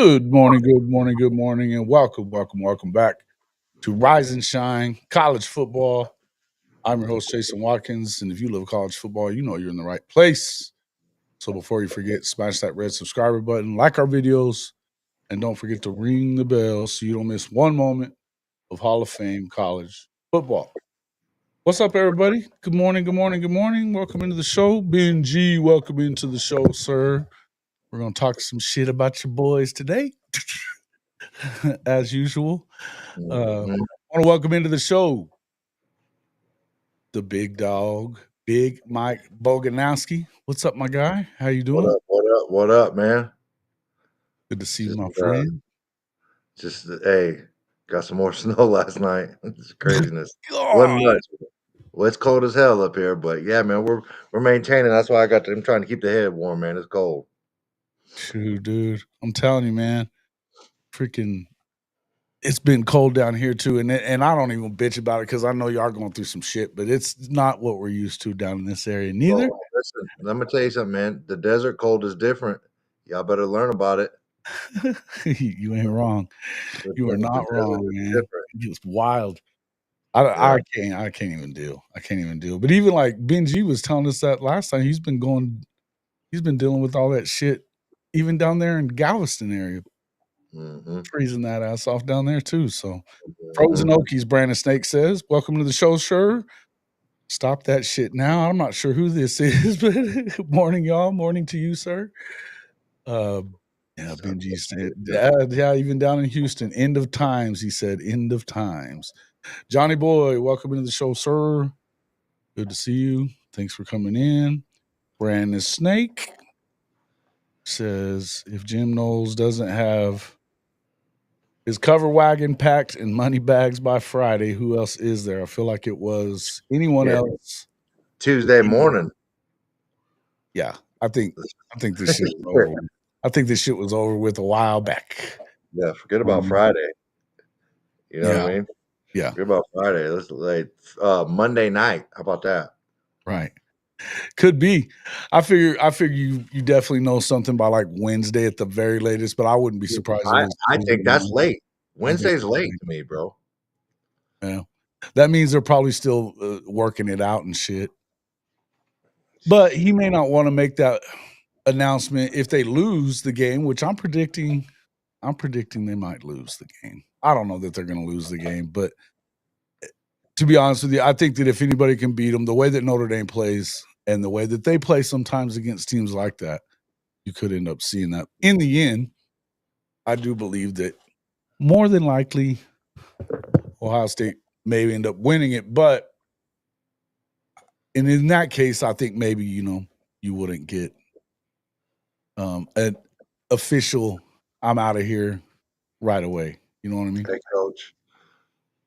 Good morning, and welcome back to Rise and Shine College Football. I'm your host, Jason Watkins, and if you love college football, you know you're in the right place. So before you forget, smash that red subscriber button, like our videos, and don't forget to ring the bell so you don't miss one moment of Hall of Fame college football. What's up, everybody? Good morning. Welcome into the show. Ben G, welcome into the show, sir. We're going to talk some shit about your boys today. As usual. I want to welcome into the show the big dog, Big Mike Boganowski. What's up, my guy? How you doing? What up, man? Good to see you, my friend. Got some more snow last night. It's craziness. God. Wasn't much. Well, it's cold as hell up here, but yeah, man, we're maintaining. That's why I'm trying to keep the head warm, man. It's cold. Shoot, dude. I'm telling you, man. Freaking it's been cold down here too, and I don't even bitch about it because I know you are going through some shit, but it's not what we're used to down in this area neither. Oh, listen, I'm gonna tell you something, man. The desert cold is different. Y'all better learn about it. You ain't wrong. You are not wrong, man. It's wild. I can't even deal. But even like Benji was telling us that last time, he's been dealing with all that shit, even down there in Galveston area. Freezing that ass off down there too. So Frozen Okies, Brandon Snake says, welcome to the show, sir. Stop that shit now. I'm not sure who this is, but morning, y'all. Morning to you, sir. Yeah, Benji said, yeah, even down in Houston, end of times, he said, end of times. Johnny Boy, welcome into the show, sir. Good to see you. Thanks for coming in. Brandon Snake says, if Jim Knowles doesn't have his cover wagon packed and money bags by Friday, who else is there? I feel like it was anyone else. Tuesday morning. Yeah, I think this shit was over. I think this shit was over with a while back. Yeah, forget about Friday. You know what I mean? Yeah. Forget about Friday. Let's like Monday night. How about that? Right. Could be. I figure you definitely know something by like Wednesday at the very latest, but I wouldn't be surprised. I think that's late. Wednesday's late to me, bro. Yeah. That means they're probably still working it out and shit. But he may not want to make that announcement if they lose the game, which I'm predicting they might lose the game. I don't know that they're going to lose the game, but to be honest with you, I think that if anybody can beat them, the way that Notre Dame plays and the way that they play sometimes against teams like that, you could end up seeing that. In the end, I do believe that more than likely Ohio State may end up winning it, but and in that case, I think maybe, you wouldn't get an official I'm out of here right away. You know what I mean? Hey, Coach.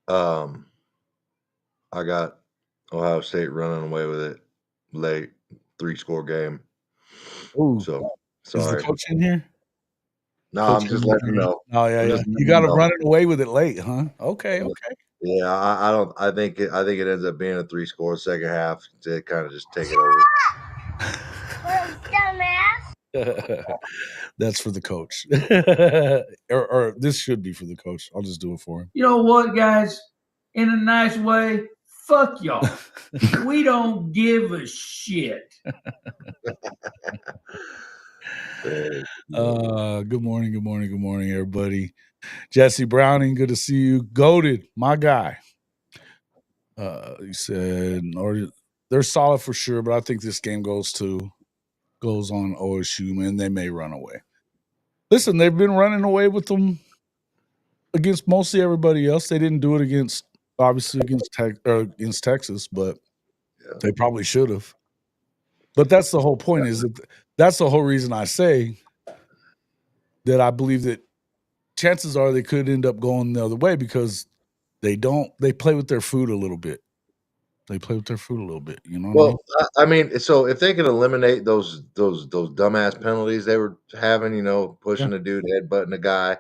I got Ohio State running away with it late, 3-score game. Ooh, so is sorry. the coach in here? No, I'm just letting you know. Oh yeah. You got to run it away with it late, huh? Okay. Yeah, I think it ends up being a 3-score second half to kind of just take it over. That's for the coach. or this should be for the coach. I'll just do it for him. You know what, guys? In a nice way, fuck y'all. We don't give a shit. Good morning, everybody. Jesse Browning, good to see you. Goated, my guy. He said, or they're solid for sure, but I think this game goes on OSU, man. They may run away. Listen, they've been running away with them against mostly everybody else. They didn't do it against Texas, but they probably should have. But that's the whole point. That's the whole reason I say that I believe that chances are they could end up going the other way because they play with their food a little bit. You know what I mean? So if they can eliminate those dumbass penalties they were having, pushing a dude, headbutting a guy,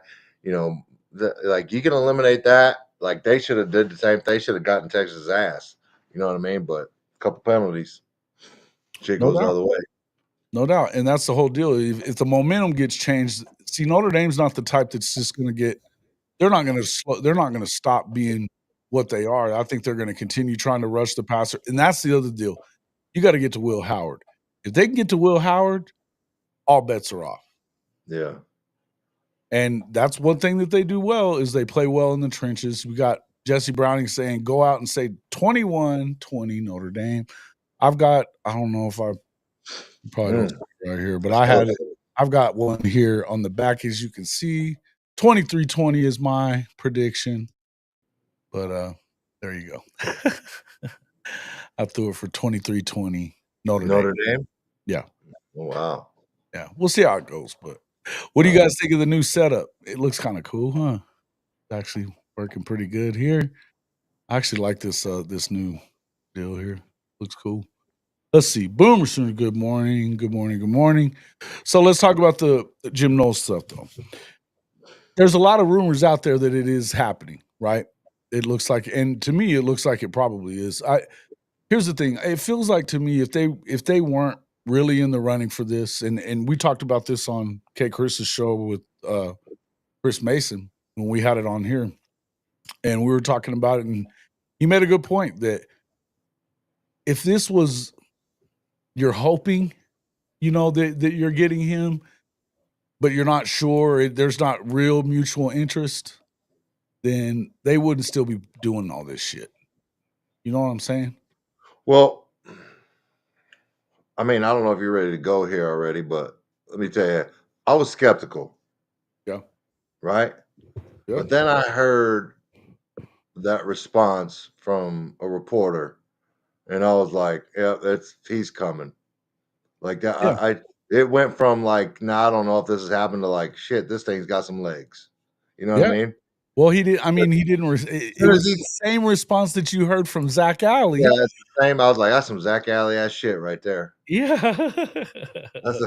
like you can eliminate that. Like they should have did the same. They should have gotten Texas' ass. You know what I mean? But a couple penalties, shit goes the other way. No doubt, and that's the whole deal. If the momentum gets changed See, Notre Dame's not the type that's just going to get. They're not going to stop being what they are. I think they're going to continue trying to rush the passer, and that's the other deal. You got to get to Will Howard. If they can get to Will Howard, all bets are off. Yeah. And that's one thing that they do well is they play well in the trenches. We got Jesse Browning saying, go out and say 21-20 Notre Dame. I don't know if I probably don't see it right here, but I've got one here on the back, as you can see. 23-20 is my prediction. But there you go. I threw it for 23-20 Notre Dame? Yeah. Oh, wow. Yeah. We'll see how it goes. But what do you guys think of the new setup? It looks kind of cool, huh? It's actually working pretty good here. I actually like this new deal here. Looks cool. Let's see. Boomer Sooner, good morning. Good morning. Good morning. So let's talk about the Jim Knowles stuff, though. There's a lot of rumors out there that it is happening, right? It looks like, and to me, it looks like it probably is. Here's the thing. It feels like to me, if they weren't really in the running for this, and we talked about this on K. Chris's show with Chris Mason when we had it on here, and we were talking about it, and he made a good point that if this was you're hoping, that you're getting him, but you're not sure, there's not real mutual interest, then they wouldn't still be doing all this shit. You know what I'm saying? Well, I mean, I don't know if you're ready to go here already, but let me tell you, I was skeptical. Yeah. Right? Yeah. But then I heard that response from a reporter, and I was like, yeah, he's coming. Like that. Yeah. It went from like, I don't know if this has happened to like, shit, this thing's got some legs. You know what I mean? Well, he did. I mean, he didn't. It was the same response that you heard from Zach Alley. Yeah, it's the same. I was like, that's some Zach Alley ass shit right there. Yeah. As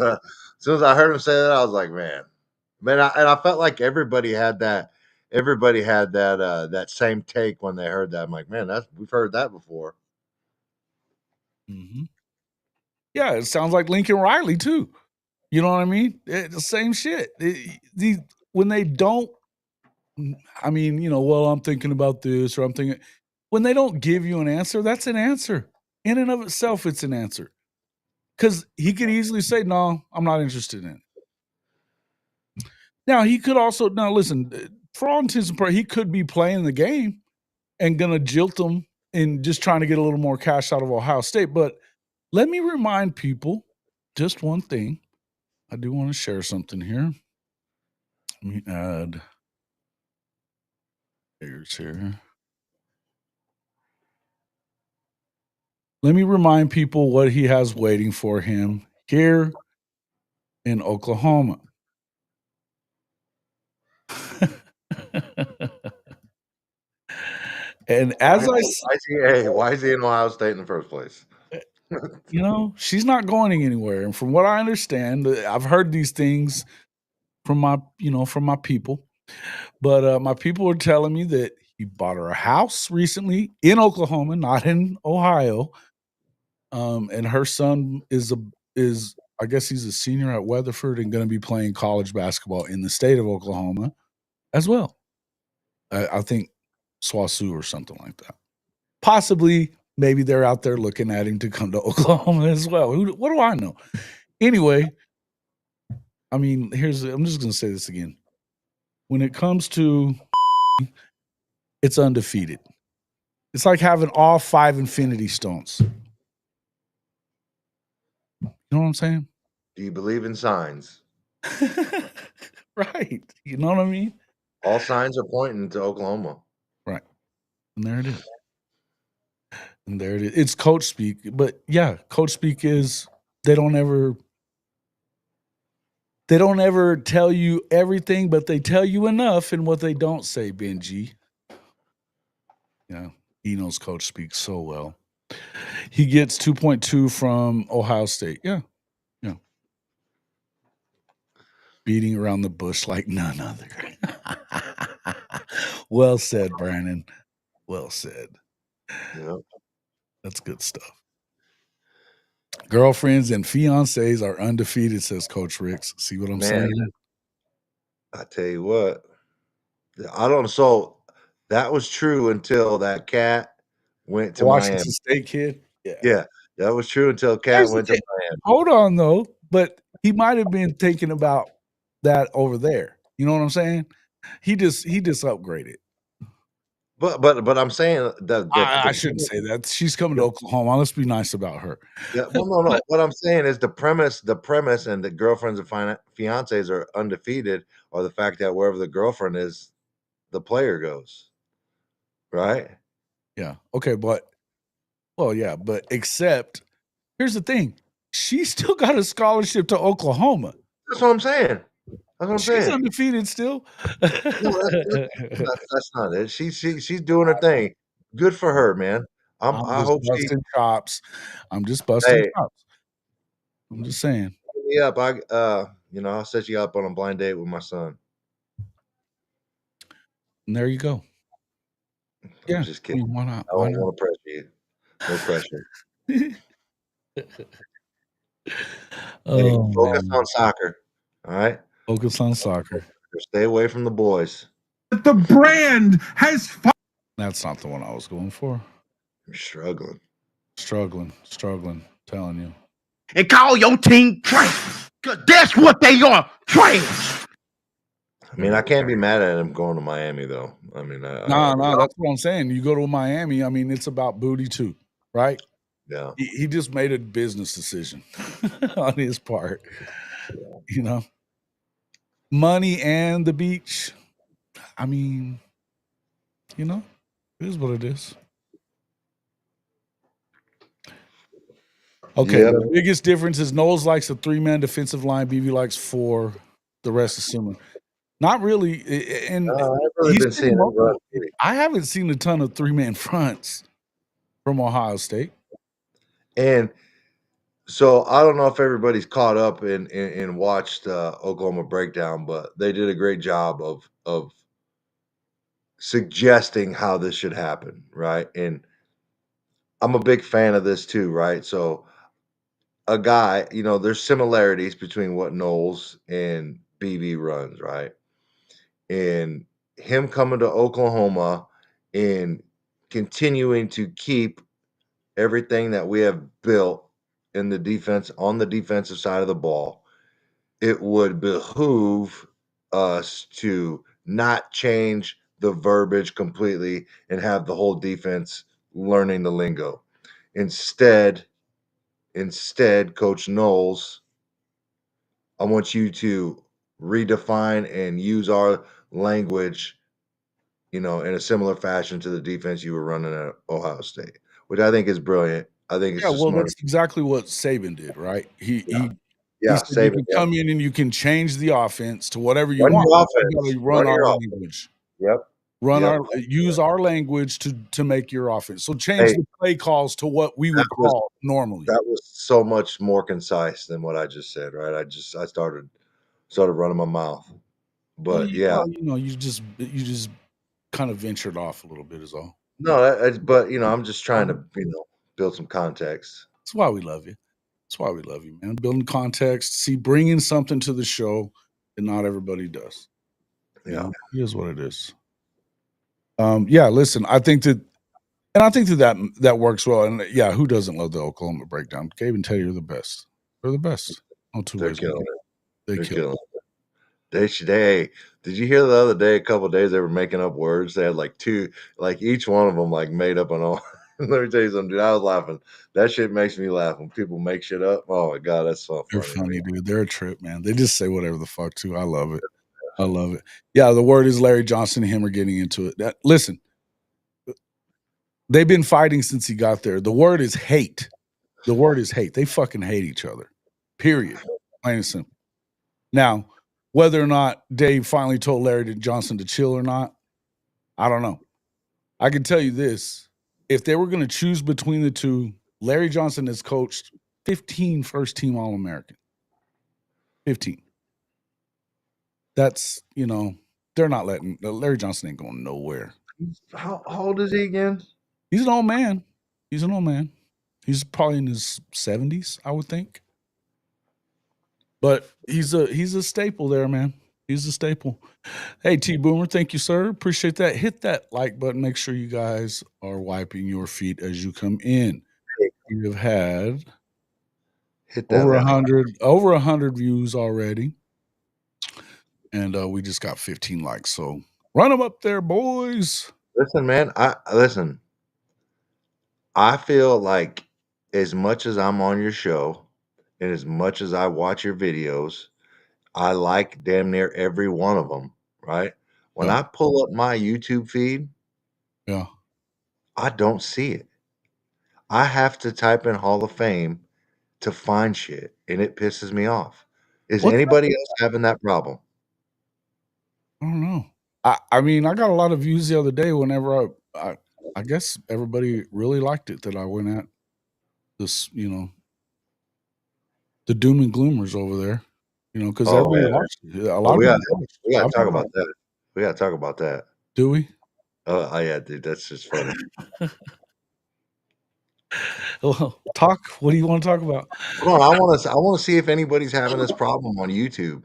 soon as I heard him say that, I was like, man, I felt like everybody had that. Everybody had that same take when they heard that. I'm like, man, we've heard that before. Mm-hmm. Yeah, it sounds like Lincoln Riley too. You know what I mean? The same shit. When they don't, I mean, well, I'm thinking about this, or I'm thinking, when they don't give you an answer, that's an answer. In and of itself, it's an answer. Because he could easily say, no, I'm not interested in it. Now, he could also, listen, for all intents and purposes, he could be playing the game and going to jilt them and just trying to get a little more cash out of Ohio State. But let me remind people just one thing. I do want to share something here. Let me add figures here. Let me remind people what he has waiting for him here in Oklahoma. And as why is he in Ohio State in the first place? She's not going anywhere. And from what I understand, I've heard these things from my people. But my people are telling me that he bought her a house recently in Oklahoma, not in Ohio. And her son is I guess he's a senior at Weatherford and going to be playing college basketball in the state of Oklahoma as well. I think SWASU or something like that. Possibly, maybe they're out there looking at him to come to Oklahoma as well. What do I know? Anyway, I mean, I'm just going to say this again. When it comes to it's undefeated. It's like having all 5 Infinity Stones. You know what I'm saying? Do you believe in signs? Right. You know what I mean? All signs are pointing to Oklahoma. Right. And there it is. It's coach speak. But yeah, coach speak is they don't ever tell you everything, but they tell you enough in what they don't say, Benji. Yeah. He knows coach speak so well. He gets 2.2 from Ohio State. Yeah. Yeah. Beating around the bush like none other. Well said, Brandon. Well said. Yep. That's good stuff. Girlfriends and fiancés are undefeated, says Coach Ricks. See what I'm saying? I tell you what, I don't. So that was true until that cat went to Washington Miami. State kid. Yeah. Yeah, that was true until cat Here's the went to thing. Miami. Hold on though, but he might have been thinking about that over there. You know what I'm saying? He just upgraded. But I'm saying I shouldn't say that. She's coming to Oklahoma. Let's be nice about her. Yeah, well, no. But What I'm saying is the premise, and the girlfriends and fiancés are undefeated, or the fact that wherever the girlfriend is, the player goes, right? yeah, okay, but except here's the thing. She still got a scholarship to Oklahoma. That's what I'm saying. That's what I'm She's saying. undefeated still. No, that's not it. She's doing her thing. Good for her, man. I'm I just hope she. busting chops. I'm just busting Hey, chops. I'm just saying. hit me up. I'll set you up on a blind date with my son. And there you go. Yeah. I'm just kidding. Why not? I don't want to pressure you. No pressure. Hey, focus on soccer. All right. Focus on soccer. Stay away from the boys. The brand has. That's not the one I was going for. I'm struggling. Telling you. And call your team trash. Because that's what they are, trash. I mean, I can't be mad at him going to Miami, though. I mean, No, that's what I'm saying. You go to Miami, I mean, it's about booty too, right? Yeah. He just made a business decision on his part. You know, money and the beach. I mean, you know, it is what it is. Okay, Yep. the biggest difference is Knowles likes a 3-man defensive line. BV likes 4. The rest is similar. Not really. And I've really been seeing him run. I haven't seen a ton of 3-man fronts from Ohio State. And so I don't know if everybody's caught up and watched Oklahoma Breakdown, but they did a great job of suggesting how this should happen, right? And I'm a big fan of this too, right? So a guy, there's similarities between what Knowles and BV runs, right? And him coming to Oklahoma and continuing to keep everything that we have built in the defense on the defensive side of the ball, it would behoove us to not change the verbiage completely and have the whole defense learning the lingo. Instead, Coach Knowles, I want you to redefine and use our language, in a similar fashion to the defense you were running at Ohio State, which I think is brilliant. I think it's smart. That's exactly what Saban did, right? He said Saban, you can come in and you can change the offense to whatever you Run want. your You offense. gotta run Run your our offense. language. Yep. Use our language to make your offense. So change the play calls to what we would call normally. That was so much more concise than what I just said, right? I started running my mouth. But you just kind of ventured off a little bit is all. No, but I'm just trying to build some context. That's why we love you. That's why we love you, man. Building context, bringing something to the show that not everybody does. Yeah, it is what it is. Listen, I think that works well. And who doesn't love the Oklahoma Breakdown? Gabe and Teddy are the best. They're the best. No two ways. They're killing it. They're killing it. They should. Hey, did you hear the other day? A couple of days they were making up words. They had each one of them made up an own. Let me tell you something, dude. I was laughing. That shit makes me laugh when people make shit up. Oh my god, that's so funny. They're funny, dude. They're a trip, man. They just say whatever the fuck too. I love it. I love it. Yeah, the word is Larry Johnson and him are getting into it. Listen, they've been fighting since he got there. The word is hate. The word is hate. They fucking hate each other. Period. Plain and simple. Now, whether or not Dave finally told Larry Johnson to chill or not, I don't know. I can tell you this. If they were going to choose between the two, Larry Johnson has coached 15 first-team All-American. 15. That's, they're not letting – Larry Johnson ain't going nowhere. How old is he again? He's an old man. He's probably in his 70s, I would think. But he's a staple there, man. He's a staple. Hey, T Boomer, thank you, sir. Appreciate that. Hit that like button. Make sure you guys are wiping your feet as you come in. You have had Hit that over like. 100 views already, and we just got 15 likes. So run them up there, boys. Listen, man. Listen. I feel like as much as I'm on your show, and as much as I watch your videos, I like damn near every one of them. Right? When Yeah. I pull up my YouTube feed, Yeah. I don't see it. I have to type in Hall of Fame to find shit, and it pisses me off. Is What's anybody else having that problem? I don't know. I mean, I got a lot of views the other day whenever I guess everybody really liked it that I went at this, the doom and gloomers over there, because Oh, everybody man. watched it. A Oh, lot of we people gotta watched. we gotta I've talk had about that. We gotta talk about that. Do we? Oh, yeah, dude, that's just funny. Well, talk. What do you want to talk about? Hold on, I wanna see if anybody's having this problem on YouTube.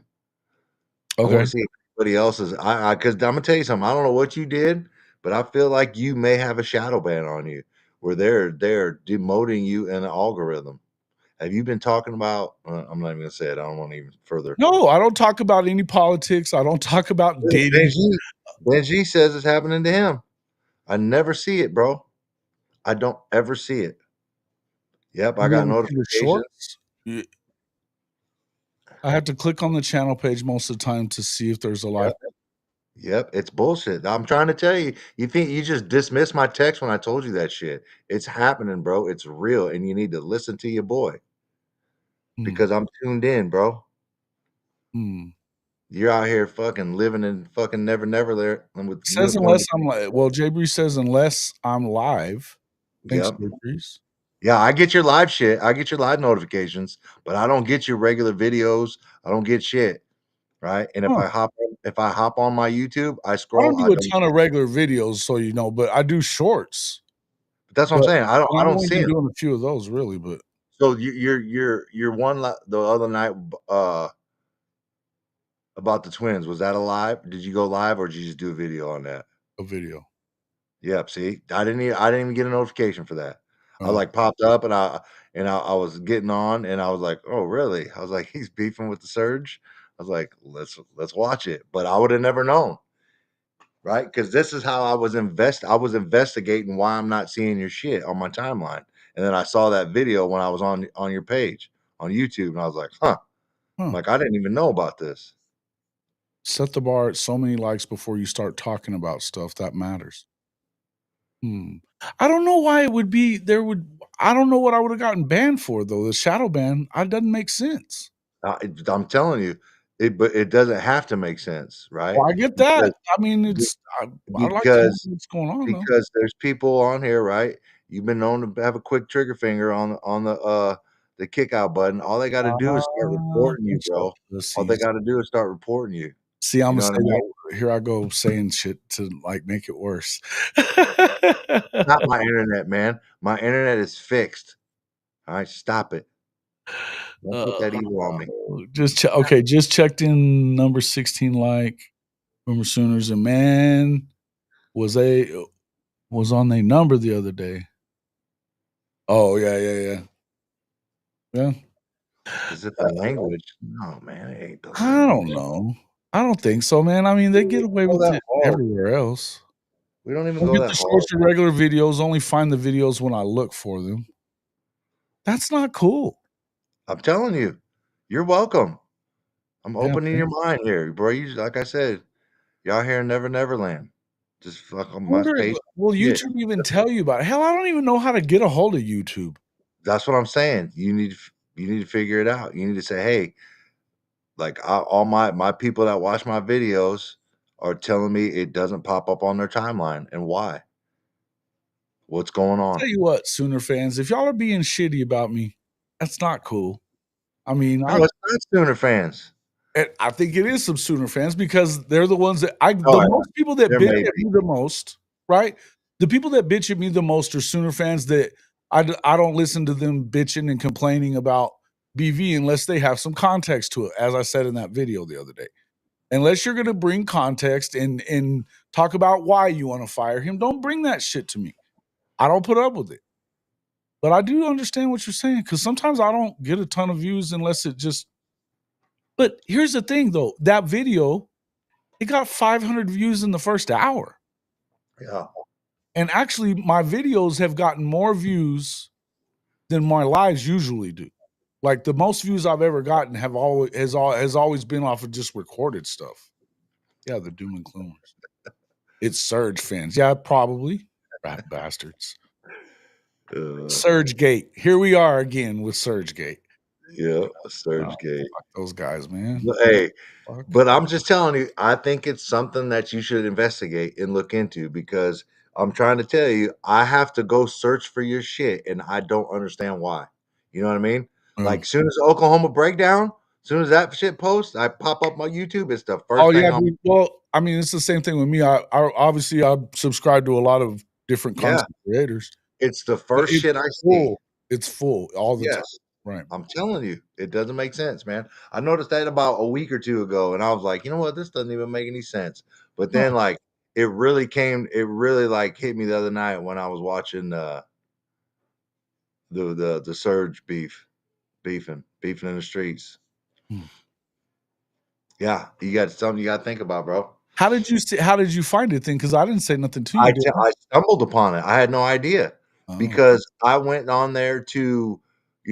I Okay. wanna see if anybody else is. Because Imma tell you something, I don't know what you did, but I feel like you may have a shadow ban on you, where they're demoting you in an algorithm. Have you been talking about I'm not even gonna say it, I don't want even further. No, I don't talk about any politics. I don't talk about Diddy. Benji says it's happening to him. I never see it, bro. I don't ever see it. Yep, I You got ever see the notifications. shorts? I have to click on the channel page most of the time to see if there's a live. Yep, it's bullshit. I'm trying to tell you. You think you just dismissed my text when I told you that shit. It's happening, bro. It's real, and you need to listen to your boy because I'm tuned in, bro. You're out here fucking living in fucking never there. Says unless I'm Jay Breeze says unless I'm live. Thanks, Yep. Jay Breeze. Yeah, I get your live shit. I get your live notifications, but I don't get your regular videos. I don't get shit. Right. And if I hop on my YouTube, I I scroll. don't do a ton of regular videos, so but I do shorts. But that's what I'm saying. I don't I've only see been it. doing a few of those, really. But so you're one the other night about the twins. Was that a live? Did you go live or did you just do a video on that? A video. Yep. See, I didn't even get a notification for that. I like popped up and I was getting on and I was like, oh really? I was like, he's beefing with the Surge. I was like, let's watch it. But I would have never known. Right? Because this is how I was investigating why I'm not seeing your shit on my timeline. And then I saw that video when I was on your page on YouTube, and I was like, huh. Like, I didn't even know about this. Set the bar at so many likes before you start talking about stuff that matters. I don't know why it would be I don't know what I would have gotten banned for, though. The shadow ban, it doesn't make sense. I'm telling you, but it doesn't have to make sense, right? Well, I get that. I mean, I like to know what's going on, though. Because there's people on here, right? You've been known to have a quick trigger finger on the kick out button. All they got to do is start reporting you, bro. All they got to do is start reporting you. See, I'm gonna say that. Here I go saying shit to make it worse. Not my internet, man. My internet is fixed. All right, stop it. Don't put that evil on me. Just checked in number 16 Boomer Sooners, and man, was on their number the other day. Oh yeah. Is it the language? No, man, it ain't the language. I don't know. I don't think so, man. I mean, they get away with it everywhere else. We don't even go that the shorts and regular videos. Only find the videos when I look for them. That's not cool. I'm telling you, you're welcome. I'm opening your mind here, bro. Like I said, y'all here in Neverland. Just fuck on my face. Will YouTube even tell you about it? Hell, I don't even know how to get a hold of YouTube. That's what I'm saying. You need to figure it out. You need to say, hey, like all my people that watch my videos are telling me it doesn't pop up on their timeline, and why? What's going on? I'll tell you what, Sooner fans, if y'all are being shitty about me, that's not cool. I mean, no, it's not Sooner fans. I think it is some Sooner fans because they're the ones that most people that bitch at me the most, right? The people that bitch at me the most are Sooner fans that I don't listen to them bitching and complaining about BV unless they have some context to it, as I said in that video the other day. Unless you're going to bring context and talk about why you want to fire him, don't bring that shit to me. I don't put up with it. But I do understand what you're saying, because sometimes I don't get a ton of views unless it just. But here's the thing, though. That video, it got 500 views in the first hour. Yeah. And actually, my videos have gotten more views than my lives usually do. Like the most views I've ever gotten has always been off of just recorded stuff. Yeah, the doom and gloomers. It's Surge fans. Yeah, probably. Rat bastards. Surge Gate. Here we are again with Surge Gate. Yeah, Surge Gate. Fuck those guys, man. Hey, but I'm just telling you, I think it's something that you should investigate and look into, because I'm trying to tell you, I have to go search for your shit and I don't understand why. You know what I mean? Like, soon as Oklahoma breakdown, soon as that shit posts, I pop up my YouTube. It's the first thing on. Dude. Well, I mean, it's the same thing with me. I obviously I subscribe to a lot of different content creators. It's the first shit I see. It's full all the time. Right. I'm telling you, it doesn't make sense, man. I noticed that about a week or two ago, and I was like, you know what? This doesn't even make any sense. But then, like, it really like hit me the other night when I was watching the Surge beefing in the streets. Yeah, you got something you got to think about, bro. How did you find it then? Because I didn't say nothing to you. I stumbled upon it. I had no idea because I went on there to,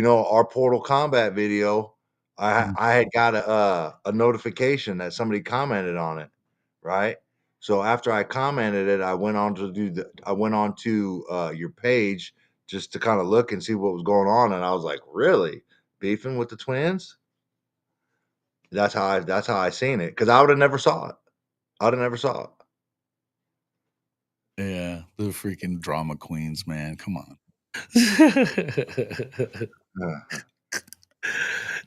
our Portal Combat video. I had got a notification that somebody commented on it, right? So after I commented it, I went on to your page just to kind of look and see what was going on, and I was like, really beefing with the twins? That's how I seen it, because I would have never saw it. Yeah, the freaking drama queens, man. Come on.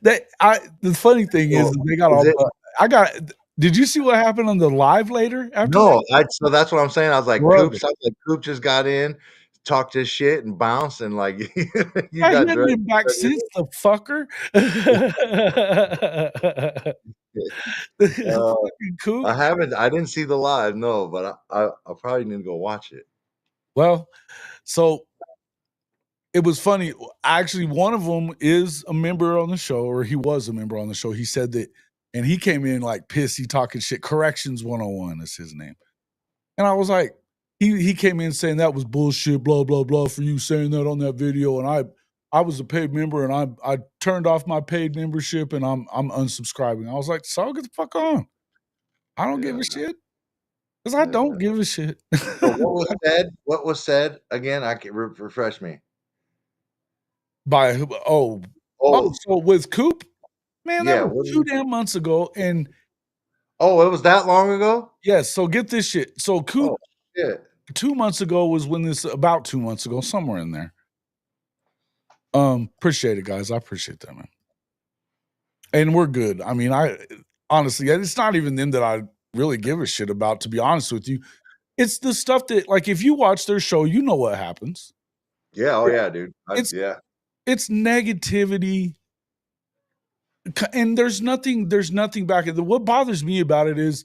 The funny thing is they got all. Did you see what happened on the live later? So that's what I'm saying. I was like, Coop just got in, talked his shit and bounced, and like he hadn't been back since, the fucker. Coop. I didn't see the live, no, but I probably need to go watch it. Well, so it was funny. Actually, one of them is a member on the show, or he was a member on the show. He said that, and he came in like pissy, talking shit. Corrections 101 is his name. And I was like, he came in saying that was bullshit, blah, blah, blah, for you saying that on that video. And I was a paid member, and I turned off my paid membership, and I'm unsubscribing. I was like, so get the fuck on. I don't give a shit. Because I don't give a shit. So what was said again? I can refresh me. By who? So with Coop, man, that was 2 damn months ago, and it was that long ago. Yes. So get this shit. So Coop, 2 months ago was when about 2 months ago, somewhere in there. Appreciate it, guys. I appreciate that, man. And we're good. I mean, honestly, it's not even them that I really give a shit about, to be honest with you. It's the stuff that, like, if you watch their show, you know what happens. Yeah. Oh yeah, dude. It's negativity. And there's nothing back in what bothers me about it is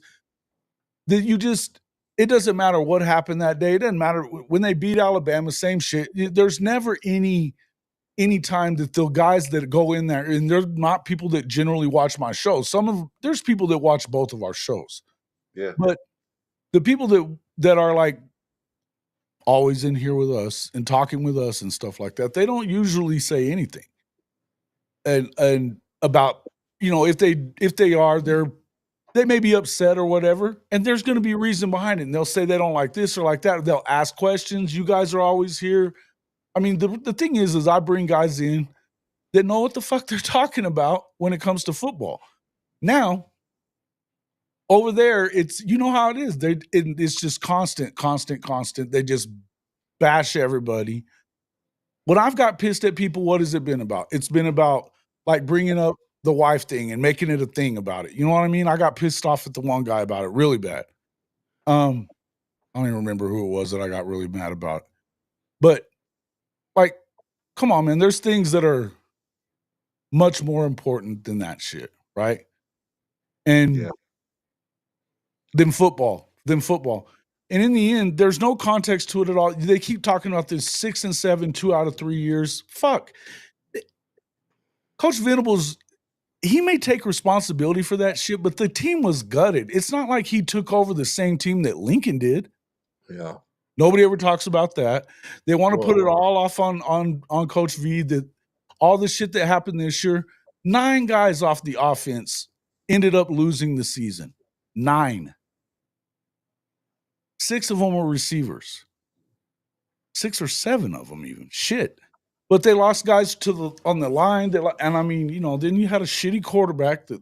that it doesn't matter what happened that day. It doesn't matter when they beat Alabama, same shit. There's never any time that the guys that go in there, and they're not people that generally watch my show. There's people that watch both of our shows. Yeah. But the people that are like always in here with us and talking with us and stuff like that, they don't usually say anything. And about, if they are, they may be upset or whatever, and there's going to be a reason behind it. And they'll say they don't like this or like that. They'll ask questions. You guys are always here. I mean, the thing is I bring guys in that know what the fuck they're talking about when it comes to football. Now, over there, it's, how it is. It's just constant. They just bash everybody. When I've got pissed at people, what has it been about? It's been about like bringing up the wife thing and making it a thing about it. You know what I mean? I got pissed off at the one guy about it really bad. I don't even remember who it was that I got really mad about. But like, come on, man. There's things that are much more important than that shit, right? And than football. And in the end, there's no context to it at all. They keep talking about this 6 and 7, 2 out of 3 years. Fuck. Coach Venables, he may take responsibility for that shit, but the team was gutted. It's not like he took over the same team that Lincoln did. Yeah. Nobody ever talks about that. They want to put it all off on Coach V, that all the shit that happened this year. 9 guys off the offense ended up losing the season. 9. 6 of them were receivers. 6 or 7 of them even. Shit. But they lost guys on the line. And I mean, then you had a shitty quarterback that,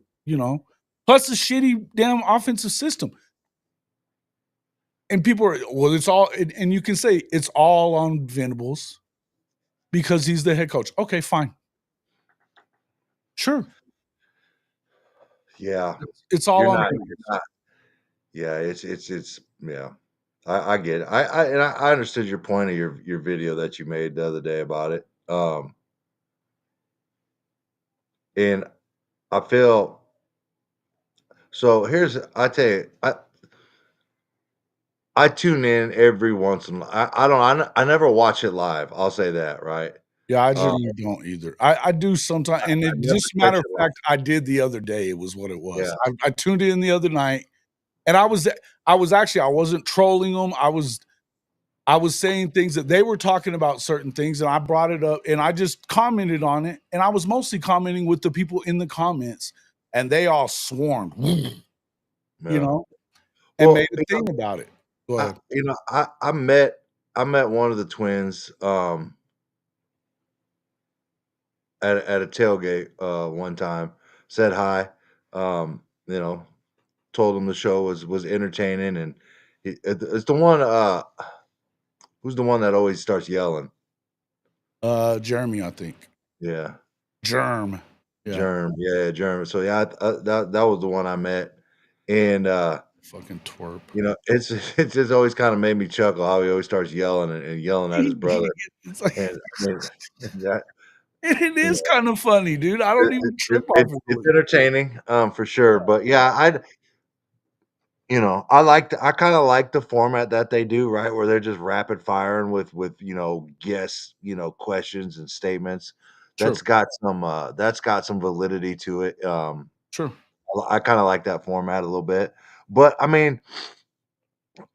plus a shitty damn offensive system. And people are, well, it's all, and you can say it's all on Venables because he's the head coach. Okay, fine. Sure. Yeah. It's all You're on not, Venables. yeah, it's yeah. I get it. I understood your point of your video that you made the other day about it. And I feel so I tell you, I tune in every once in a while. I never watch it live. I'll say that, right? Yeah, I generally don't either. I do sometimes, and it never just matter of catch it live. fact, I did the other day. It was what it was. Yeah. I tuned in the other night, and I wasn't trolling them. I was saying things that they were talking about certain things, and I brought it up, and I just commented on it, and I was mostly commenting with the people in the comments, and they all swarmed, and Well, made a thing about it. Go ahead. I met one of the twins at a tailgate one time, said hi, told him the show was entertaining, and it's the one who's the one that always starts yelling? Jeremy, I think. Yeah. Germ. Yeah. Germ. Yeah, Germ. So yeah, that was the one I met. And fucking twerp. It's just always kind of made me chuckle how he always starts yelling and yelling at his brother. It's like, And I mean, that it is kind of funny, dude. I don't even trip off of it's it. entertaining, for sure. But yeah, I kind of like the format that they do, right? Where they're just rapid firing with guess, questions and statements. Sure. That's got some validity to it. Sure. I kind of like that format a little bit. But I mean,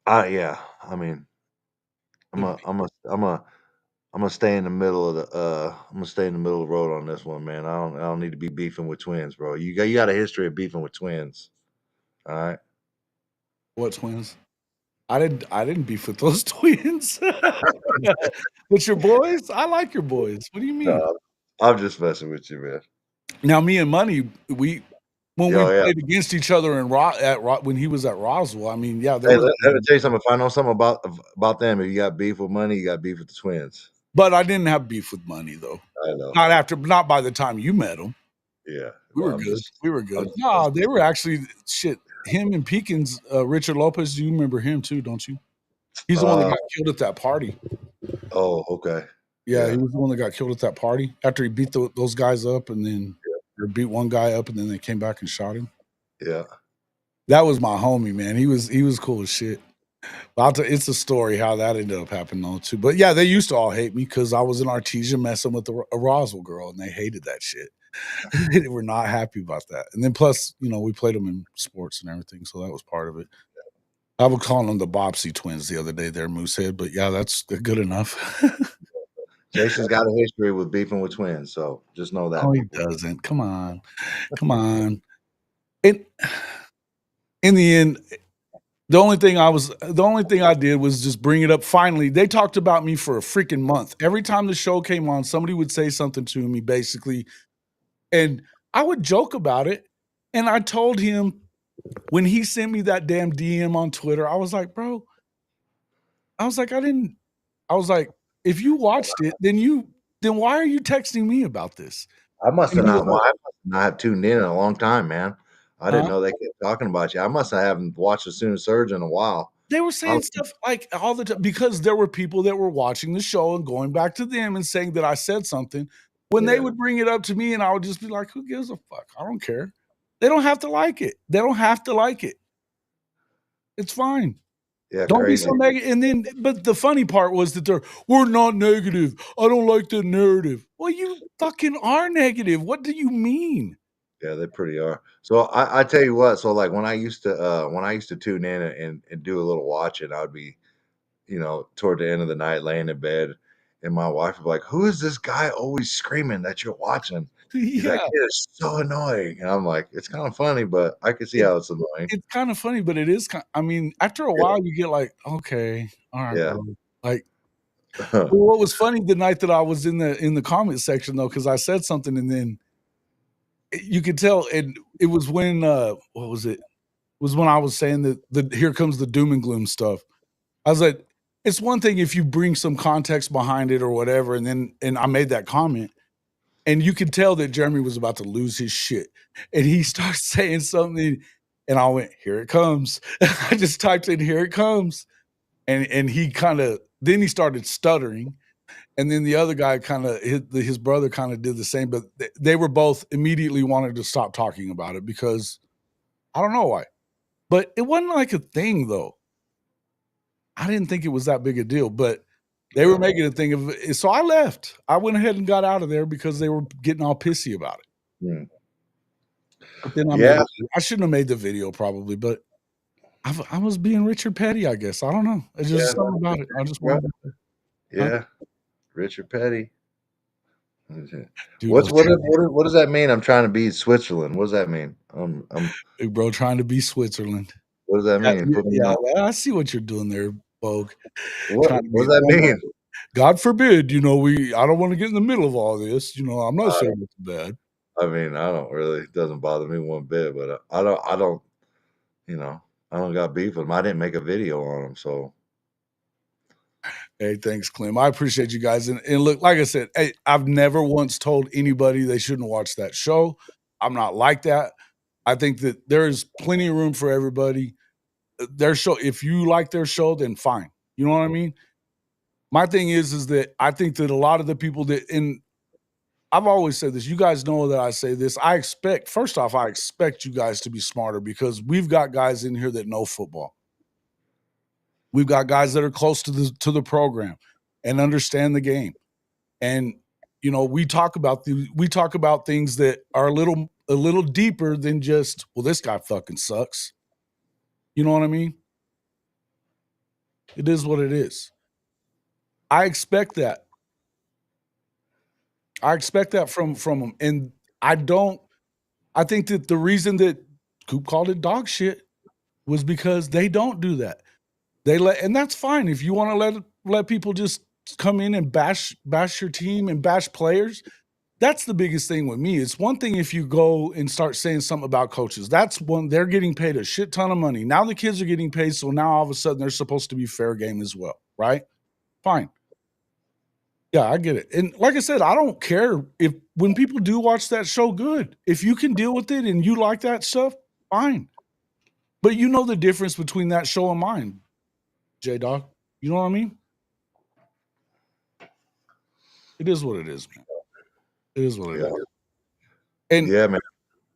yeah, I mean, I'm gonna stay in the middle of the road on this one, man. I don't need to be beefing with twins, bro. You got a history of beefing with twins. All right. What twins? I didn't beef with those twins. But your boys, I like your boys. What do you mean? No, I'm just messing with you, man. Now, me and Money, when we Yeah. played against each other when he was at Roswell, I mean, yeah. Hey, let me tell you something. If I know something about them, if you got beef with Money, you got beef with the twins. But I didn't have beef with Money though. I know. Not by the time you met him. Yeah. We were good. No, they were actually shit. Him and Peekins, Richard Lopez, you remember him too, don't you? He's the one that got killed at that party. Oh, okay. Yeah, he was the one that got killed at that party after he beat those guys up, and then or beat one guy up, and then they came back and shot him. Yeah. That was my homie, man. He was cool as shit. But it's a story how that ended up happening though too. But yeah, they used to all hate me because I was in Artesia messing with a Roswell girl, and they hated that shit. They were not happy about that. And then plus, we played them in sports and everything, so that was part of it. I was calling them the Bopsy twins the other day there, Moosehead, but yeah, that's good enough. Jason's got a history with beefing with twins, so just know that. Oh, he doesn't. Come on. In the end, the only thing I did was just bring it up. Finally, they talked about me for a freaking month. Every time the show came on, somebody would say something to me, basically, and I would joke about it. And I told him when he sent me that damn DM on Twitter, I was like, bro, if you watched it, then why are you texting me about this? I must not have tuned in a long time, man. I didn't know they kept talking about you. I must not haven't watched The Soon Surge in a while. They were saying stuff like all the time because there were people that were watching the show and going back to them and saying that I said something. When they would bring it up to me, and I would just be like, who gives a fuck? I don't care. They don't have to like it. It's fine. Yeah, Don't crazy. be so negative. And then, but the funny part was that we're not negative. I don't like the narrative. Well, you fucking are negative. What do you mean? Yeah, they pretty are. So I tell you what. So like when I used to tune in and do a little watching, I would be, toward the end of the night laying in bed, and my wife would be like, "Who is this guy always screaming that you're watching?" He's like, Yeah. "It's so annoying." And I'm like, "It's kind of funny, but I can see how it's annoying." It's kind of funny, but it is I mean, after a while you get like, okay, all right, Yeah. bro. Like, well, what was funny the night that I was in the comment section though, because I said something and then you could tell, and it was when what was it? It was when I was saying that the here comes the doom and gloom stuff. I was like, it's one thing if you bring some context behind it or whatever, and I made that comment, and you could tell that Jeremy was about to lose his shit, and he starts saying something, and I went, "Here it comes." I just typed in, "Here it comes," and he kind of then he started stuttering, and then the other guy kind of his brother kind of did the same, but they were both immediately wanted to stop talking about it because I don't know why, but it wasn't like a thing though. I didn't think it was that big a deal, but they were making a thing of it. So I left. I went ahead and got out of there because they were getting all pissy about it. Hmm. But then Yeah. I shouldn't have made the video probably, but I was being Richard Petty, I guess. I don't know. It's just something about it. I just wanted to, Yeah. Richard Petty. dude, What does that mean? I'm trying to be Switzerland. What does that mean? big bro trying to be Switzerland. What does that mean? Put me on. I see what you're doing there, Bogue. What does that mean? God forbid, I don't want to get in the middle of all this. I'm not saying it's bad. I mean, I don't really. It doesn't bother me one bit, but I don't. I don't got beef with him. I didn't make a video on him, so. Hey, thanks, Clem. I appreciate you guys. And look, like I said, hey, I've never once told anybody they shouldn't watch that show. I'm not like that. I think that there is plenty of room for everybody. Their show, if you like their show, then fine. You know what I mean? My thing is that I think that a lot of the people that, and I've always said this, you guys know that I say this. First off, I expect you guys to be smarter because we've got guys in here that know football. We've got guys that are close to the program and understand the game. And we talk about things that are a little deeper than just, well, this guy fucking sucks. You know what I mean? It is what it is. I expect that. From them. And I think that the reason that Coop called it dog shit was because they don't do that. And that's fine. If you want to let people just come in and bash your team and bash players, that's the biggest thing with me. It's one thing if you go and start saying something about coaches. That's one, they're getting paid a shit ton of money. Now the kids are getting paid, so now all of a sudden they're supposed to be fair game as well, right? Fine. Yeah, I get it. And like I said, I don't care when people do watch that show, good. If you can deal with it and you like that stuff, fine. But you know the difference between that show and mine, J-Dog. You know what I mean? It is what it is, man. It is what it is. And yeah, man.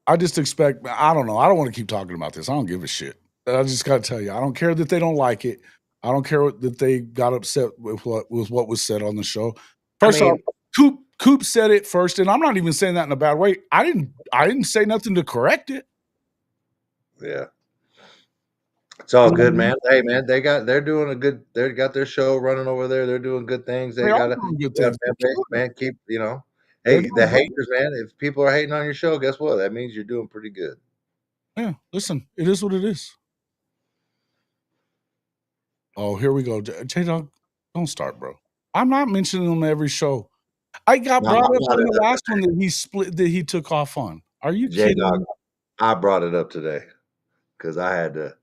I just expect, I don't know. I don't want to keep talking about this. I don't give a shit. I just got to tell you, I don't care that they don't like it. I don't care that they got upset with what was said on the show. First off, Coop said it first, and I'm not even saying that in a bad way. I didn't say nothing to correct it. Yeah. It's all good, man. Hey, man, they got their show running over there. They're doing good things. They got good things. Man, keep, hey, the haters, man. If people are hating on your show, guess what? That means you're doing pretty good. Yeah, listen, it is what it is. Oh, here we go. J-Dog, don't start, bro. I'm not mentioning them every show. I got brought up on the last one that he took off on. Are you kidding? I brought it up today because I had to.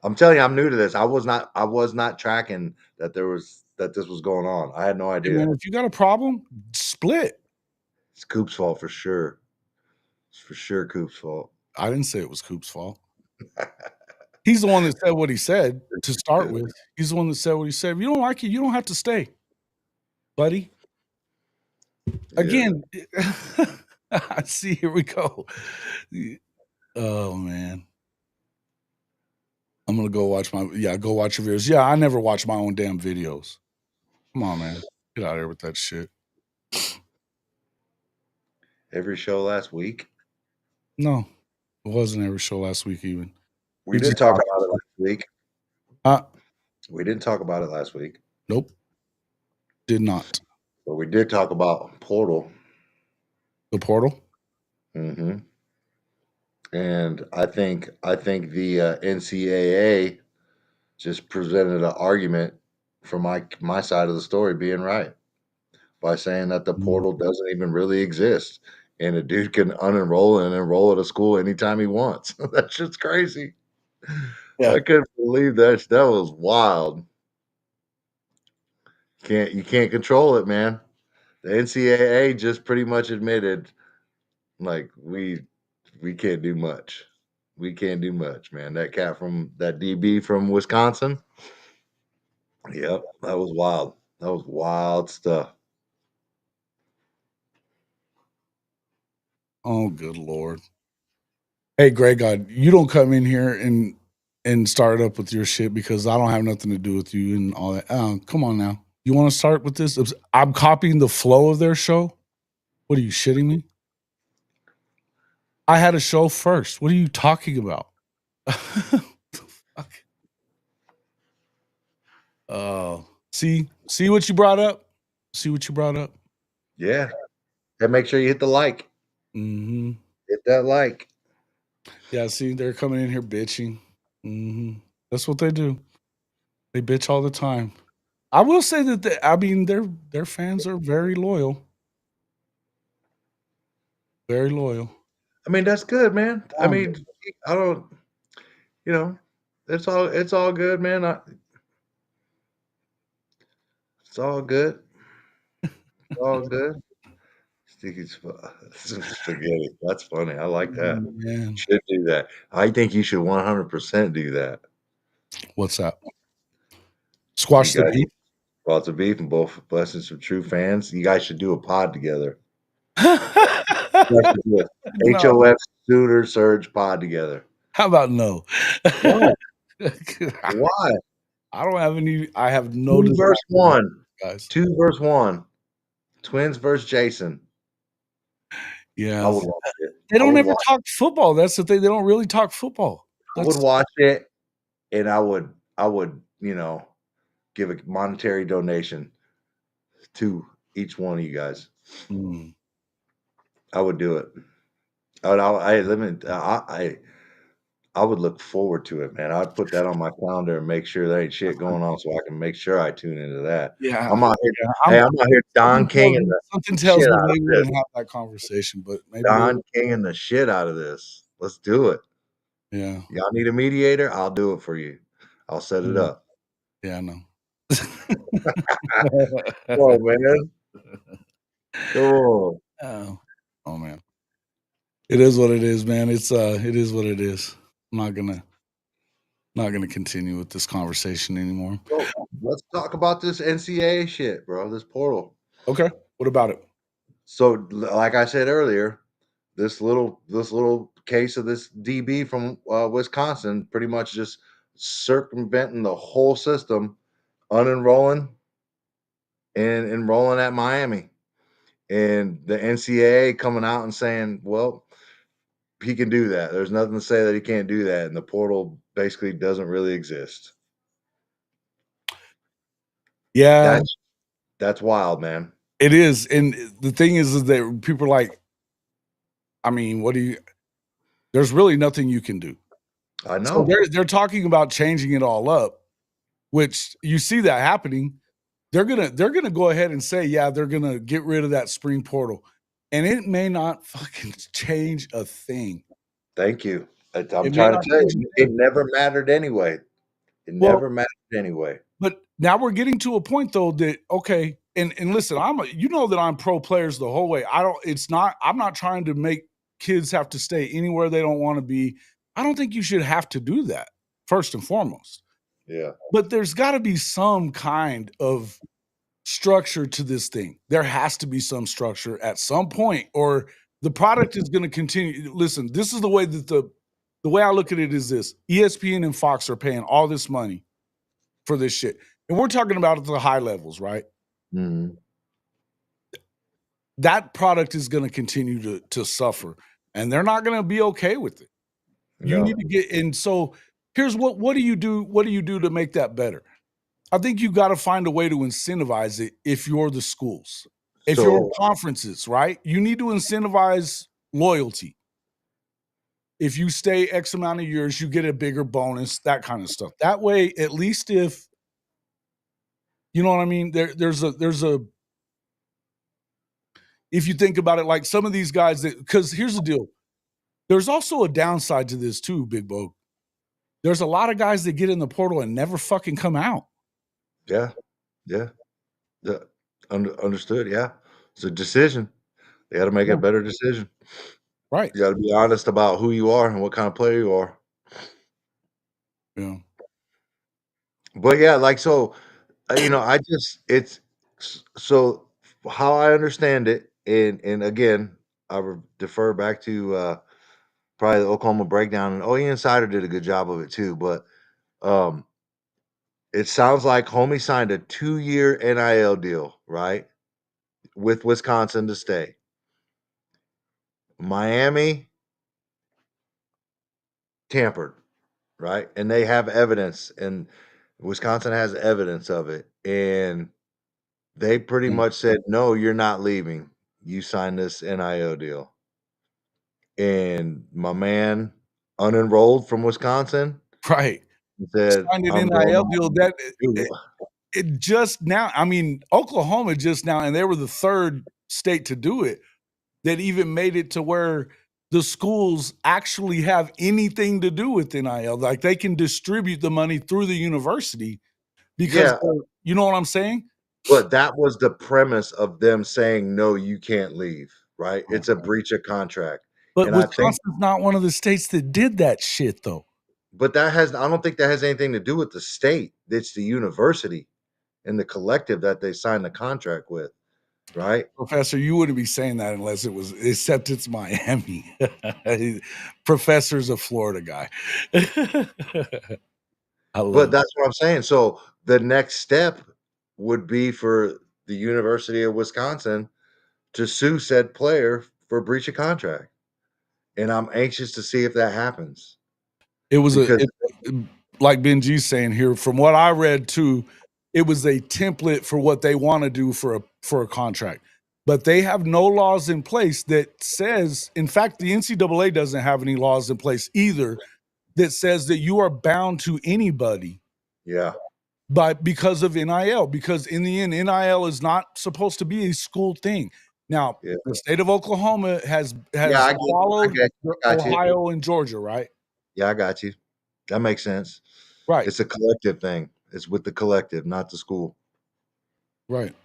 I'm telling you, I'm new to this. I was not tracking that this was going on. I had no idea. Hey man, if you got a problem, split. It's Coop's fault for sure. It's for sure Coop's fault. I didn't say it was Coop's fault. He's the one that said what he said to start with. He's the one that said what he said. If you don't like it, you don't have to stay, buddy. Again, I see. Here we go. Oh man. I'm gonna go watch go watch your videos. Yeah, I never watch my own damn videos. Come on, man. Get out of here with that shit. Every show last week? No, it wasn't every show last week even. We did talk about it last week. We didn't talk about it last week. Nope. Did not. But we did talk about portal. The portal? Mm-hmm. And I think the NCAA just presented an argument from my side of the story being right by saying that the portal doesn't even really exist, and a dude can unenroll and enroll at a school anytime he wants. That shit's crazy. Yeah. I couldn't believe that. That was wild. You can't control it, man. The NCAA just pretty much admitted, like, we can't do much. We can't do much, man. That DB from Wisconsin. Yep, that was wild. That was wild stuff. Oh, good Lord. Hey, Greg, you don't come in here and start up with your shit because I don't have nothing to do with you and all that. Come on now. You want to start with this? I'm copying the flow of their show? What are you shitting me? I had a show first. What are you talking about? Oh, see what you brought up? See what you brought up? Yeah. And make sure you hit the like. Mm-hmm. Hit that like. Yeah, see, they're coming in here bitching. Mm-hmm. That's what they do. They bitch all the time. I will say that their fans are very loyal. Very loyal. I mean, that's good, man. I mean, I don't, it's all good, man. It's all good. It's all good. Sticky's spaghetti. That's funny. I like that. Man. Should do that. I think you should 100% do that. What's that? Squash the beef? Lots of beef and both blessings from true fans. You guys should do a pod together. HOF Sooner Surge pod together. How about no? Why? Why? I don't have any. I have no. 2 versus 1, guys. 2 versus 1. Twins versus Jason. Yeah, I would watch it. They don't ever talk football. That's the thing. They don't really talk football. I would watch it, and I would, give a monetary donation to each one of you guys. I would do it. I would look forward to it, man. I'd put that on my calendar and make sure there ain't shit going on, so I can make sure I tune into that. Yeah, I'm out here. I'm out here Don King. Something tells me we wouldn't have that conversation, but maybe Don King the shit out of this. Let's do it. Yeah. Y'all need a mediator? I'll do it for you. I'll set it up. Yeah, I know. Come on, man. Come on. Oh man. It is what it is, man. It is what it is. I'm not gonna continue with this conversation anymore. Bro, let's talk about this NCAA shit, bro. This portal. Okay. What about it? So, like I said earlier, this little case of this DB from Wisconsin pretty much just circumventing the whole system, unenrolling and enrolling at Miami. And the NCAA coming out and saying, well, he can do that. There's nothing to say that he can't do that. And the portal basically doesn't really exist. Yeah. That's wild, man. It is. And the thing is that people are like, I mean, there's really nothing you can do. I know. So they're talking about changing it all up, which you see that happening. They're gonna go ahead and say, yeah, they're gonna get rid of that spring portal. And it may not fucking change a thing. Thank you. I'm trying to tell you, it never mattered anyway. It never mattered anyway. But now we're getting to a point though that okay, and listen, that I'm pro players the whole way. I'm not trying to make kids have to stay anywhere they don't want to be. I don't think you should have to do that, first and foremost. Yeah. But there's got to be some kind of structure to this thing. There has to be some structure at some point, or the product is going to continue. Listen, this is the way that the way I look at it is this: ESPN and Fox are paying all this money for this shit, and we're talking about at the high levels, right? Mm-hmm. That product is going to continue to suffer, and they're not going to be okay with it. You need to get, and so here's what do you do? What do you do to make that better? I think you got to find a way to incentivize it if you're the schools. If you're conferences, right? You need to incentivize loyalty. If you stay X amount of years, you get a bigger bonus, that kind of stuff. That way, at least if, you know what I mean? There's a, if you think about it, like some of these guys that, because here's the deal. There's also a downside to this too, Big Bo. There's a lot of guys that get in the portal and never fucking come out. Yeah. Understood. Yeah. It's a decision. They got to make a better decision. Right. You got to be honest about who you are and what kind of player you are. Yeah. But yeah, like, so, it's so how I understand it. And again, I would defer back to, probably the Oklahoma breakdown, and OE Insider did a good job of it too. But, it sounds like Homie signed a 2-year NIL deal, right? With Wisconsin to stay. Miami tampered, right? And they have evidence, and Wisconsin has evidence of it. And they pretty much said, no, you're not leaving. You signed this NIL deal. And my man, unenrolled from Wisconsin, right, said, signed an I'm NIL deal that going it just now, I mean, Oklahoma just now, and they were the third state to do it, that even made it to where the schools actually have anything to do with NIL. Like they can distribute the money through the university because, you know what I'm saying? But that was the premise of them saying, no, you can't leave, right? It's a breach of contract. But And Wisconsin's not one of the states that did that shit, though. But I don't think that has anything to do with the state. It's the university and the collective that they signed the contract with, right? Professor, you wouldn't be saying that unless it was, except it's Miami. Professor's a Florida guy. But that's what I'm saying. So the next step would be for the University of Wisconsin to sue said player for breach of contract. And I'm anxious to see if that happens. It was like Benji's saying here, from what I read too, it was a template for what they want to do for a contract. But they have no laws in place that says, in fact, the NCAA doesn't have any laws in place either that says that you are bound to anybody. Yeah. Because of NIL, because in the end, NIL is not supposed to be a school thing. Now, the state of Oklahoma has followed Ohio and Georgia, right? Yeah, I got you. That makes sense. Right. It's a collective thing. It's with the collective, not the school. Right.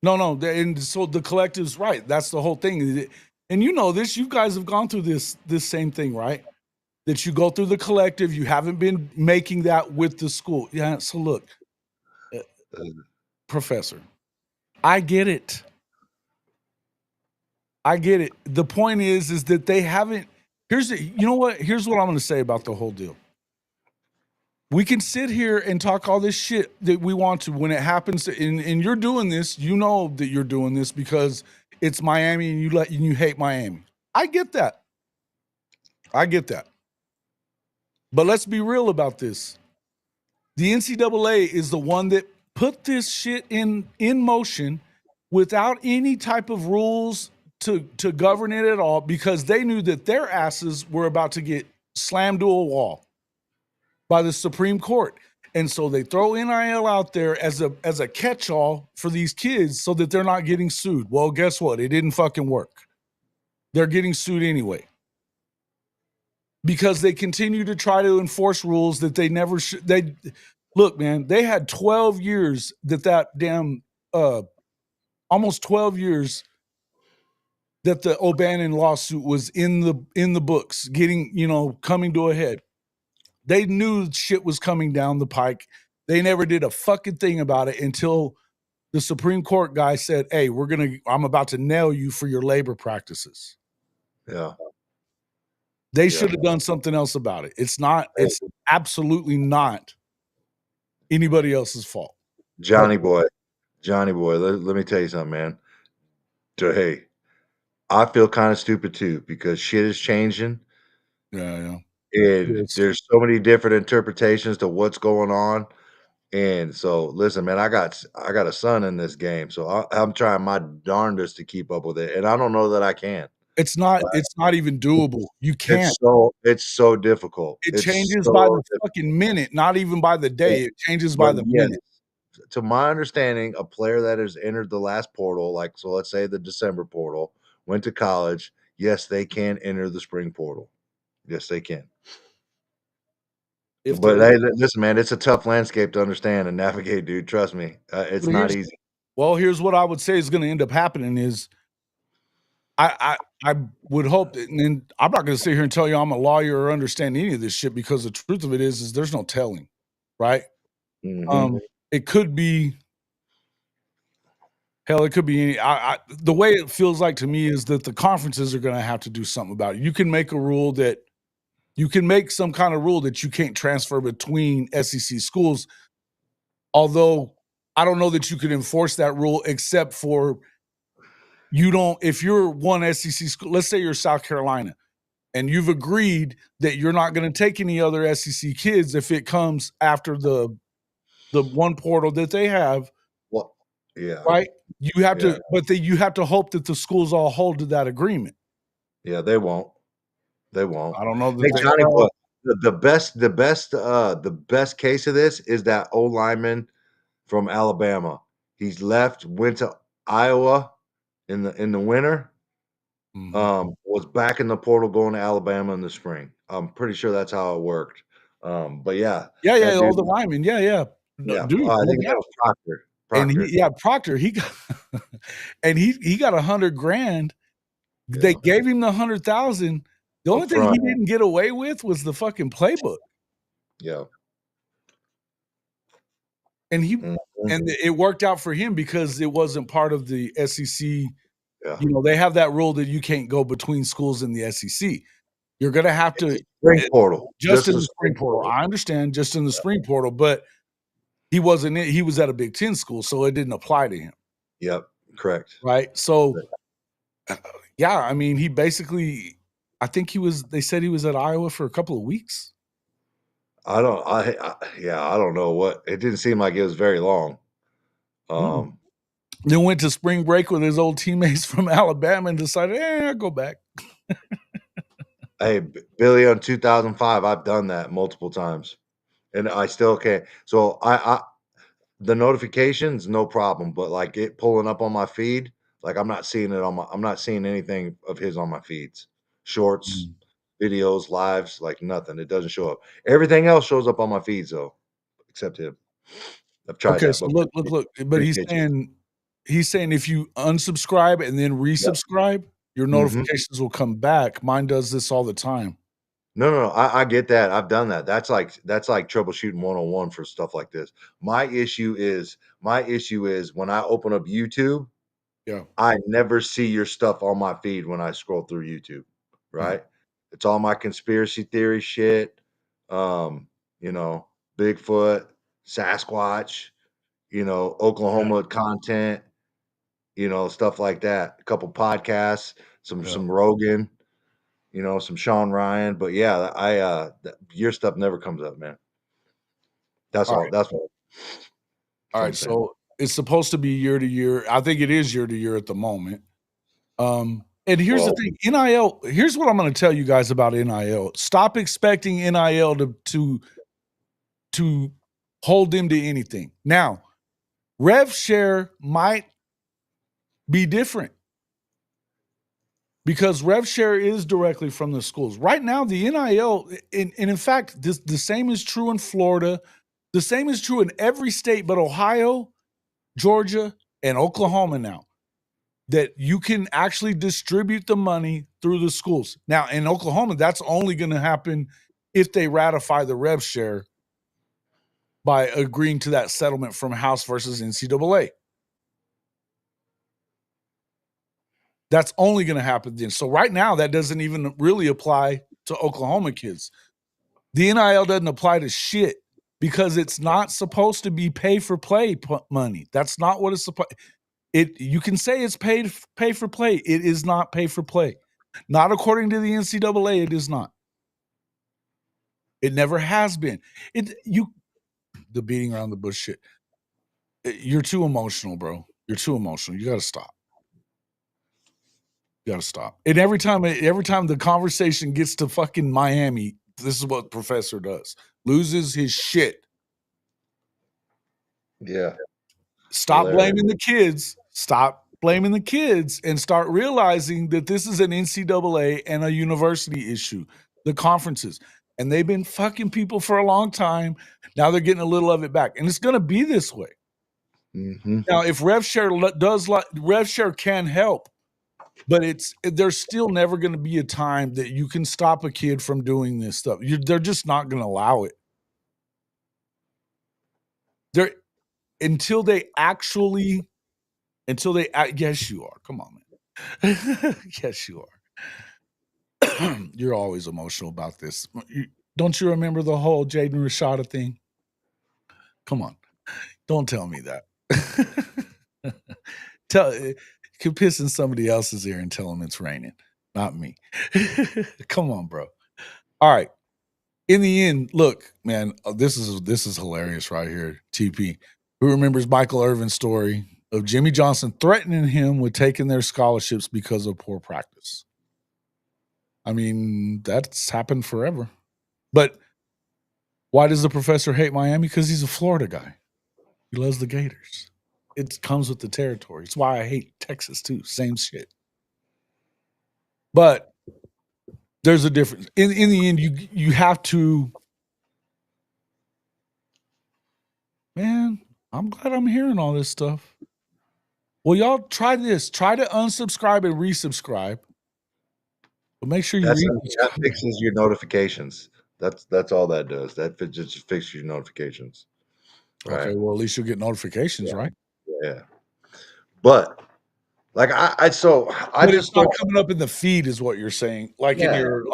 No. And so the collective's right. That's the whole thing. And you know this, you guys have gone through this same thing, right? That you go through the collective, you haven't been making that with the school. Yeah, so look, Professor, I get it. The point is that they haven't, here's what I'm going to say about the whole deal. We can sit here and talk all this shit that we want to when it happens, and you're doing this, you know that you're doing this because it's Miami and you hate Miami. I get that. But let's be real about this. The NCAA is the one that put this shit in motion without any type of rules to govern it at all, because they knew that their asses were about to get slammed to a wall by the Supreme Court. And so they throw NIL out there as a catch-all for these kids so that they're not getting sued. Well, guess what? It didn't fucking work. They're getting sued anyway. Because they continue to try to enforce rules that they never should. Look, man, they had 12 years that damn almost 12 years that the O'Bannon lawsuit was in the books, coming to a head. They knew shit was coming down the pike. They never did a fucking thing about it until the Supreme Court guy said, "Hey, I'm about to nail you for your labor practices." Yeah. They should have done something else about it. It's absolutely not anybody else's fault. Johnny boy, let me tell you something, man. Hey, I feel kind of stupid too because shit is changing. Yeah. And there's so many different interpretations to what's going on. And so, listen, man, I got a son in this game, so I'm trying my darndest to keep up with it, and I don't know that I can. It's not even doable. You can't. It's so difficult. It changes by the fucking minute, not even by the day. It changes by the minute. To my understanding, a player that has entered the last portal, like, so let's say the December portal, went to college, yes, they can enter the spring portal. Yes, they can. But hey, listen, man, it's a tough landscape to understand and navigate, dude. Trust me, it's not easy. Well, here's what I would say is going to end up happening is I would hope that, and I'm not going to sit here and tell you I'm a lawyer or understand any of this shit because the truth of it is there's no telling, right? Mhm. It could be, hell, it could be any. The way it feels like to me is that the conferences are going to have to do something about it. You can make a rule that you can make some kind of rule that you can't transfer between SEC schools. Although I don't know that you could enforce that rule except for if you're one SEC school, let's say you're South Carolina, and you've agreed that you're not going to take any other SEC kids if it comes after the one portal that they have. Well, yeah. Right? You have to, but you have to hope that the schools all hold to that agreement. Yeah, they won't. They won't. I don't know. Hey, Johnny, boy, the best case of this is that O lineman from Alabama. He's left, went to Iowa in the winter. Was back in the portal going to Alabama in the spring. I'm pretty sure that's how it worked. But yeah. All the linemen. Yeah. Yeah. Dude, I think that was Proctor. And Proctor, he got and he got $100,000. They gave him the 100,000. The only thing he didn't get away with was the fucking playbook. Yeah. And and it worked out for him because it wasn't part of the SEC. Yeah. You know, they have that rule that you can't go between schools in the SEC. You're going to have to spring portal. Just in the spring portal. I understand, just in the spring portal, but he wasn't he was at a Big Ten school, so it didn't apply to him. Yep, correct. Right? So yeah, I mean, he basically I think they said he was at Iowa for a couple of weeks. I don't know what. It didn't seem like it was very long. Then went to spring break with his old teammates from Alabama and decided, I'll go back. Hey, Billy, on 2005, I've done that multiple times, and I still can't. So the notifications, no problem, but like it pulling up on my feed, like I'm not seeing anything of his on my feeds, shorts, videos, lives, like nothing. It doesn't show up. Everything else shows up on my feeds though, except him. I've tried that. So look, but he's saying if you unsubscribe and then resubscribe, your notifications will come back. Mine does this all the time. No, I get that. I've done that. That's like troubleshooting 101 for stuff like this. My issue is when I open up YouTube, I never see your stuff on my feed when I scroll through YouTube, right? It's all my conspiracy theory shit, Bigfoot, Sasquatch, Oklahoma content, stuff like that. A couple podcasts, some Rogan, some Sean Ryan, but yeah, your stuff never comes up, man. That's all. That's what. All right, so it's supposed to be year to year. I think it is year to year at the moment. And here's the thing, NIL. Here's what I'm going to tell you guys about NIL. Stop expecting NIL to hold them to anything. Now, rev share might be different because rev share is directly from the schools. Right now, the NIL, and in fact, the same is true in Florida. The same is true in every state but Ohio, Georgia, and Oklahoma now, that you can actually distribute the money through the schools. Now, in Oklahoma, that's only going to happen if they ratify the rev share by agreeing to that settlement from House versus NCAA. That's only going to happen then. So right now, that doesn't even really apply to Oklahoma kids. The NIL doesn't apply to shit because it's not supposed to be pay for play money. That's not what it's supposed. You can say it's pay for play. It is not pay for play. Not according to the NCAA. It is not. It never has been. The beating around the bush shit. You're too emotional, bro. You're too emotional. You got to stop. You got to stop. And every time the conversation gets to fucking Miami, this is what Professor does. Loses his shit. Yeah. Stop blaming the kids. Stop blaming the kids and start realizing that this is an NCAA and a university issue. The conferences. And they've been fucking people for a long time. Now they're getting a little of it back. And it's going to be this way. Mm-hmm. Now, if rev share can help, but there's still never going to be a time that you can stop a kid from doing this stuff. They're just not going to allow it. Until they yes, you are. Come on, man. Yes, you are. You're always emotional about this. Don't you remember the whole Jaden Rashada thing? Come on. Don't tell me that. Could piss in somebody else's ear and tell them it's raining, not me. Come on, bro. All right. In the end, look, man, this is hilarious right here. TP, who remembers Michael Irvin's story of Jimmy Johnson threatening him with taking their scholarships because of poor practice? I mean, that's happened forever. But why does the professor hate Miami? Because he's a Florida guy. He loves the Gators. It comes with the territory. It's why I hate Texas too. Same shit. But there's a difference. In the end, you have to. Man, I'm glad I'm hearing all this stuff. Well, y'all try this. Try to unsubscribe and resubscribe. But make sure that fixes your notifications. That's all that does. That just fixes your notifications. Right? Okay, well, at least you'll get notifications, right? Yeah. But like but it's not coming up in the feed, is what you're saying. Like in your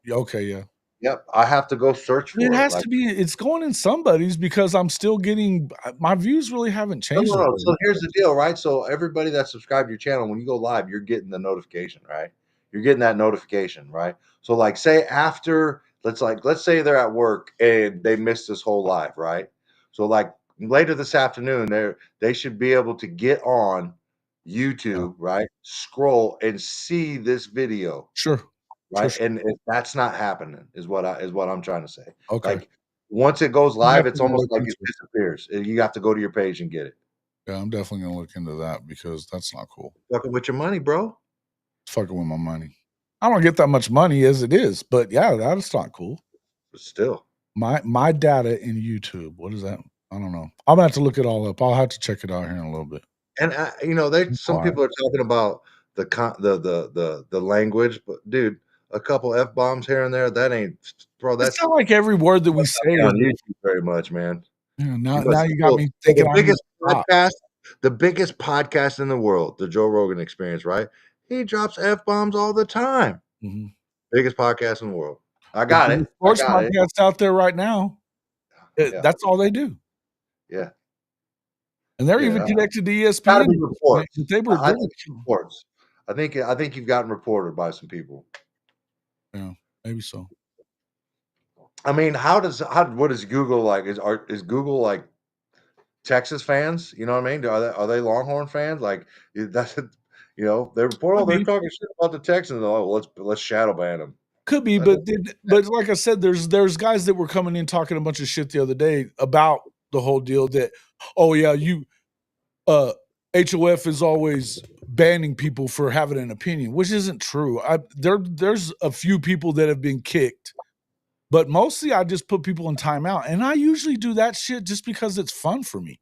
okay, yeah. Yep, I have to go search for it. It has to be. It's going in somebody's because I'm still getting my views. Really haven't changed. No. So here's the deal, right? So everybody that subscribed to your channel, when you go live, you're getting the notification, right? You're getting that notification, right? So like, say after let's say they're at work and they missed this whole live, right? So like later this afternoon, they should be able to get on YouTube, right? Scroll and see this video. Sure. Right. Sure. And if that's not happening, is what I'm trying to say. Okay. Like once it goes live, it's almost like it disappears. You have to go to your page and get it. Yeah, I'm definitely gonna look into that because that's not cool. Fucking with your money, bro. Fucking with my money. I don't get that much money as it is, but yeah, that's not cool. But still. My data in YouTube. What is that? I don't know. I'm gonna have to look it all up. I'll have to check it out here in a little bit. And some people are talking about the language, but dude, a couple F-bombs here and there, that ain't, bro. That's not like every word that we say on YouTube very much, man. Yeah, now you got me thinking. The biggest podcast in the world, the Joe Rogan Experience, right? He drops F-bombs all the time. Mm-hmm. Biggest podcast in the world. I got it. Sports podcast out there right now. That's all they do. Yeah. And they're even connected to ESPN. They were reports. I think you've gotten reported by some people. Yeah, maybe so. I mean, what is Google like? Is Google like Texas fans? You know what I mean? Are they Longhorn fans? Like that's they report they're talking shit about the Texans. Oh, let's shadow ban them. Could be, but like I said, there's guys that were coming in talking a bunch of shit the other day about the whole deal that, oh yeah, HOF is always banning people for having an opinion, which isn't true. There's a few people that have been kicked, but mostly I just put people in timeout, and I usually do that shit just because it's fun for me.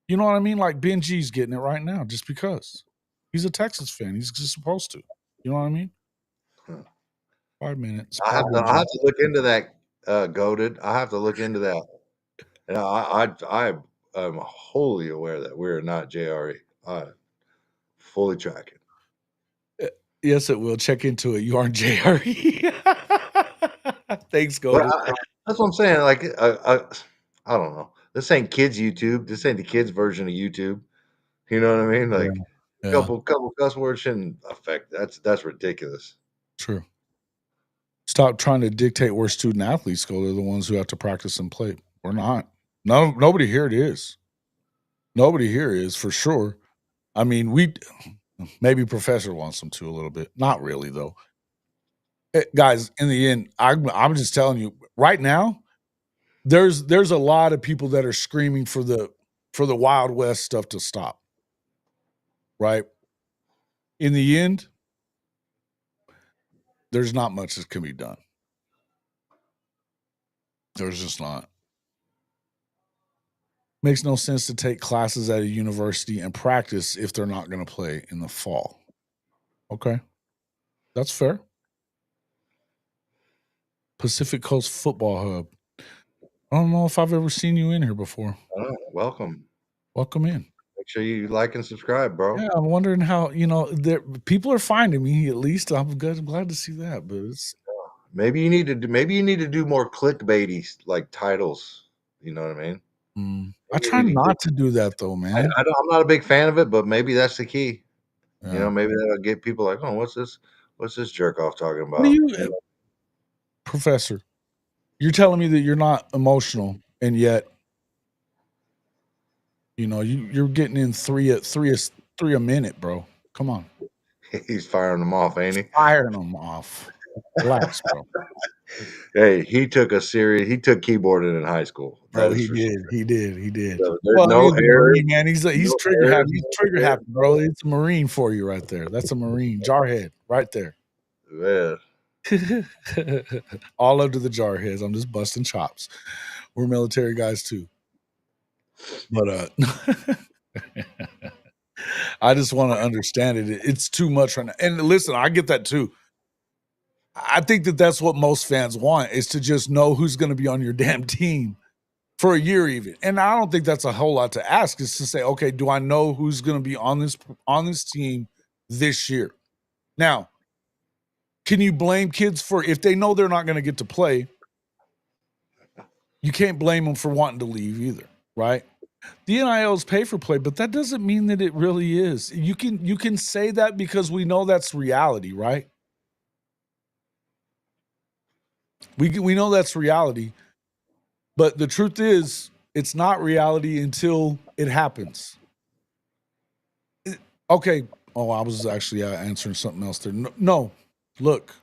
You know what I mean? Like Ben G's getting it right now just because he's a Texas fan. He's just supposed to. You know what I mean? 5 minutes. I have to look into that, goated. I have to look into that. And I'm wholly aware that we're not JRE. I'm fully tracking. Yes, it will. Check into it. You aren't JRE. Thanks, But Goldie. that's what I'm saying. Like, I don't know. This ain't kids YouTube. This ain't the kids version of YouTube. You know what I mean? Like, Yeah. couple cuss words shouldn't affect. That's ridiculous. True. Stop trying to dictate where student athletes go. They're the ones who have to practice and play. We're not. No, nobody here it is. Nobody here is for sure. I mean, maybe Professor wants them to a little bit. Not really though. Guys, in the end, I'm just telling you right now. There's a lot of people that are screaming for the Wild West stuff to stop. Right? In the end, there's not much that can be done. There's just not. Makes no sense to take classes at a university and practice if they're not going to play in the fall. Okay. That's fair. Pacific Coast Football Hub. I don't know if I've ever seen you in here before. Welcome. Welcome in. Make sure you like and subscribe, bro. Yeah, I'm wondering how, people are finding me at least. I'm glad to see that, but it's maybe you need to do more clickbaity like titles. You know what I mean? I try not to do that though, man. I'm not a big fan of it, but maybe that's the key. Yeah. You know, maybe that'll get people like, oh, what's this jerk off talking about? What do you, Professor? You're telling me that you're not emotional, and yet, you're getting in three a minute, bro. Come on. He's firing them off, ain't he? Firing them off. Relax, bro. Hey, he took keyboarding in high school. Bro, he did. So there's no error, man. He's trigger happy. He's trigger happy, bro. It's a Marine for you right there. That's a Marine jarhead right there. Yeah. All up to the jarheads. I'm just busting chops. We're military guys too. But I just want to understand it. It's too much right now. And listen, I get that too. I think that's what most fans want, is to just know who's going to be on your damn team for a year even. And I don't think that's a whole lot to ask, is to say, okay, do I know who's going to be on this team this year? Now, can you blame kids for, if they know they're not going to get to play, you can't blame them for wanting to leave either, right? The NILs pay for play, but that doesn't mean that it really is. You can say that because we know that's reality, right? We know that's reality, but the truth is, it's not reality until it happens. Okay. Oh, I was actually answering something else there. No, look.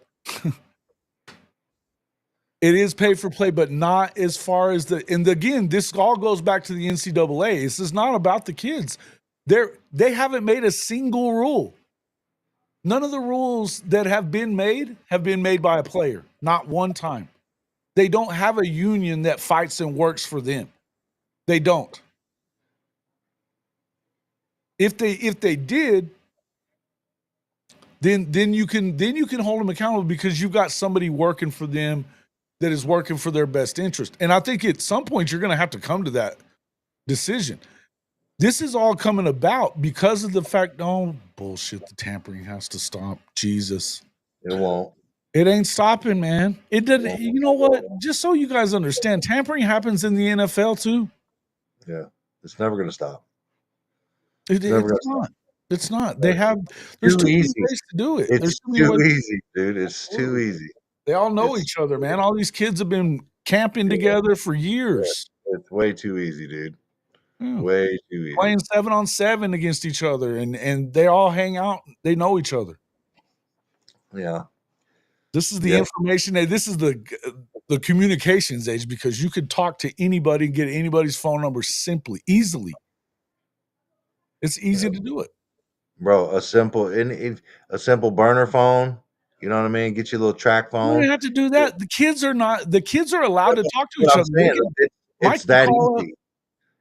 It is pay for play, but not as far as and again, this all goes back to the NCAA. This is not about the kids. They haven't made a single rule. None of the rules that have been made by a player. Not one time. They don't have a union that fights and works for them. They don't. If they did, then you can hold them accountable, because you've got somebody working for them that is working for their best interest. And I think at some point you're going to have to come to that decision. This is all coming about because of the fact, bullshit, the tampering has to stop. Jesus. It won't. It ain't stopping, man. It doesn't. You know what? Just so you guys understand, tampering happens in the NFL too. Yeah. It's never going to stop. It's not. It's not. There's too many ways to do it. It's too easy, dude. It's too easy. They all know each other, man. All these kids have been camping together for years. It's way too easy, dude. Yeah. Way too easy. Playing 7-on-7 against each other, and they all hang out. They know each other. Yeah. This is the information. This is the communications age, because you could talk to anybody and get anybody's phone number easily. It's easy to do it. Bro, a simple burner phone. You know what I mean? Get you a little track phone. You don't have to do that. The kids are allowed to talk to each other. It's that easy.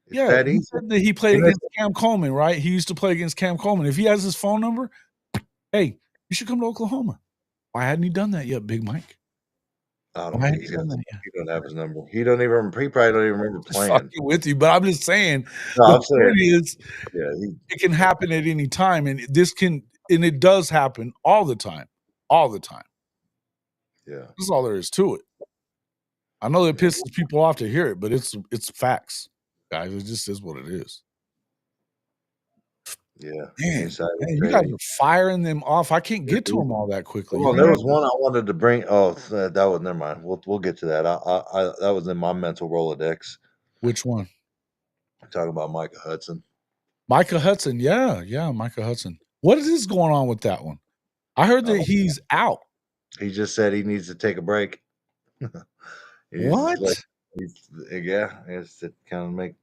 He said that he played against Cam Coleman, right? He used to play against Cam Coleman. If he has his phone number, hey, you should come to Oklahoma. Why hadn't he done that yet, Big Mike? I don't think he don't have his number. He probably don't even remember playing. Fucking with you, but I'm just saying. It can happen at any time, and it does happen all the time. All the time. Yeah. That's all there is to it. I know it pisses people off to hear it, but it's facts, guys. It just is what it is. Yeah. Man, you guys are firing them off. I can't get to them all that quickly. Well, there was one I wanted to bring. Oh, that was never mind. We'll get to that. I that was in my mental Rolodex. Which one? I'm talking about Micah Hudson. Micah Hudson, yeah, Micah Hudson. What is going on with that one? I heard that he's out. He just said he needs to take a break. What? Yeah, it's to kind of make.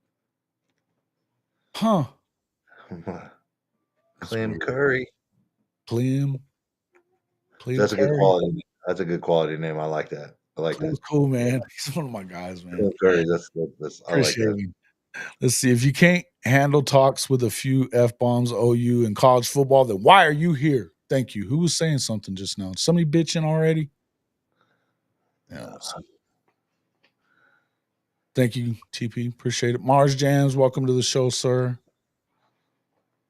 Huh. Clem Curry. Clem That's a good Curry. quality. That's a good quality name. I like that. I like that. Cool, man. He's one of my guys, man. Clem Curry. That's I like that. Appreciate it. Let's see. If you can't handle talks with a few F-bombs, OU, in college football, then why are you here? Thank you. Who was saying something just now? Somebody bitching already? Yeah. Thank you, TP. Appreciate it. Mars Jams, welcome to the show, sir.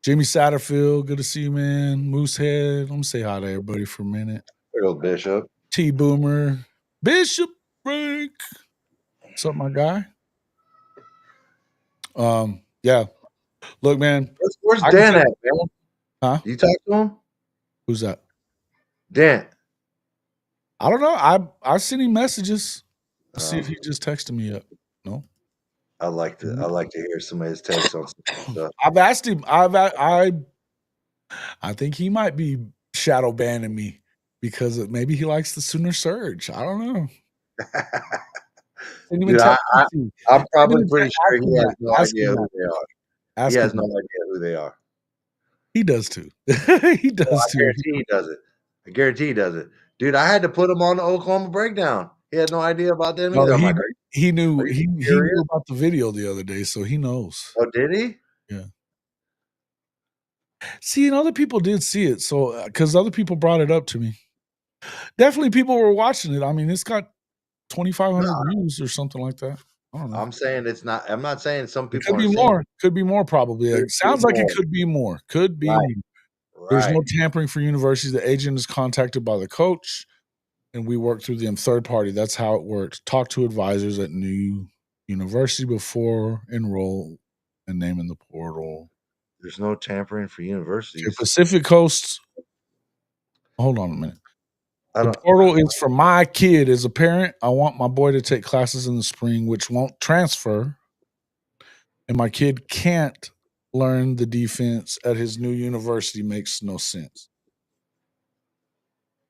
Jimmy Satterfield, good to see you, man. Moosehead, let me say hi to everybody for a minute. Earl Bishop. T Boomer. Bishop Break. What's up, my guy? Yeah. Look, man. Where's Dan at, man? Huh? You talk to him? Who's that? Dan. I don't know. I sent him messages. Let's see if he just texted me yet. No. I like to hear some of his takes on stuff. I've asked him. I think he might be shadow banning me because maybe he likes the Sooner Surge. I don't know. Dude, I'm probably pretty sure he has no idea who they are. He has no idea who they are. He does too. He does too. I guarantee he does it. I guarantee he does it. Dude, I had to put him on the Oklahoma breakdown. He had no idea about them either. He knew about the video the other day, so he knows. Oh, did he? Yeah. See, and other people did see it, so because other people brought it up to me. Definitely, people were watching it. I mean, it's got 2,500 views or something like that. I don't know. I'm saying it's not. I'm not saying some people. Could be more. Could be more. Probably. It sounds like it could be more. Could be. Right. There's no tampering for universities. The agent is contacted by the coach, and we work through them third party. That's how it works. Talk to advisors at new university before enroll and name in the portal. There's no tampering for universities. Okay, Pacific Coast. Hold on a minute. The portal is for my kid. As a parent, I want my boy to take classes in the spring, which won't transfer, and my kid can't learn the defense at his new university. Makes no sense.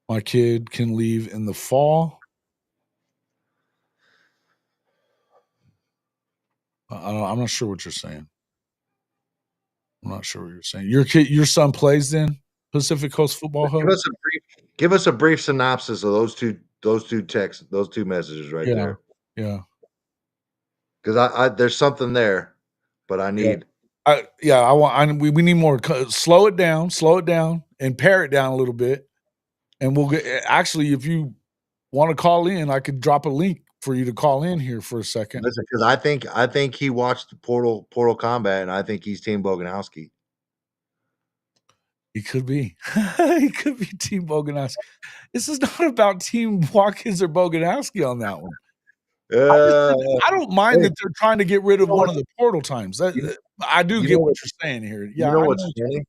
My kid can leave in the fall. I'm not sure what you're saying. I'm not sure what you're saying. Your son plays then Pacific Coast Football Hub. Give us a brief synopsis of those two texts, those two messages right there. Yeah. Because there's something there, but I need. We need more. Slow it down, and pare it down a little bit, and we'll get. Actually, if you want to call in, I could drop a link for you to call in here for a second. Listen, because I think he watched the Portal Combat, and I think he's Team Boganowski. He could be. He could be Team Boganowski. This is not about Team Watkins or Boganowski on that one. I don't mind that they're trying to get rid of one of the portal times. I do get what you're saying here. Yeah, you know what's funny?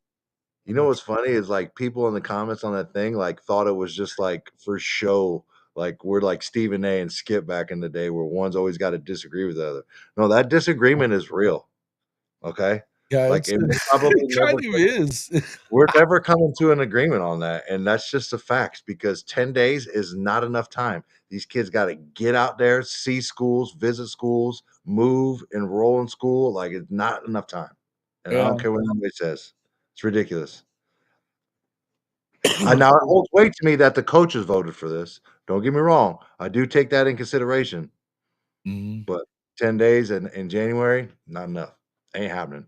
You know what's funny is like people in the comments on that thing like thought it was just like for show. Like we're like Stephen A and Skip back in the day where one's always got to disagree with the other. No, that disagreement is real. Okay. Yeah, like it kind of is. We're never coming to an agreement on that, and that's just the facts. Because 10 days is not enough time. These kids got to get out there, see schools, visit schools, move, enroll in school. Like it's not enough time, and I don't care what anybody says. It's ridiculous. Now it holds weight to me that the coaches voted for this. Don't get me wrong. I do take that in consideration, but 10 days in January, not enough. Ain't happening.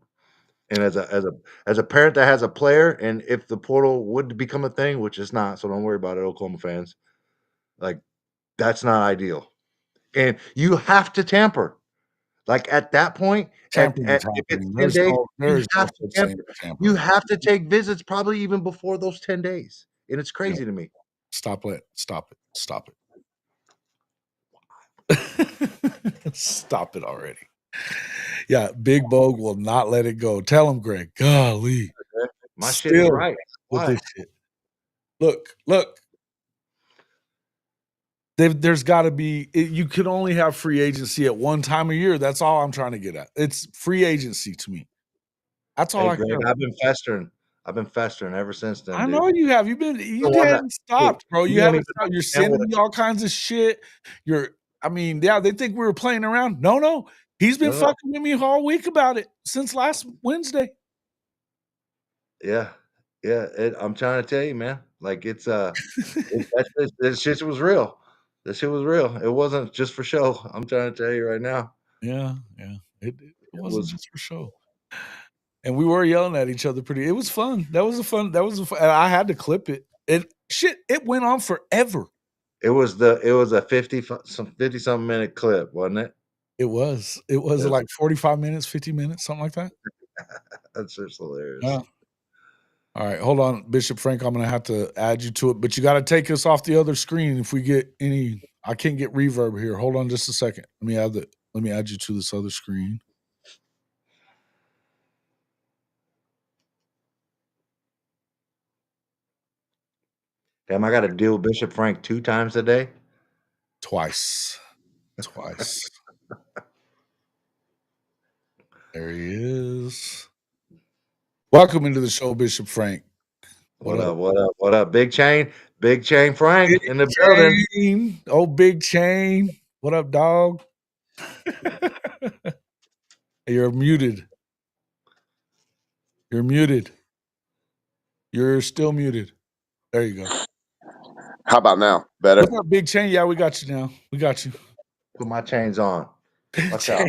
And as a parent that has a player, and if the portal would become a thing, which it's not, so don't worry about it, Oklahoma fans. Like that's not ideal, and you have to tamper. Like at that point, if it's 10 days, you have to take visits probably even before those 10 days, and it's crazy to me. Stop it. Stop it already. Yeah, Big Bog will not let it go. Tell him, Greg. Golly. My shit is right. With Why? this shit. Look. There's got to be, you can only have free agency at one time a year. That's all I'm trying to get at. It's free agency to me. That's all Hey, I Greg, care about. I've been festering ever since then, I dude. know you have. You haven't stopped, bro. You haven't stopped. You're sending with me all kinds of shit. They think we were playing around. No. He's been fucking with me all week about it since last Wednesday. Yeah. I'm trying to tell you, man. Like this shit was real. This shit was real. It wasn't just for show. I'm trying to tell you right now. Yeah. It wasn't just for show. And we were yelling at each other pretty. It was fun. That was a fun. And I had to clip it. It went on forever. It was a 50 something minute clip, wasn't it? It was like 45 minutes, 50 minutes, something like that. That's just hilarious. Yeah. All right, hold on, Bishop Frank. I'm gonna have to add you to it, but you got to take us off the other screen if we get any. I can't get reverb here. Hold on just a second. Let me add you to this other screen. Damn, I got to deal with Bishop Frank 2 times a day. Twice. There he is. Welcome into the show, Bishop Frank. What up? Big Chain Frank in the building. Oh, Big Chain. What up, dog? You're muted. You're still muted. There you go. How about now? Better? What's up, Big Chain? Yeah, we got you now. We got you. Put my chains on. Watch out.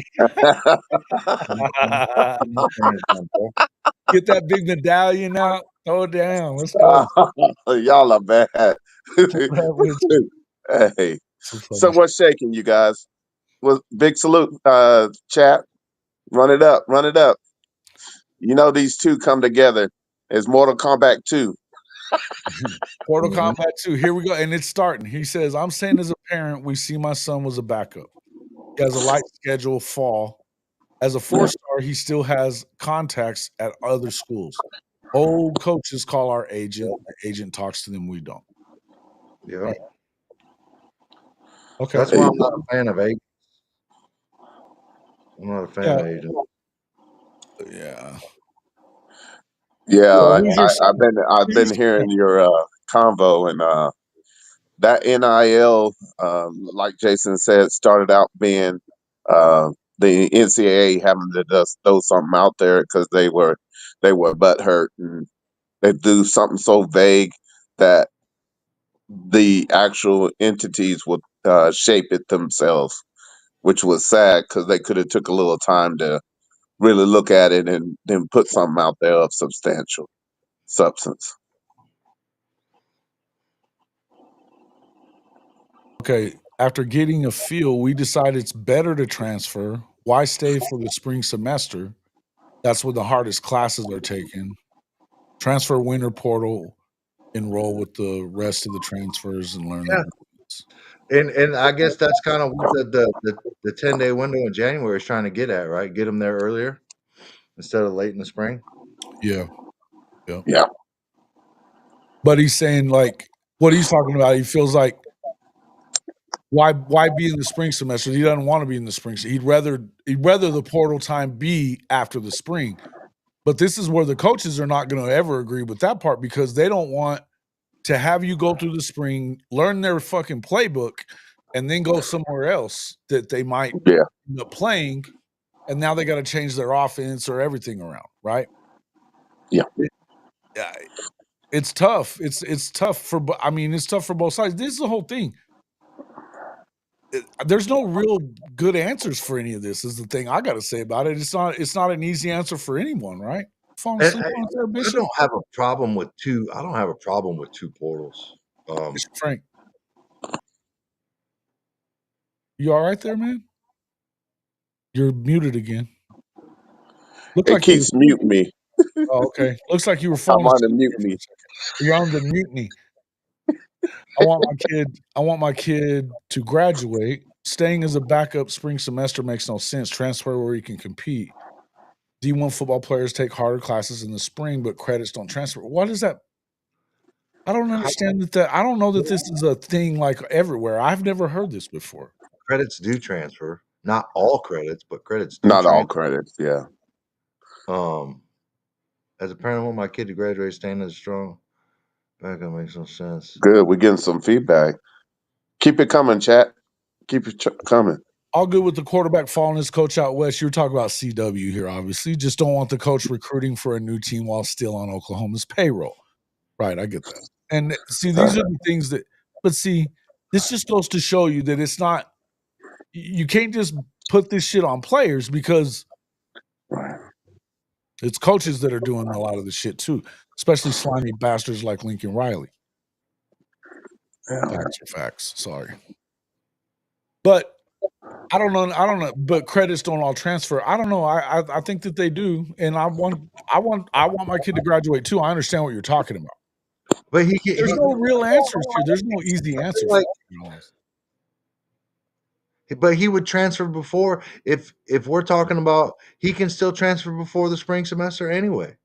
Get that big medallion out. Throw it down. Let's go. Y'all are bad. Hey. So what's shaking, you guys? Well, big salute, chat. Run it up. You know these two come together as Mortal Kombat 2. Mortal Kombat 2. Here we go. And it's starting. He says, I'm saying as a parent, we see my son was a backup. He has a light schedule fall. As a 4-star, he still has contacts at other schools. Old coaches call our agent. The agent talks to them. We don't. Yeah. Right. Okay. That's why I'm not a fan of agents. I'm not a fan of agents. Yeah. Yeah, I've been hearing your convo, and that NIL, like Jason said, started out being the NCAA having to just throw something out there because they were butthurt, and they do something so vague that the actual entities would shape it themselves, which was sad because they could have took a little time to really look at it and then put something out there of substantial substance. Okay. After getting a feel, we decided it's better to transfer. Why stay for the spring semester? That's where the hardest classes are taken. Transfer winter portal, enroll with the rest of the transfers and learn that. And I guess that's kind of what the 10-day window in January is trying to get at, right? Get them there earlier instead of late in the spring. Yeah. But he's saying, like, what he's talking about, he feels like why be in the spring semester? He doesn't want to be in the spring. He'd rather the portal time be after the spring. But this is where the coaches are not going to ever agree with that part because they don't want to have you go through the spring, learn their fucking playbook, and then go somewhere else that they might end up playing, and now they got to change their offense or everything around, right? Yeah. It's tough. It's tough for both sides. This is the whole thing. There's no real good answers for any of this. Is the thing I got to say about it. It's not an easy answer for anyone, right? I don't have a problem with two. I don't have a problem with two portals. Frank, you all right there, man? You're muted again. It keeps muting me. Oh, okay. Looks like you were falling asleep. Mutiny. You're on the mutiny. I want my kid to graduate Staying as a backup spring semester makes no sense. Transfer where you can compete. D1 football players take harder classes in the spring, but credits don't transfer. What is that? I don't understand that. I don't know that this is a thing like everywhere. I've never heard this before. Credits do transfer. Not all credits, but credits do Not transfer. all credits, yeah. As a parent, I want my kid to graduate staying as strong. Backup makes no sense. Good. We're getting some feedback. Keep it coming, chat. Keep it coming. All good with the quarterback following his coach out west. You're talking about CW here, obviously. Just don't want the coach recruiting for a new team while still on Oklahoma's payroll. Right, I get that. And see, these are the things that, but see, this just goes to show you that it's not, you can't just put this shit on players because it's coaches that are doing a lot of the shit too, especially slimy bastards like Lincoln Riley. Facts are facts. Sorry. But I don't know. But credits don't all transfer. I don't know. I think that they do, and I want my kid to graduate too. I understand what you're talking about. But there's no real answers here. There's no easy answer. Like, but he would transfer before. If we're talking about, he can still transfer before the spring semester anyway.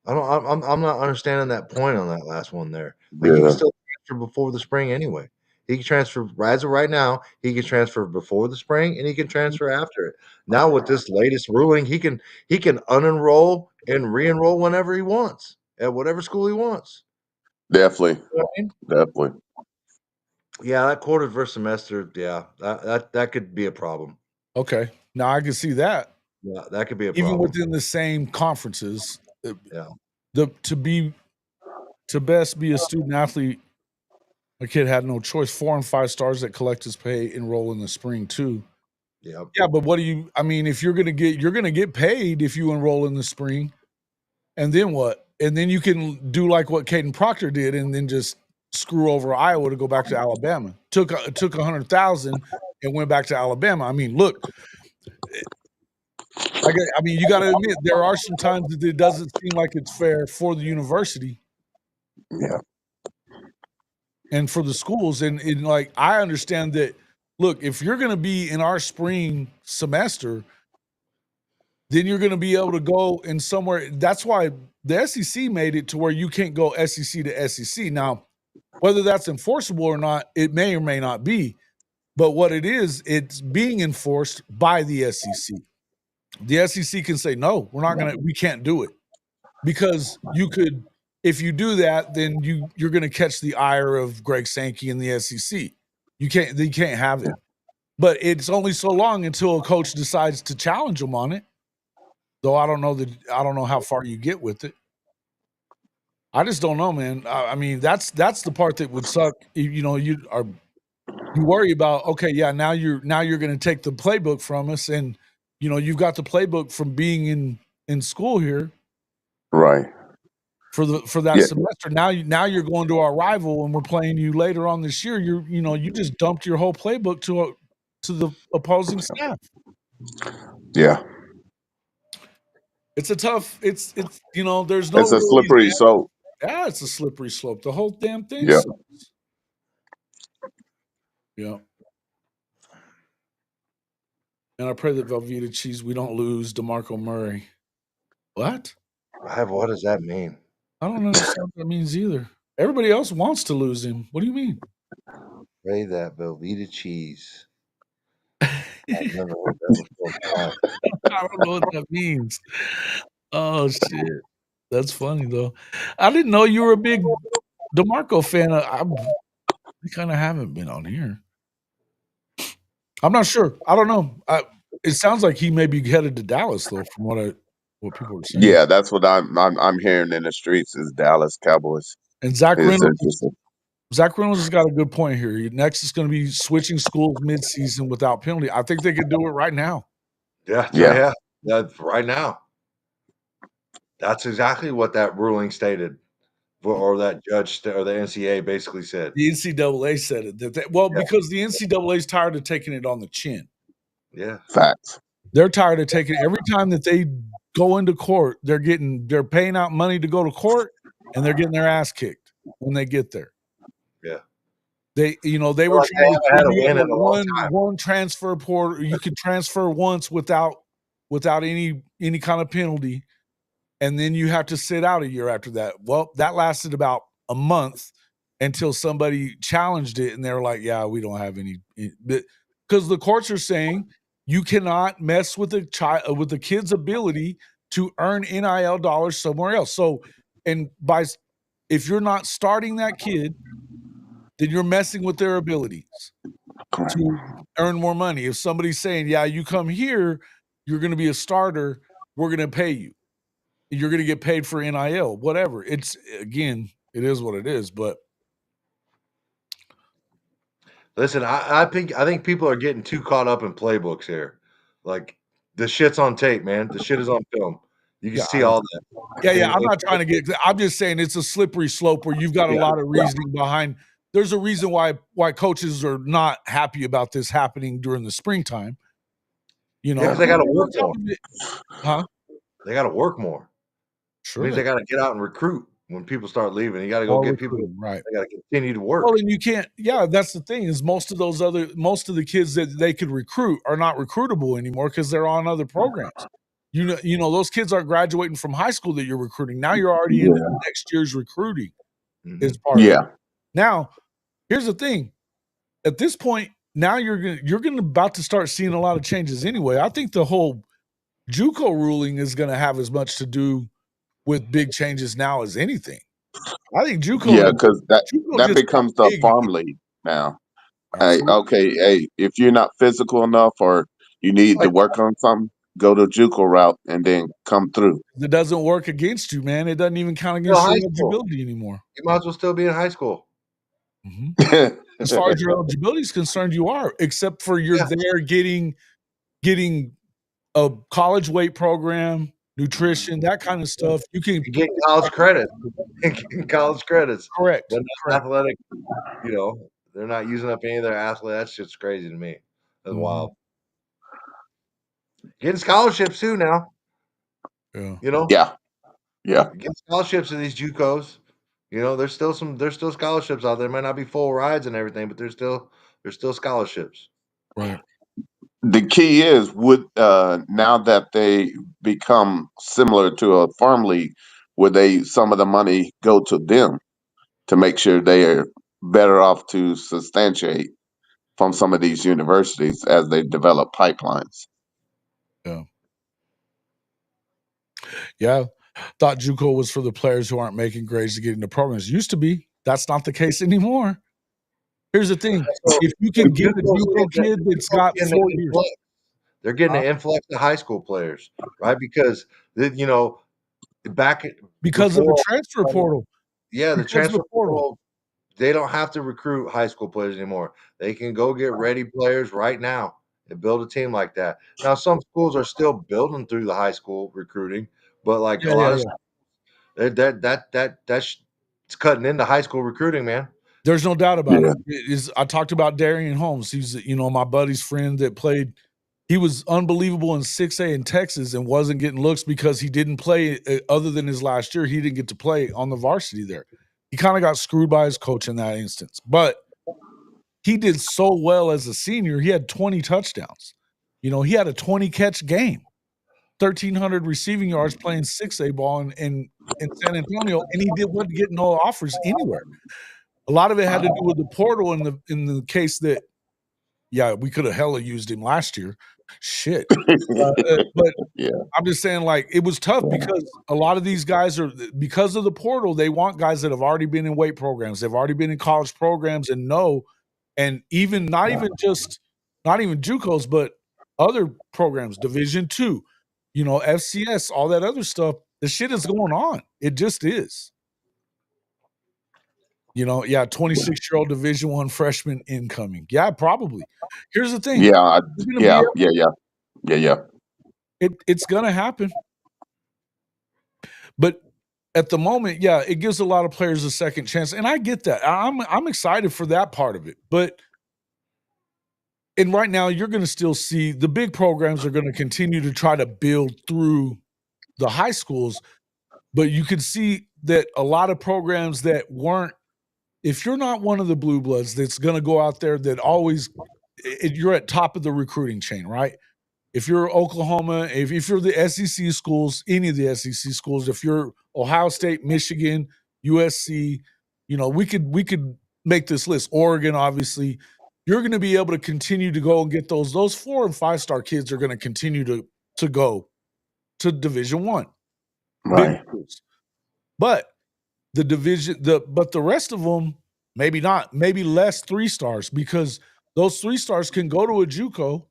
I'm not understanding that point on that last one there. Like he can still transfer before the spring anyway. He can transfer as of right now. He can transfer before the spring, and he can transfer after it. Now with this latest ruling, he can unenroll and re-enroll whenever he wants at whatever school he wants. Definitely, You know what I mean? definitely. Yeah, that quarter versus semester. Yeah, that could be a problem. Okay, now I can see that. Yeah, that could be a even problem. within the same conferences. Yeah, to best be a student athlete. My kid had no choice. 4 and 5 stars that collect his pay enroll in the spring too. yeah, yeah. But what do you? I mean, if you're gonna get paid if you enroll in the spring, and then what? And then you can do like what Caden Proctor did, and then just screw over Iowa to go back to Alabama. Took 100,000 and went back to Alabama. I mean, look. I mean, you got to admit there are some times that it doesn't seem like it's fair for the university. Yeah. And for the schools, and like I understand that. Look, if you're going to be in our spring semester, then you're going to be able to go in somewhere. That's why the SEC made it to where you can't go SEC to SEC. Now, whether that's enforceable or not, it may or may not be. But what it is, it's being enforced by the SEC. The SEC can say, no, we can't do it. Because you could, if you do that, then you're going to catch the ire of Greg Sankey and the SEC. You can't have it. But it's only so long until a coach decides to challenge them on it. Though I don't know how far you get with it. I just don't know, man. I mean, that's the part that would suck. You worry about, okay, yeah, now you're going to take the playbook from us, and you've got the playbook from being in school here, right? For that semester. Now you're going to our rival, and we're playing you later on this year. You just dumped your whole playbook to the opposing staff. Yeah. It's a tough. It's there's no. It's a slippery slope. Yeah, it's a slippery slope. The whole damn thing. Yeah. Yeah. And I pray that Velveeta cheese we don't lose DeMarco Murray. What? What does that mean? I don't understand what that means either. Everybody else wants to lose him. What do you mean? Pray that Velveeta cheese. I've never heard that before. I don't know what that means. Oh shit, that's funny though. I didn't know you were a big DeMarco fan. I kind of haven't been on here. I'm not sure. I don't know. It sounds like he may be headed to Dallas though, from what people are saying. Yeah, that's what I'm hearing in the streets is Dallas Cowboys. And Zach Reynolds has got a good point here. Next is going to be switching schools mid-season without penalty. I think they could do it right now. Yeah. Right now. That's exactly what that ruling stated, or that judge or the NCAA basically said. The NCAA said it. Because the NCAA is tired of taking it on the chin. Yeah. Facts. They're tired of taking every time that they go into court, they're paying out money to go to court, and they're getting their ass kicked when they get there. Yeah. They were Like they trying to haven't had a you win have in a long time. one transfer portal. You could transfer once without any kind of penalty, and then you have to sit out a year after that. Well, that lasted about a month until somebody challenged it, and they were like, "Yeah, we don't have any," because the courts are saying you cannot mess with the kid's ability to earn NIL dollars somewhere else. So, if you're not starting that kid, then you're messing with their abilities to earn more money. If somebody's saying, "Yeah, you come here, you're going to be a starter, we're going to pay you. You're going to get paid for NIL," whatever. It is what it is. But Listen, I think people are getting too caught up in playbooks here. Like the shit's on tape, man. The shit is on film. You can see all that. Yeah. I'm not trying to get. I'm just saying it's a slippery slope where you've got a lot of reasoning behind. There's a reason why coaches are not happy about this happening during the springtime. Because they got to work more. Huh? They got to work more. Sure. It means they got to get out and recruit when people start leaving. You got to go get people. Right. They got to continue to work. Well, and you can't. Yeah, that's the thing is most of the kids that they could recruit are not recruitable anymore because they're on other programs. You know, those kids aren't graduating from high school that you're recruiting. Now you're already in next year's recruiting. Is part of it. Now, here's the thing. At this point, now you're gonna about to start seeing a lot of changes anyway. I think the whole JUCO ruling is going to have as much to do with big changes now as anything. I think JUCO. Yeah, because that becomes the farm league now. Hey, if you're not physical enough or you need to work on something, go the JUCO route and then come through. It doesn't work against you, man. It doesn't even count against your eligibility anymore. You might as well still be in high school. Mm-hmm. As far as your eligibility is concerned, you are, except for you're there getting a college weight program, nutrition, that kind of stuff. You can get college credit. College credits. Correct. They're not athletic. They're not using up any of their athletes. That shit's crazy to me. That's wild. Getting scholarships too now. Yeah. Yeah. Getting scholarships to these JUCOs. There's still scholarships out there. Might not be full rides and everything, but there's still scholarships. Right. The key is now that they become similar to a farm league, would some of the money go to them to make sure they are better off to substantiate from some of these universities as they develop pipelines? Yeah. Thought JUCO was for the players who aren't making grades to get into programs. Used to be. That's not the case anymore. Here's the thing. If you can get a JUCO kid that's got 4 years. They're getting an influx of high school players, right? Because, because of the transfer portal. Yeah, the transfer portal. They don't have to recruit high school players anymore. They can go get ready players right now and build a team like that. Now, some schools are still building through the high school recruiting, but a lot of that's cutting into high school recruiting, man. There's no doubt about it. I talked about Darian Holmes. He's my buddy's friend that played. He was unbelievable in 6A in Texas and wasn't getting looks because he didn't play. Other than his last year, he didn't get to play on the varsity there. He kind of got screwed by his coach in that instance, but he did so well as a senior. He had 20 touchdowns. He had a 20 catch game, 1,300 receiving yards playing 6A ball in San Antonio, and he wasn't getting no offers anywhere. A lot of it had to do with the portal in the case that, we could have hella used him last year. Shit. But I'm just saying, it was tough because a lot of these guys because of the portal, they want guys that have already been in weight programs. They've already been in college programs and even not even JUCOs, but other programs, Division II, FCS, all that other stuff. The shit is going on. It just is. 26-year-old Division I freshman incoming. Yeah, probably. Here's the thing. It's gonna happen. But at the moment, it gives a lot of players a second chance, and I get that. I'm excited for that part of it. But right now, you're going to still see the big programs are going to continue to try to build through the high schools, but you could see that a lot of programs that weren't if you're not one of the blue bloods that's going to go out there that always you're at top of the recruiting chain, right? If you're Oklahoma, if you're the SEC schools, any of the SEC schools, if you're Ohio State, Michigan, USC, we could make this list. Oregon, obviously, you're going to be able to continue to go and get those 4 and 5 star kids are going to continue to go to Division I. Right. But the rest of them, maybe not, maybe less 3 stars, because those 3 stars can go to a JUCO,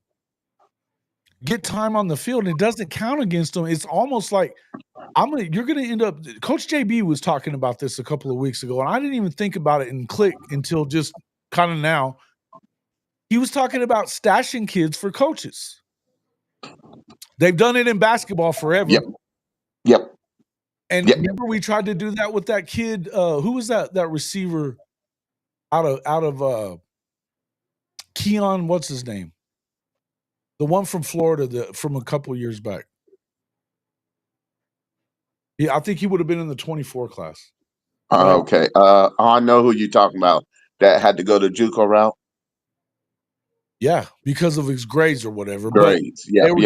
get time on the field, and it doesn't count against them. It's almost like you're going to end up. Coach JB was talking about this a couple of weeks ago, and I didn't even think about it and click until just kind of now. He was talking about stashing kids for coaches. They've done it in basketball forever. Yep. And remember, we tried to do that with that kid. Who was that receiver out of Keon? What's his name? The one from Florida from a couple years back. Yeah, I think he would have been in the 24 class. Right? Okay. I know who you're talking about. That had to go the JUCO route. Yeah, because of his grades or whatever. Grades. I don't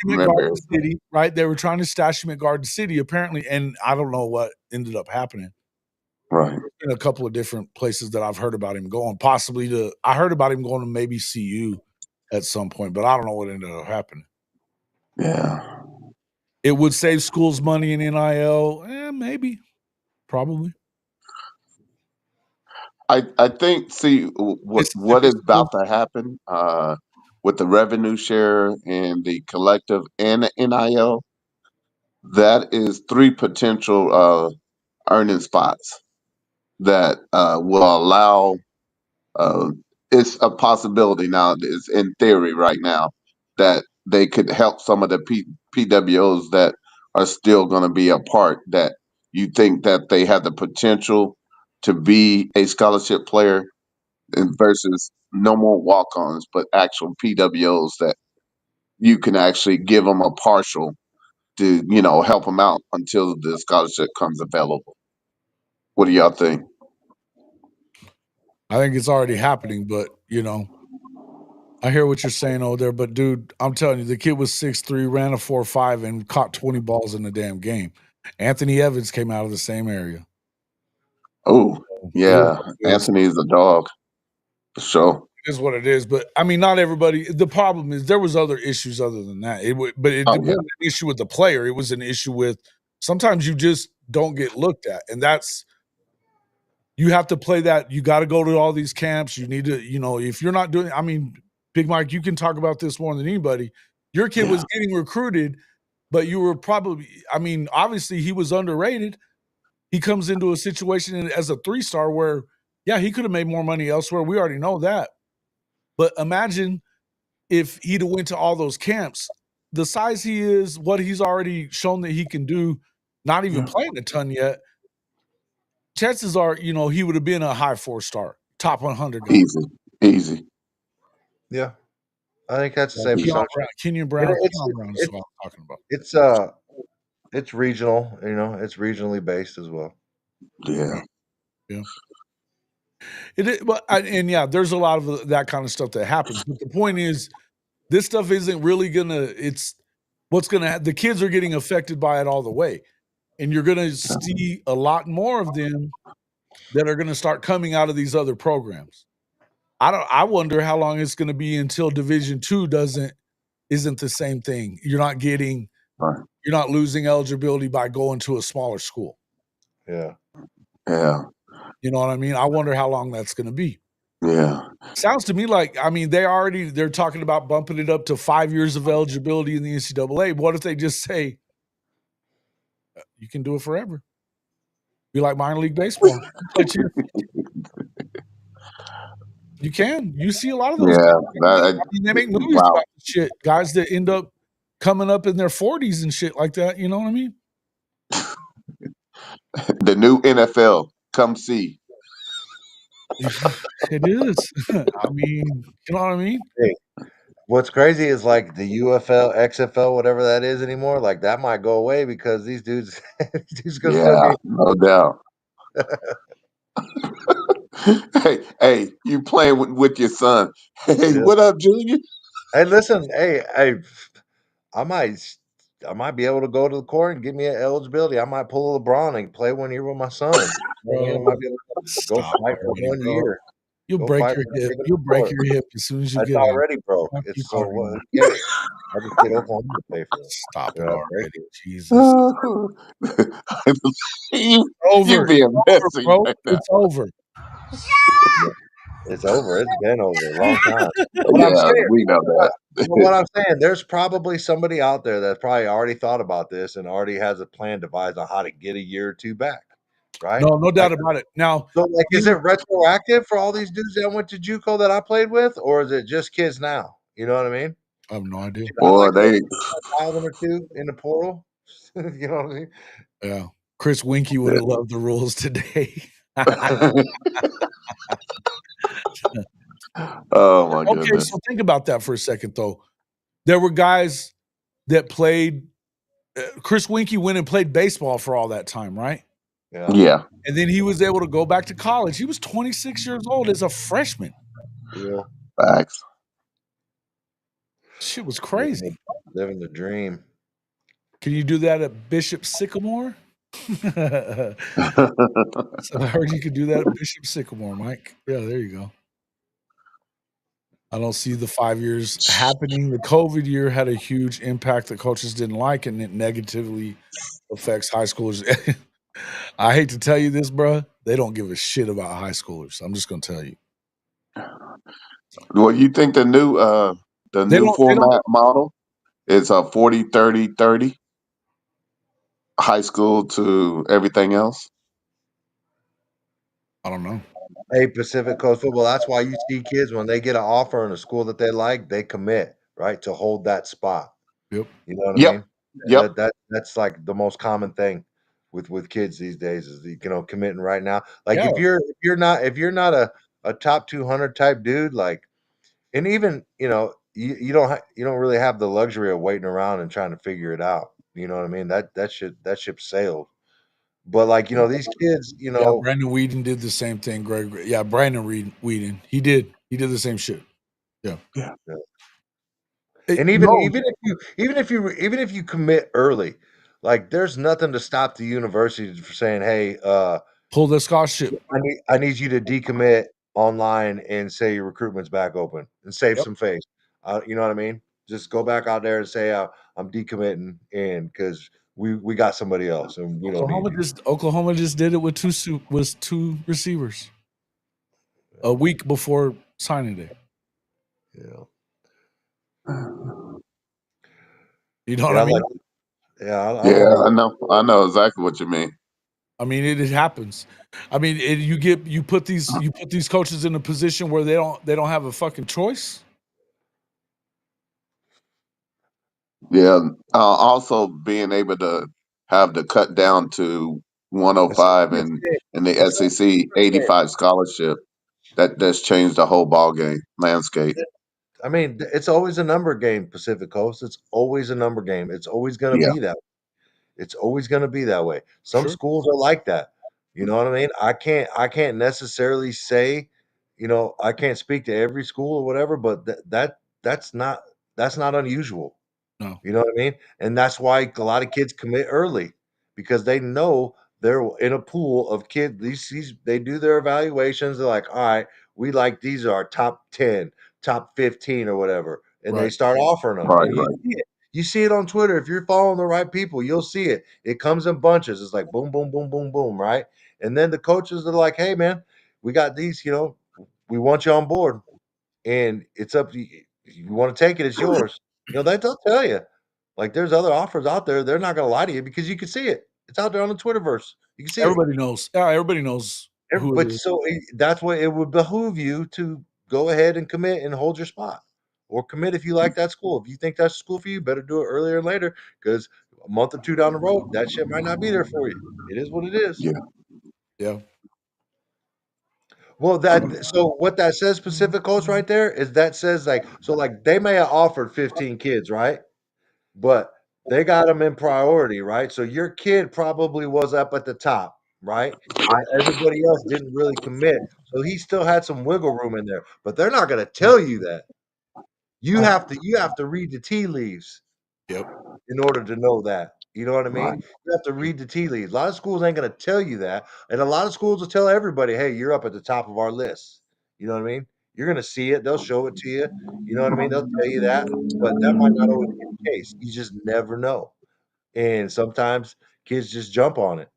remember. Garden City, right? They were trying to stash him at Garden City, apparently, and I don't know what ended up happening. Right. In a couple of different places that I've heard about him going, I heard about him going to maybe CU at some point, but I don't know what ended up happening. Yeah. It would save schools money in NIL. Maybe. Probably. I think, what is about to happen with the revenue share and the collective and the NIL, that is 3 potential earning spots that will allow, it's a possibility now, it's in theory right now, that they could help some of the PWOs that are still going to be a part, that you think that they have the potential to be a scholarship player, versus no more walk-ons, but actual PWOs that you can actually give them a partial to, help them out until the scholarship comes available. What do y'all think? I think it's already happening, but I hear what you're saying over there. But dude, I'm telling you, the kid was 6'3", ran a 4.5, and caught 20 balls in the damn game. Anthony Evans came out of the same area. Oh, yeah. Anthony's a dog. For sure. It is what it is. But I mean, not everybody. The problem is there was other issues other than that. It wasn't an issue with the player. It was an issue with sometimes you just don't get looked at. And you have to play that. You got to go to all these camps. You need to, if you're not doing, I mean, Big Mike, you can talk about this more than anybody. Your kid was getting recruited, but you were probably, I mean, obviously he was underrated. He comes into a situation as a 3-star where, he could have made more money elsewhere. We already know that. But imagine if he'd have went to all those camps, the size he is, what he's already shown that he can do, not even playing a ton yet, chances are, he would have been a high 4-star, top 100 guy. Easy. Yeah. I think that's the same percentage. Kenyon Brown, Brown is what I'm talking about. It's regional, it's regionally based as well. Yeah. There's a lot of that kind of stuff that happens. But the point is, this stuff isn't really the kids are getting affected by it all the way. And you're gonna see a lot more of them that are gonna start coming out of these other programs. I wonder how long it's gonna be until Division II isn't the same thing. You're not losing eligibility by going to a smaller school. Yeah. Yeah. You know what I mean? I wonder how long that's going to be. Yeah. Sounds to me like, I mean, they're talking about bumping it up to 5 years of eligibility in the NCAA. What if they just say, you can do it forever? Be like minor league baseball. You can. You see a lot of those. Yeah. They make movies about shit. Guys that end up coming up in their 40s and shit like that. You know what I mean? The new NFL. Come see. It is. I mean, you know what I mean? Hey, what's crazy is like the UFL, XFL, whatever that is anymore. Like that might go away because these dudes, gonna still get. No doubt. Hey, you playing with your son? Hey, Yeah. what up, Junior? Hey, listen, I might I might be able to go to the court and get me an eligibility. I might pull a LeBron and play 1 year with my son. You know what I mean? I Bro, might be able to go stop fight for already, 1 bro. year. You'll Go break fight your for hip. a nigga in You'll the break court. your hip as soon as you It's get out. already broke. Stop It's keep so arguing what? with Get it? I just get Oklahoma to pay for it. Stop So it I break already. it. Jesus. you Over. being It's over, messy bro. right now. It's over. It's over. It's been over a long time. But I'm Yeah, saying, we know but what I'm saying, there's probably somebody out there that's probably already thought about this and already has a plan devised on how to get a year or two back, right? No Like, doubt about it. Now, so, like, is you it retroactive for all these dudes that went to JUCO that I played with, or is it just kids now? You know what I mean? I have no idea. Should I Boy, like look they at 1,000 or two in the portal? You know what I mean? Yeah. Chris Winkie would have loved the rules today. oh my Okay, goodness. so think about that for a second, though. There were guys that played. Chris Winkie went and played baseball for all that time, right? Yeah. Yeah, And then he was able to go back to college. He was 26 years old as a freshman. Yeah. facts. Shit was crazy. Living the dream. Can you do that at Bishop Sycamore? So I heard you could do that at Bishop Sycamore, Mike. Yeah, there you go. I don't see the 5 years happening. The COVID year had a huge impact that coaches didn't like, and it negatively affects high schoolers. I hate to tell you this, bro. They don't give a shit about high schoolers. I'm just gonna tell you. Well, you think the They new don't. They don't. format model is a 40-30-30 high school to everything else? I don't know. Hey, Pacific Coast football. That's why you see kids when they get an offer in a school that they like, they commit, right, to hold that spot. Yep. You know what I Yep. mean? Yep. That's like the most common thing with kids these days is committing right now. Like Yeah. if you're not a top 200 type dude, like, and even you don't really have the luxury of waiting around and trying to figure it out. You know what I mean? That ship sailed. But like these kids, Yeah. Brandon Whedon did the same thing. Yeah, Brandon Whedon. He did. He did the same shit. Yeah. Yeah. And No. even if you commit early, like there's nothing to stop the university for saying, "Hey, Pull the scholarship. I need you to decommit online and say your recruitment's back open and save Yep. some face." You know what I mean? Just go back out there and say, "I'm decommitting in because we got somebody else and we don't need you." Oklahoma just did it with two receivers a week before signing day. Yeah, You know what yeah, I I mean? like, yeah, I Yeah, want to. I know exactly what you mean. I mean, it happens. I mean, you put these coaches in a position where they don't have a fucking choice. Yeah. Also being able to have the cut down to 105 and in the SEC 85 scholarship that's changed the whole ball game landscape. I mean, it's always a number game, Pacific Coast. It's always a number game. It's always going to Yeah. be that. It's always going to be that way. Some Sure. schools are like that. You know what I mean? I can't necessarily say, I can't speak to every school or whatever, but that's not unusual. No. You know what I mean? And that's why a lot of kids commit early because they know they're in a pool of kids. These they do their evaluations. They're like, all right, we like these are our top 10, top 15 or whatever. And they Right. start offering them. Right, And right. you see it on Twitter. If you're following the right people, you'll see it. It comes in bunches. It's like boom, boom, boom, boom, boom, right? And then the coaches are like, hey man, we got these, we want you on board. And it's up to you. If you want to take it, it's yours. They'll tell you. Like there's other offers out there. They're not gonna lie to you because you can see it. It's out there on the Twitterverse. You can see it. Everybody knows. Yeah, everybody knows who it But is. so that's what it would behoove you to go ahead and commit and hold your spot. Or commit if you like that school. If you think that's school for you, better do it earlier or later because a month or two down the road, that shit might not be there for you. It is what it is. Yeah. Yeah. Well, so what that says, Pacific Coast, right there, is that says like they may have offered 15 kids, right? But they got them in priority, right? So your kid probably was up at the top. right? Everybody else didn't really commit, so he still had some wiggle room in there. But they're not going to tell you that. You have to read the tea leaves. Yep. In order to know that. You know what I mean? Right. You have to read the tea leaves. A lot of schools ain't gonna tell you that, and a lot of schools will tell everybody, "Hey, you're up at the top of our list." You know what I mean? You're gonna see it. They'll show it to you. You know what I mean? They'll tell you that, but that might not always be the case. You just never know, and sometimes kids just jump on it.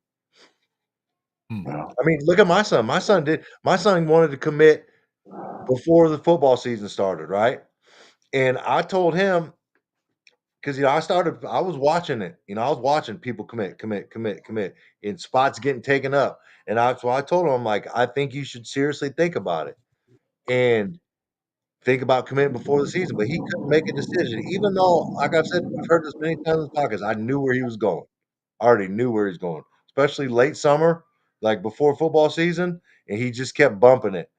Yeah. I mean, look at my son. My son wanted to commit before the football season started, right? And I told him, because I was watching it. I was watching people commit, and spots getting taken up. And so I told him, I'm like, I think you should seriously think about it and think about committing before the season. But he couldn't make a decision, even though, like I've said, I've heard this many times in the podcast. I knew where he was going. I already knew where he's going, especially late summer, like before football season, and he just kept bumping it.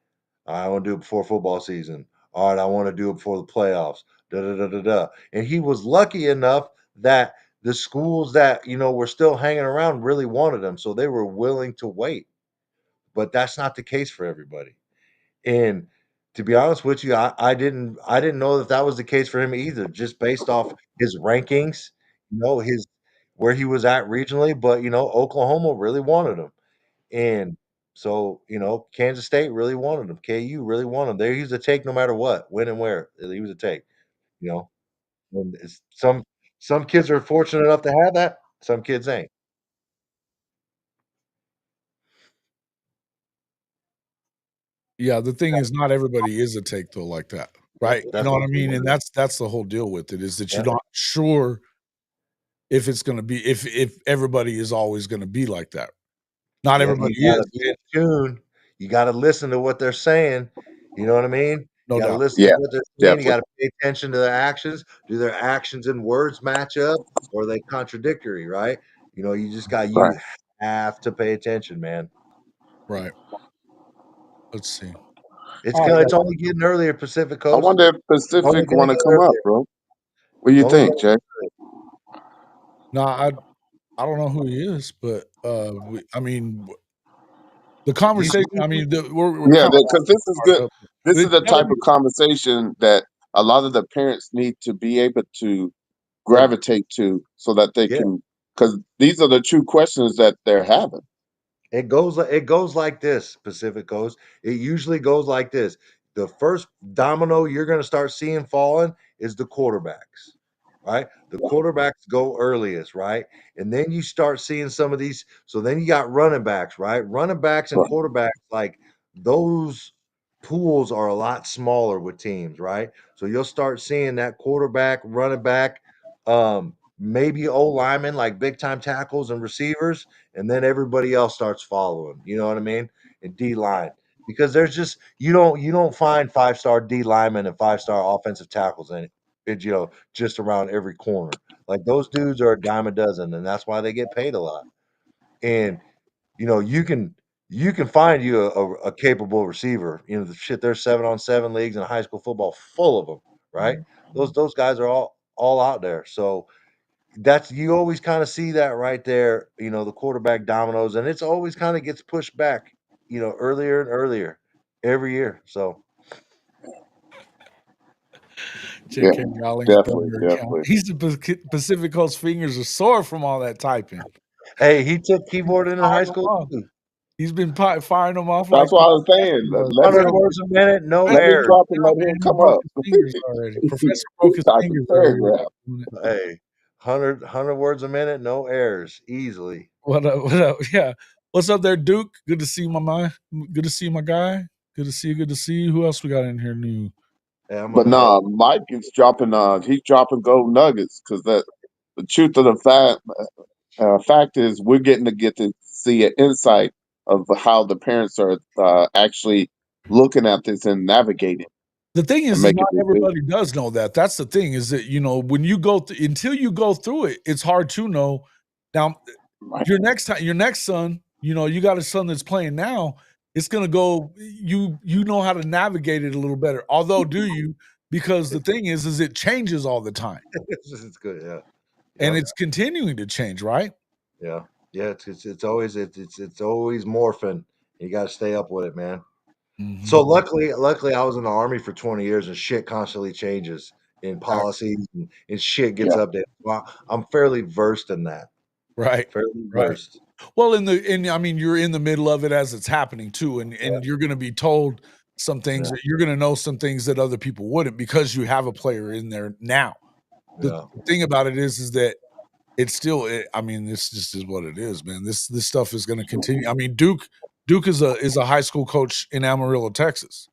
I want to do it before football season. All right, I want to do it before the playoffs. Da da da da da. And he was lucky enough that the schools that were still hanging around really wanted him, so they were willing to wait. But that's not the case for everybody. And to be honest with you, I didn't know that was the case for him either, just based off his rankings, his where he was at regionally. But Oklahoma really wanted him. And so, Kansas State really wanted him. KU really wanted him. There he was a take no matter what, when and where. He was a take, you know. And some kids are fortunate enough to have that. Some kids ain't. Yeah, the thing is not everybody is a take though like that, right? You That's know what I absolutely mean? right. And that's the whole deal with it is that you're Yeah. not sure if it's gonna be if everybody is always gonna be like that. Not Yeah, you everybody gotta is, be in tune. You gotta listen to what they're saying. You know what I mean? no You gotta doubt. listen to Yeah, what they're saying. You definitely. gotta pay attention to their actions. Do their actions and words match up, or are they contradictory? Right? You Right. have to pay attention, man. Right. Let's see. It's All right, gonna. guys. It's only getting earlier, Pacific I Coast. wonder if It's only Pacific gonna want to get come up, earlier. bro. What do It's you only think, gonna Jay? No, I don't know who he is, but I mean the these conversation, I people. mean, we're Yeah, kind of because this is good. This is the now let type me of conversation that a lot of the parents need to be able to Well, gravitate to so that they yeah. can, because these are the true questions that they're having. It goes like this, Pacific Coast. It usually goes like this. The first domino you're going to start seeing falling is the quarterbacks, right? The quarterbacks go earliest, right? And then you start seeing some of these. So then you got running backs, right? Running backs and Right. quarterbacks, like those pools are a lot smaller with teams, right? So you'll start seeing that quarterback, running back, maybe O linemen, like big time tackles and receivers, and then everybody else starts following. You know what I mean? And D line, because there's just you don't find 5-star D linemen and 5-star offensive tackles in it, just around every corner. Like those dudes are a dime a dozen, and that's why they get paid a lot. And you can find you a capable receiver. The shit, there's 7-on-7 leagues in high school football full of them, right? Those guys are all out there. So that's you always kind of see that right there, the quarterback dominoes, and it's always kind of gets pushed back, earlier and earlier every year. So Yeah, JK Rowling's definitely, burner account. definitely. He's the Pacific Coast fingers are sore from all that typing. hey, he took keyboarding in high Firing them school off. too. He's been firing them off That's like what I was saying. Let Brent 100 him, words a minute, no let him errors. drop and now, let him man, he come broke up. his fingers already. Professor broke his Typing fingers earlier. paragraph. Hey, 100 words a minute, no errors, easily. What up? What up? Yeah. What's up there, Duke? Good to see you, my man. Good to see you, my guy. Good to see you. Good to see you. Who else we got in here new? Hey, I'm But gonna nah, Mike is dropping. He's dropping gold nuggets because the truth of the fact is we're getting to see an insight of how the parents are actually looking at this and navigating The thing and is making not decisions. everybody does know that. That's the thing is that, when you go until you go through it, it's hard to know. Now, Right. your next son, you got a son that's playing now, it's going to go, you know how to navigate it a little better. Although, do you? Because the thing is it changes all the time it's good, yeah. and Yep. it's continuing to change, right? Yeah. Yeah, it's always morphing. You got to stay up with it, man. Mhm. So luckily, I was in the Army for 20 years, and shit constantly changes in policies and shit gets Yeah. updated. Well, I'm fairly versed in that. Right. Fairly Right. versed. Well, I mean, you're in the middle of it as it's happening too, and you're going to be told some things that you're going to know some things that other people wouldn't because you have a player in there now. The thing about it is that it's still. I mean, this just is what it is, man. This stuff is going to continue. I mean, Duke is a high school coach in Amarillo, Texas,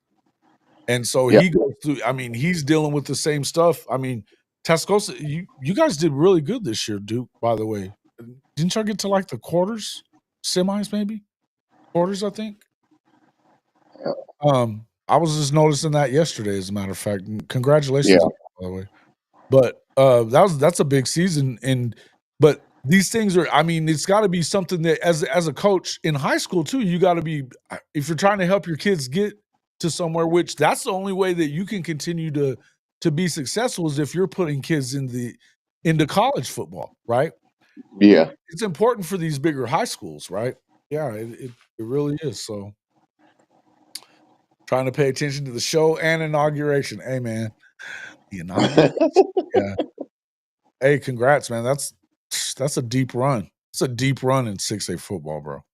and so Yeah. he goes through. I mean, he's dealing with the same stuff. I mean, Tascosa, you guys did really good this year, Duke. By the way, didn't y'all get to like the quarters, semis, maybe quarters? I think. I was just noticing that yesterday, as a matter of fact. Congratulations, Yeah. by the way. But that's a big season, but these things are. I mean, it's got to be something that, as a coach in high school too, you got to be. If you're trying to help your kids get to somewhere, which that's the only way that you can continue to be successful is if you're putting kids into college football, right? Yeah. It's important for these bigger high schools, right? Yeah, it really is. So. Trying to pay attention to the show and inauguration. Hey, man, the inauguration. Yeah. Hey, congrats, man. That's a deep run. It's a deep run in 6A football, bro.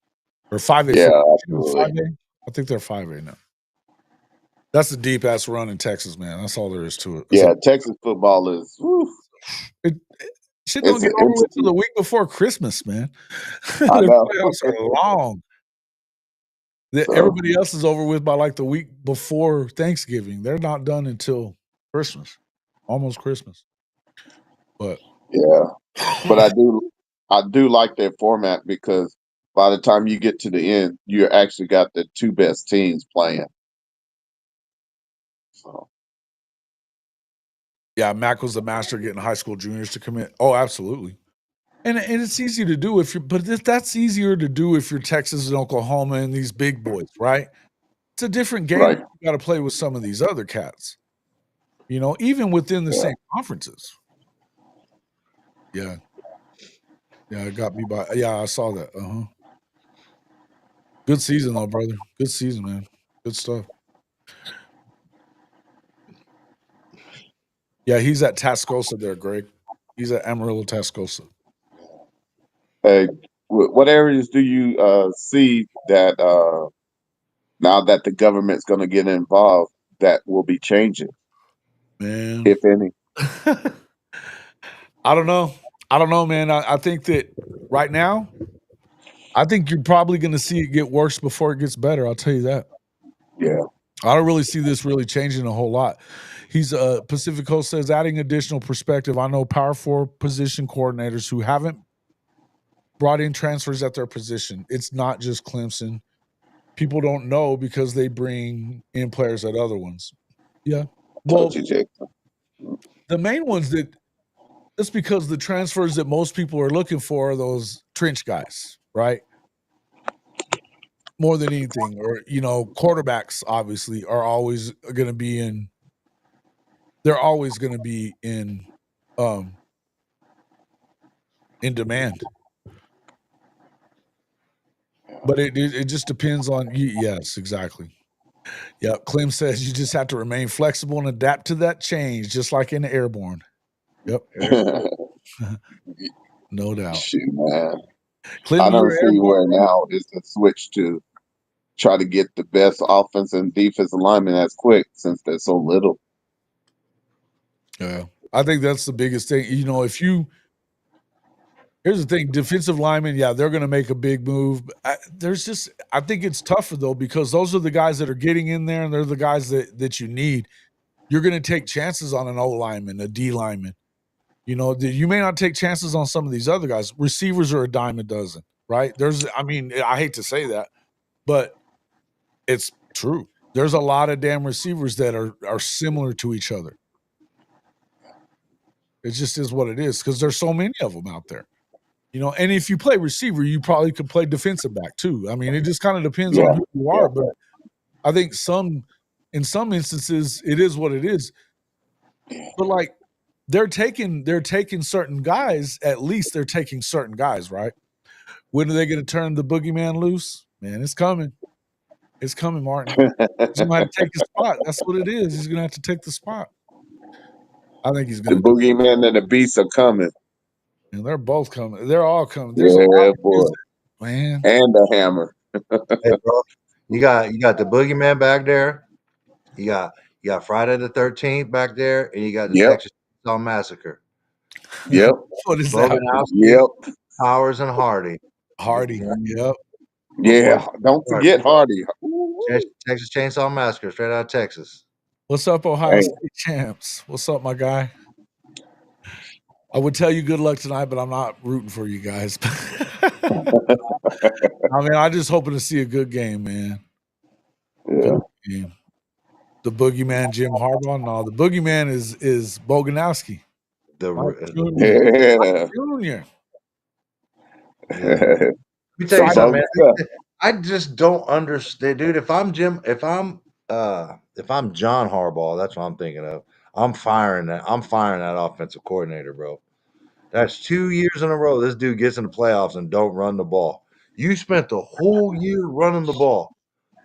Or 5A Yeah, football. absolutely. 5A? I think they're 5A now. That's a deep ass run in Texas, man. That's all there is to it. Yeah, Texas football is Shit don't get over with till the week before Christmas, man. I The know. playoffs are long. So, Everybody else is over with by like the week before Thanksgiving. They're not done until Christmas, almost Christmas. But yeah, but I do like their format because by the time you get to the end, you actually got the two best teams playing. So yeah, Mac was the master getting high school juniors to commit. Oh, absolutely. And it's easy to do that's easier to do if you're Texas and Oklahoma and these big boys, right? It's a different game. right. You got to play with some of these other cats, even within the Yeah. same conferences. Yeah. Yeah, it got me by. Yeah, I saw that. Good season, though, brother. Good season, man. Good stuff. Yeah, he's at Tascosa there, Greg. He's at Amarillo, Tascosa. Hey, what areas do you see that now that the government's going to get involved that will be changing, Man. if any? I don't know, man. I think that right now, I think you're probably going to see it get worse before it gets better. I'll tell you that. Yeah. I don't really see this really changing a whole lot. He's Pacific Coast says adding additional perspective. I know Power 4 position coordinators who haven't brought in transfers at their position. It's not just Clemson. People don't know because they bring in players at other ones. Yeah. Well, the main ones that's because the transfers that most people are looking for are those trench guys, right? More than anything, or quarterbacks obviously are always going to be in. They're always going to be in demand. But it just depends on you. Yes, exactly. Yeah, Clem says you just have to remain flexible and adapt to that change, just like in the airborne. Yep. No doubt. Shoot, man. Clem, I don't you're see airborne. where now is the switch to try to get the best offense and defensive linemen as quick since they're so little. Yeah, I think that's the biggest thing. Here's the thing: defensive linemen, yeah, they're going to make a big move. I think it's tougher though because those are the guys that are getting in there, and they're the guys that you need. You're going to take chances on an O lineman, a D lineman. You may not take chances on some of these other guys. Receivers are a dime a dozen, right? I hate to say that, but it's true. There's a lot of damn receivers that are similar to each other. It just is what it is because there's so many of them out there. And if you play receiver, you probably could play defensive back too. I mean, it just kind of depends on who you are. But I think in some instances, it is what it is. But like they're taking certain guys. At least they're taking certain guys, right? When are they going to turn the boogeyman loose? Man, it's coming. It's coming, Martin. He's going to have to take the spot. That's what it is. He's going to have to take the spot. I think he's The going to. boogeyman and the beast are coming. And they're both coming. They're all coming. There's a Yeah, lot of boy. music, man. And the hammer. Hey, bro, you got the boogeyman back there. You got Friday the 13th back there, and you got the Yep. Texas Chainsaw Massacre. Yep. What is that? Boganowski, Yep. Powers, and Hardy. Hardy. Yep. Yeah. Don't forget Hardy. Texas Chainsaw Massacre, straight out of Texas. What's up, Ohio Hey. State champs? What's up, my guy? I would tell you good luck tonight, but I'm not rooting for you guys. I mean, I'm just hoping to see a good game, man. Yeah. Good game. The boogeyman, Jim Harbaugh. No, the boogeyman is Boganowski. Yeah. Junior. Let me tell you something, man. I just don't understand, dude. If I'm John Harbaugh, that's what I'm thinking of. I'm firing that offensive coordinator, bro. That's 2 years in a row this dude gets in the playoffs and don't run the ball. You spent the whole year running the ball,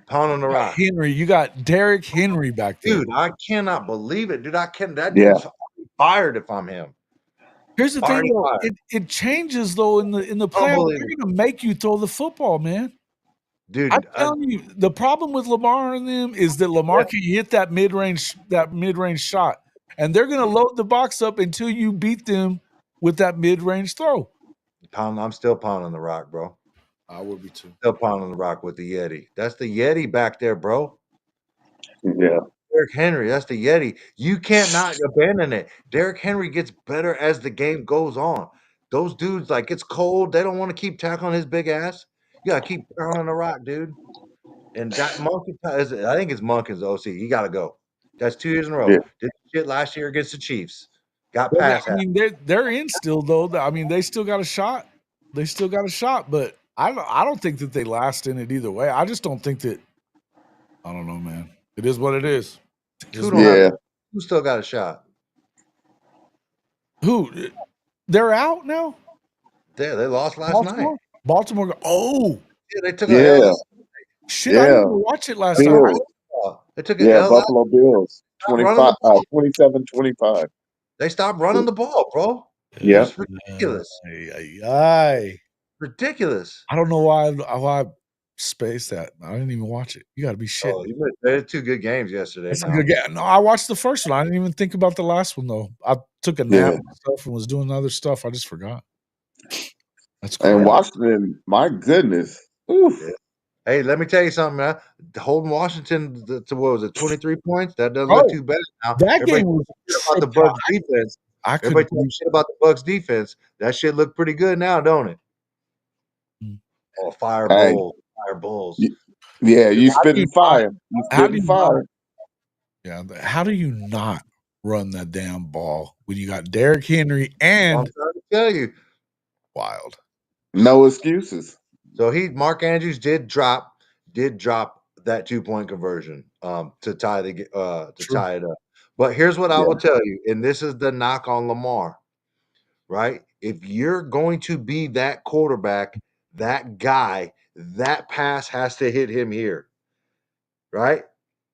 pounding the rock. Henry, you got Derrick Henry back there. Dude, I cannot believe it, dude. That dude's fired if I'm him. Here's the thing, though. It changes though in the playoffs. They're gonna make you throw the football, man. Dude, I'm telling you, the problem with Lamar and them is that Lamar can hit that mid-range shot, and they're gonna load the box up until you beat them with that mid-range throw. I'm still pounding the rock, bro. I will be too. Still pounding the rock with the Yeti. That's the Yeti back there, bro. Yeah. Derrick Henry, that's the Yeti. You can't not abandon it. Derrick Henry gets better as the game goes on. Those dudes, like, it's cold. They don't want to keep tackling his big ass. You gotta keep pounding the rock, dude. And that monkey, I think it's Monkins OC. You gotta go. That's 2 years in a row. Yeah. Did shit last year against the Chiefs. Got Well, past I mean, they're in still though. I mean, they still got a shot. They still got a shot, but I don't think that they last in it either way. I just don't think that. I don't know, man. It is what it is. Who still got a shot? Who? They're out now? Yeah, they lost last night. Baltimore. Oh. Yeah, they took an L. Shit, I didn't even watch it last time. They took an L. Buffalo Bills. 27-25. They stopped running the ball, bro. Yeah. It's ridiculous. Ridiculous. I don't know why I spaced that. I didn't even watch it. You got to be shit. Oh, they had 2 good games yesterday. That's a good game. No, I watched the first one. I didn't even think about the last one though. I took a nap and stuff and was doing other stuff. I just forgot. That's cool. And Washington, my goodness. Oof. Yeah. Hey, let me tell you something, man. Holding Washington to what was it, 23 points? That doesn't look too bad now. That game was about the Bucs defense. Everybody talking shit about the Bucs defense. That shit looked pretty good now, don't it? Oh, fire Bulls. Yeah, you spitting fire. You spitting fire. Yeah, how do you not run that damn ball when you got Derrick Henry and I'm trying to tell you. Wild. No excuses. So Mark Andrews did drop that 2-point conversion to tie it up. But here's what I will tell you, and this is the knock on Lamar, right? If you're going to be that quarterback, that guy, that pass has to hit him here, right?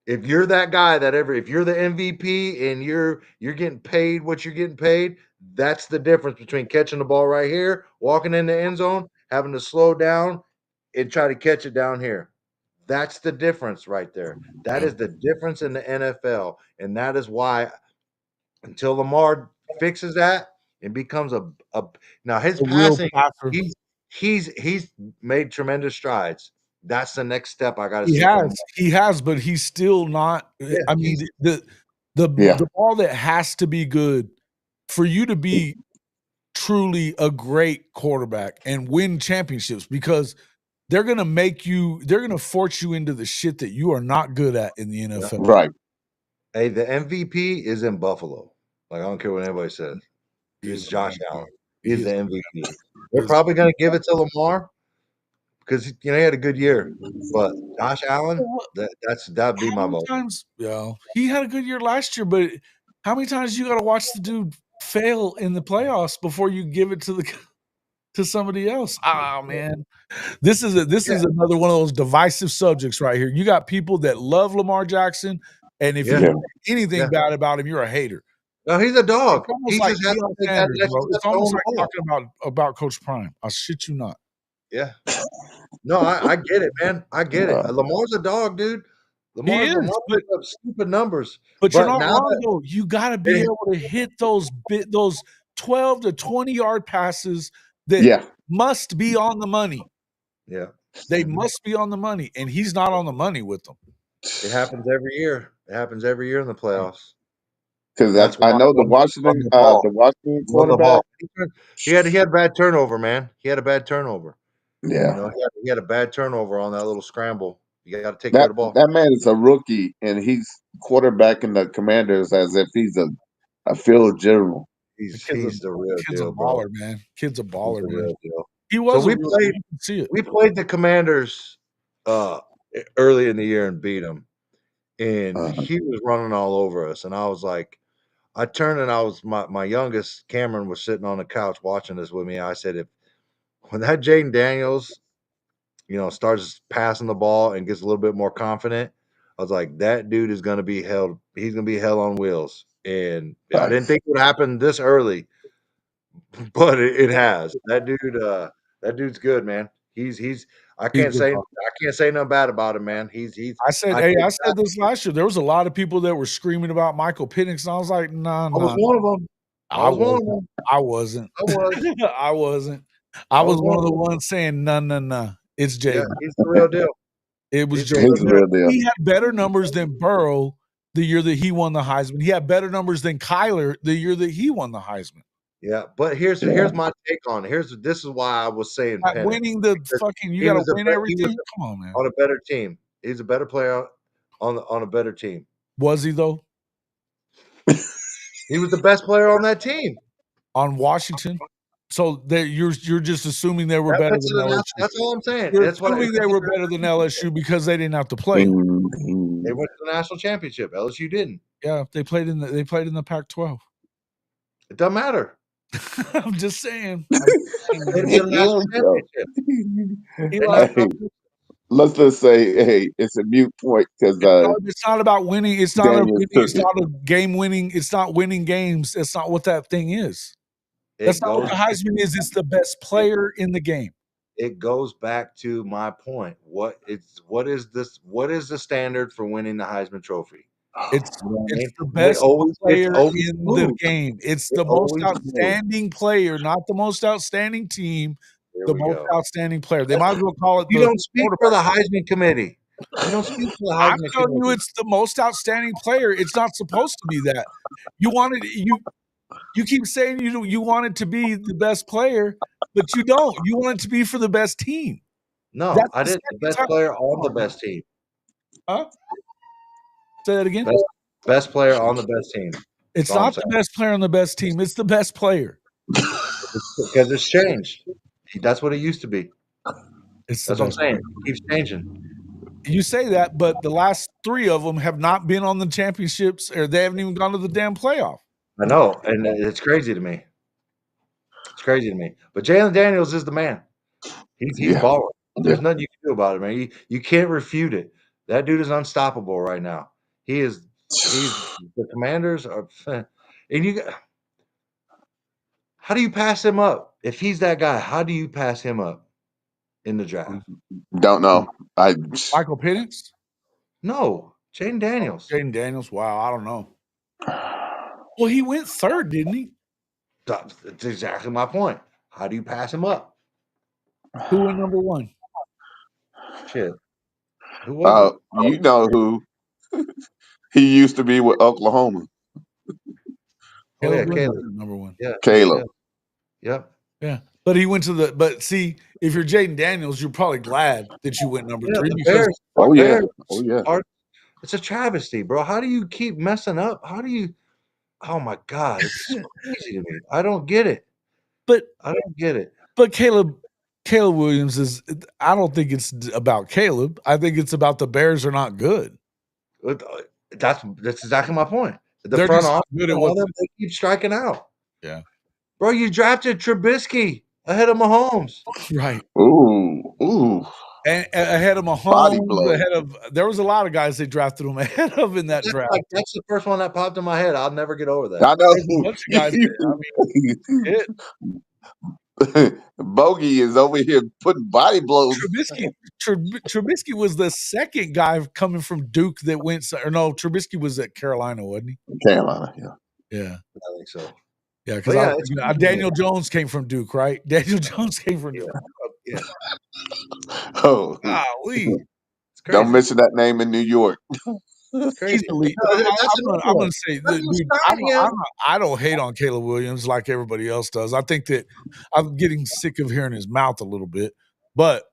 If you're that guy if you're the MVP and you're getting paid what you're getting paid, that's the difference between catching the ball right here, walking in the end zone, having to slow down and try to catch it down here. That's the difference right there. That is the difference in the NFL. And that is why until Lamar fixes that and becomes now his passing, he's made tremendous strides. That's the next step I got to see. He has, but he's still not. I mean, the ball that has to be good for you to be truly a great quarterback and win championships, because they're going to force you into the shit that you are not good at in the NFL. Right. Hey, the MVP is in Buffalo. Like, I don't care what anybody says. It's Josh Allen. He's the MVP. They're probably going to give it to Lamar because he had a good year. But Josh Allen, that'd be my vote. He had a good year last year, but how many times you got to watch the dude fail in the playoffs before you give it to to somebody else. Ah, man. This is another one of those divisive subjects right here. You got people that love Lamar Jackson, and if you say anything bad about him, you're a hater. No, he's a dog. It's almost He like just has to Deion take that Sanders, next bro. step It's to almost own the like ball. talking about Coach Prime. I shit you not. Yeah. No, I get it, man. I get it. Lamar's a dog, dude. Lamar's put up stupid numbers. But you're not now wrong, though. You got to be able to hit those 12 to 20-yard passes that must be on the money. Yeah. They must be on the money, and he's not on the money with them. It happens every year. It happens every year in the playoffs. Because I know the Washington quarterback. He had bad turnover, man. He had a bad turnover. Yeah. You know, he had a bad turnover on that little scramble. You got to take care of the ball. That man is a rookie, and he's quarterbacking the Commanders as if he's a field general. He's the real deal, a baller, man. Kid's a baller, man. Real deal. He was. So we played the Commanders early in the year and beat them, and he was running all over us. And I was like, I turned and I was my youngest Cameron was sitting on the couch watching this with me. I said, when that Jaden Daniels, starts passing the ball and gets a little bit more confident, I was like, that dude is going to be held. He's going to be hell on wheels. And I didn't think it would happen this early, but it has. That dude's good, man. I can't say nothing bad about him, man. I said this last year. There was a lot of people that were screaming about Michael Penix, and I was like, nah. I was one of them. I wasn't. I wasn't. I was one of the ones saying, no. It's Jaden. Yeah, he's the real deal. It was Jaden. He had better numbers than Burrow the year that he won the Heisman. He had better numbers than Kyler the year that he won the Heisman. Yeah, but here's my take on it. This is why I was saying winning the fucking you got to win everything. Come on, man. On a better team, he's a better player on a better team. Was he though? He was the best player on that team on Washington. So you're just assuming they were better than LSU. That's all I'm saying. You're assuming they were better than LSU because they didn't have to play. They went to the national championship. LSU didn't. Yeah, they played in the Pac-12. It doesn't matter. I'm just saying. Let's just say, hey, it's a mute point because it's not about winning. It's not a game winning. It's not winning games. That's not what that thing is. That's not what the Heisman is. It's the best player in the game. It goes back to my point. What is the standard for winning the Heisman Trophy? It's the best player in the game. It's the most outstanding player, not the most outstanding team. The most outstanding player. They might as well call it. You don't speak for the Heisman Committee. You don't speak for the Heisman I'm telling you, it's the most outstanding player. It's not supposed to be that. You keep saying you want it to be the best player, but you don't. You want it to be for the best team. No, I didn't. The best player on the best team. Huh? Say that again. Best player on the best team. It's not the best player on the best team. It's the best player. Because it's changed. That's what it used to be. That's what I'm saying. It keeps changing. You say that, but the last 3 of them have not been on the championships, or they haven't even gone to the damn playoff. I know, and it's crazy to me. It's crazy to me. But Jalen Daniels is the man. He's balling. There's nothing you can do about it, man. You can't refute it. That dude is unstoppable right now. He's the Commanders are, and how do you pass him up? If he's that guy, how do you pass him up in the draft? Don't know. Michael Penix? No, Jaden Daniels. Jaden Daniels. Wow, I don't know. Well, he went 3rd, didn't he? That's exactly my point. How do you pass him up? Who went number 1? Shit. Who was it? You know who. He used to be with Oklahoma. Caleb. Number 1. Yeah. Caleb. Yep. Yeah. But he went to but see, if you're Jaden Daniels, you're probably glad that you went number 3 because it's a travesty, bro. How do you keep messing up? Oh my God, it's crazy to me. I don't get it. But I don't get it. But Caleb Williams I don't think it's about Caleb. I think it's about the Bears are not good. That's exactly my point. They're front just office, good at what they keep striking out. Yeah. Bro, you drafted Trubisky ahead of Mahomes. Right. Ooh. And ahead of Body Mahomes, blow. there was a lot of guys they drafted him ahead of in that draft. That's the first one that popped in my head. I'll never get over that. I know. There's a bunch of guys that, Bogey is over here putting body blows. Trubisky was the second guy coming from Duke that went. Or no, Trubisky was at Carolina, wasn't he? Carolina, yeah. Yeah, I think so. yeah. Because Daniel Jones came from Duke, right? Daniel Jones came from Duke. Yeah. Oh, golly, It's crazy. don't mention that name in New York. It's crazy. He's elite. I'm going to say, dude, I don't hate on Caleb Williams like everybody else does. I think that I'm getting sick of hearing his mouth a little bit, but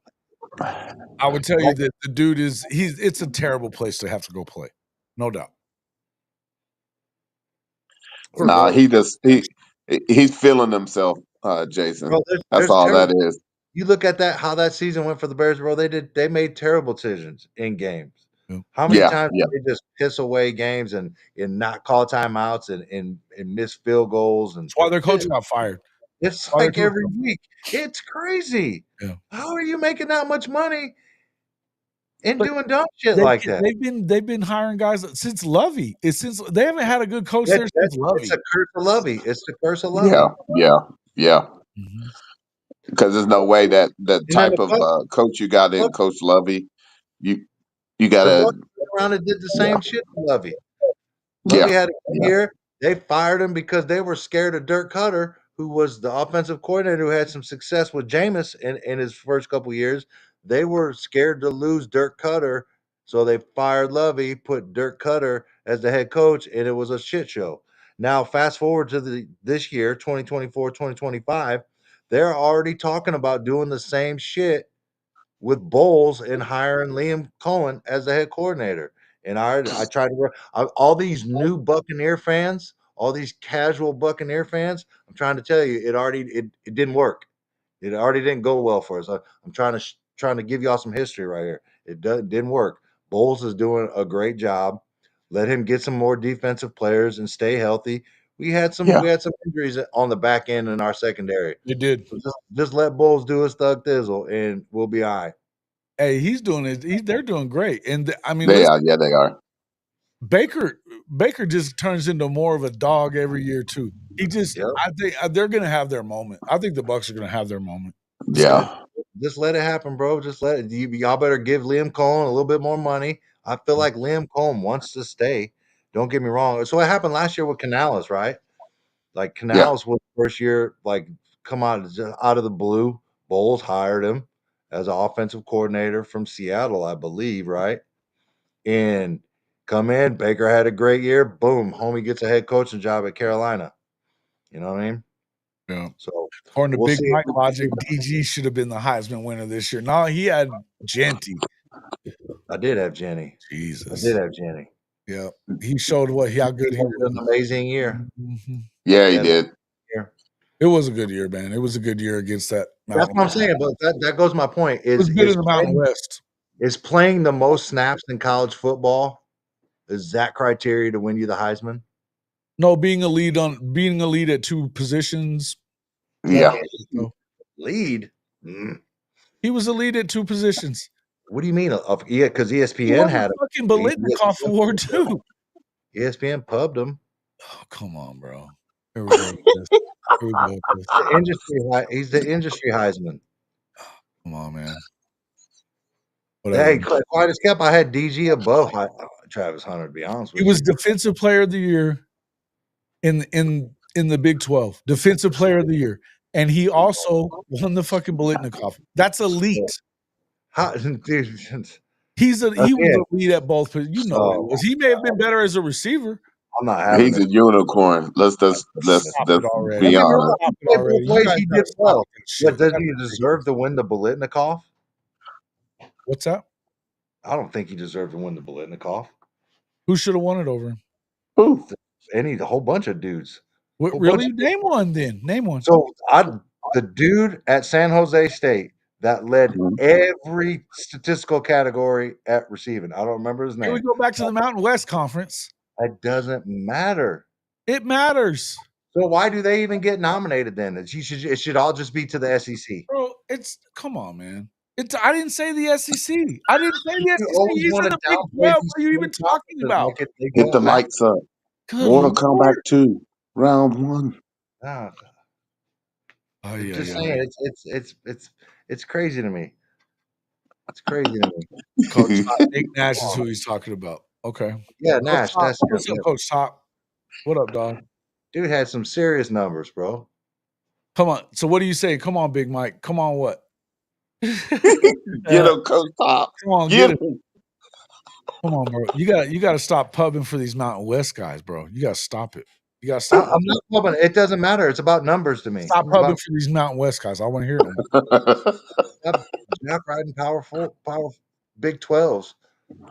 I would tell you that the dude it's a terrible place to have to go play. No doubt. Nah, he's feeling himself, Jason. Bro, That's all that is. You look at how that season went for the Bears, bro. They made terrible decisions in games. Yeah. How many times did they just piss away games and not call timeouts and miss field goals? And that's why their coach got fired. It's like every week. It's crazy. Yeah. How are you making that much money and doing dumb shit like that? They've been hiring guys since Lovey. Since they haven't had a good coach there since Lovey. It's a curse of Lovey. It's the curse of Lovey. Yeah. Mm-hmm. Because there's no way that type of coach you got in Coach Lovey, you got to around and did the same shit to Lovey. Lovey had a year. They fired him because they were scared of Dirk Cutter, who was the offensive coordinator who had some success with Jameis in his first couple years. They were scared to lose Dirk Cutter, so they fired Lovey, put Dirk Cutter as the head coach, and it was a shit show. Now, fast forward to this year, 2024, 2025, they're already talking about doing the same shit with Bowles and hiring Liam Cohen as the head coordinator. And I tried to all these new Buccaneer fans, all these casual Buccaneer fans. I'm trying to tell you, it didn't work. It already didn't go well for us. I'm trying to give y'all some history right here. It didn't work. Bowles is doing a great job. Let him get some more defensive players and stay healthy. We had some injuries on the back end in our secondary. They did. So just let Bowles do his thug thizzle, and we'll be all right. Hey, he's doing it. They're doing great, and I mean, they are. Baker just turns into more of a dog every year too. I think they're going to have their moment. I think the Bucs are going to have their moment. Yeah. Just let it happen, bro. Just let it. Y'all better give Liam Cohen a little bit more money. I feel like Liam Cohen wants to stay. Don't get me wrong. So what happened last year with Canales, right? Like Canales was first year, like come out of the blue. Bowles hired him as an offensive coordinator from Seattle, I believe, right? And come in, Baker had a great year. Boom, homie gets a head coaching job at Carolina. You know what I mean? Yeah. So according to Big Mike logic, DG should have been the Heisman winner this year. No, he had Genty. I did have Jenny. Jesus. I did have Jenny. Yeah. He showed how good he was. An amazing year. Mm-hmm. Yeah, he did. It was a good year, man. It was a good year against that Mountain. That's what I'm saying, but that goes my point. It was good in the Mountain West. Is playing the most snaps in college football, is that criteria to win you the Heisman? No, being a lead at two positions. Yeah. Lead? He was a lead at two positions. What do you mean? Because ESPN had a fucking Bolitnikoff award too. ESPN pubbed him. Oh, come on, bro. Here we go. He's the industry Heisman. Come on, man. Whatever. Hey, quite as kept. I had DG above Travis Hunter. To be honest with you, he was Defensive Player of the Year in the Big 12. Defensive Player of the Year, and he also won the fucking Bolitnikoff. That's elite. He was a lead at both. He was. He may have been better as a receiver. I'm not having He's a unicorn. Let's be honest. He did well. But does he deserve to win the Bolitnikoff? What's that? I don't think he deserved to win the Bolitnikoff. Who should have won it over him? Who? A whole bunch of dudes. Really? Name one then. Name one. So the dude at San Jose State that led every statistical category at receiving. I don't remember his name. Here we go back to the Mountain West Conference. It doesn't matter. It matters. So why do they even get nominated then? It should all just be to the SEC. Bro, come on, man. I didn't say the SEC. I didn't say the You SEC. always These want are to the Big downplay 12. these What are you even small talking conferences about? like they Hit the don't matter. lights up. Good Want to come back Lord. to round one. Ah, Oh, I'm yeah, just yeah. saying, it's crazy to me. It's crazy to me. Coach Nick Nash is who he's talking about. Okay. Yeah, Coach Nash. Top. That's What's up, yeah. Coach Top? What up, dog? Dude had some serious numbers, bro. Come on. So what do you say? Come on, Big Mike. Come on, what? Get him, Coach Top. Come on, Get get it. him. Come on, bro. You got to stop pubbing for these Mountain West guys, bro. You got to stop it. You got to stop. I'm not pubbing. It doesn't matter. It's about numbers to me. Stop It's pubbing about for these Mountain West guys. I want to hear it. No more. Jack riding powerful Big 12s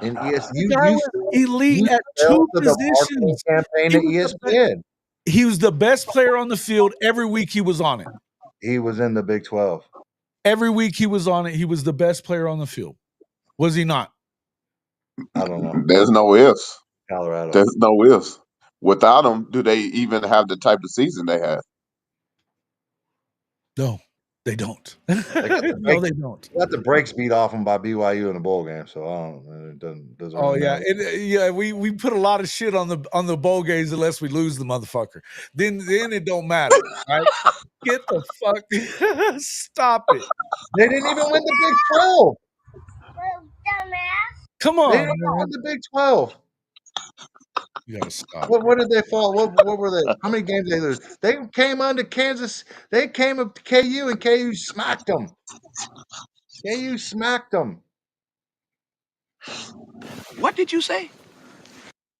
in ES. The guy was elite at fell two to the marketing positions. campaign He at was the ESPN. He was the best player on the field every week he was on it. He was in the Big 12. Every week he was on it. He was the best player on the field. Was he not? I don't know. There's no ifs. Colorado. There's no ifs. Without him, do they even have the type of season they had? No, they don't. No, they don't. Got the brakes beat off them by BYU in the bowl game, so I don't. It doesn't Oh really yeah, matter. we put a lot of shit on the bowl games unless we lose the motherfucker. Then it don't matter, right? Get the fuck, stop it. They didn't even win the Big 12. Come They on, didn't man. win the Big 12. You gotta stop. What did they fall? What were they? How many games did they lose? They came under Kansas. They came up to KU and KU smacked them. KU smacked them. What did you say?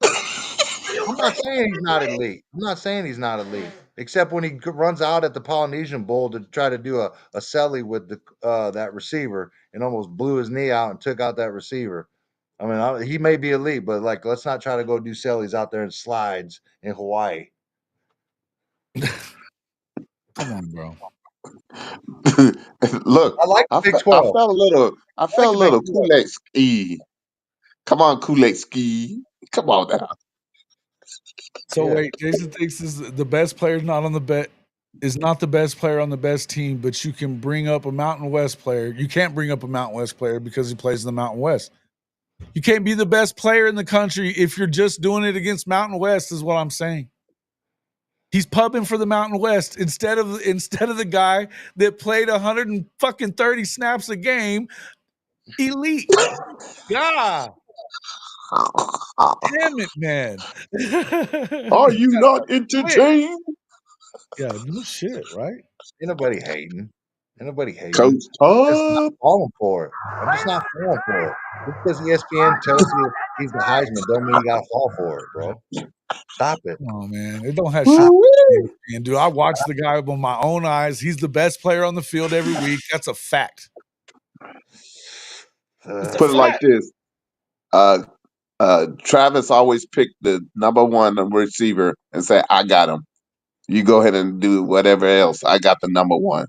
I'm not saying he's not elite. I'm not saying he's not elite, except when he runs out at the Polynesian Bowl to try to do a celly with that receiver and almost blew his knee out and took out that receiver. I mean, he may be elite, but like, let's not try to go do cellies out there in slides in Hawaii. Come on, bro. Look, I like the Big 12. I felt a little Kool-Aid ski. Come on, Kool-Aid ski. Come on now. So wait, Jason thinks the best player not the best player on the best team, but you can bring up a Mountain West player. You can't bring up a Mountain West player because he plays in the Mountain West. You can't be the best player in the country if you're just doing it against Mountain West, is what I'm saying. He's pubbing for the Mountain West instead of the guy that played 130 snaps a game. Elite. God. Damn it, man. Are you not entertained? Yeah, no shit, right? Ain't nobody hating. Coach I'm just not Top. falling for it. I'm just not falling for it. Just because ESPN tells you he's the Heisman, don't mean you gotta fall for it, bro. Stop it. Come on, man. It don't have shit to do with ESPN, dude. I watched the guy with my own eyes. He's the best player on the field every week. That's a fact. Put it like this. Travis always picked the number one receiver and say, I got him. You go ahead and do whatever else. I got the number one.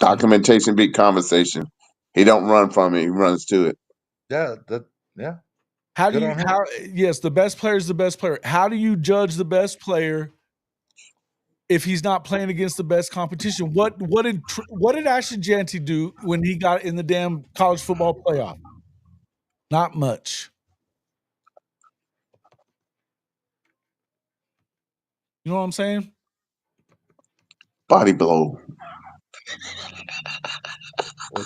Documentation beat conversation. He don't run from it. He runs to it. Yeah. Yes, the best player is the best player. How do you judge the best player if he's not playing against the best competition? What did Ashton Jeanty do when he got in the damn college football playoff? Not much. You know what I'm saying? Body blow.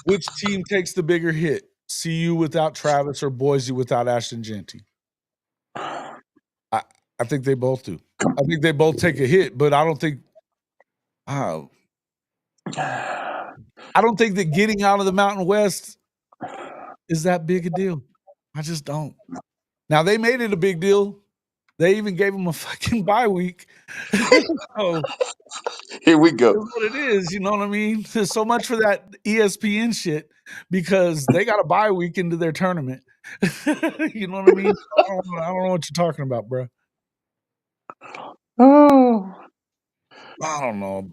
Which team takes the bigger hit? CU without Travis or Boise without Ashton Jeanty? I think they both do. I think they both take a hit, but I don't think I don't think that getting out of the Mountain West is that big a deal. I just don't. Now they made it a big deal. They even gave them a fucking bye week. So here we go. That's what it is. You know what I mean? There's so much for that ESPN shit because they got a bye week into their tournament. You know what I mean? I don't know what you're talking about, bro. Oh, I don't know.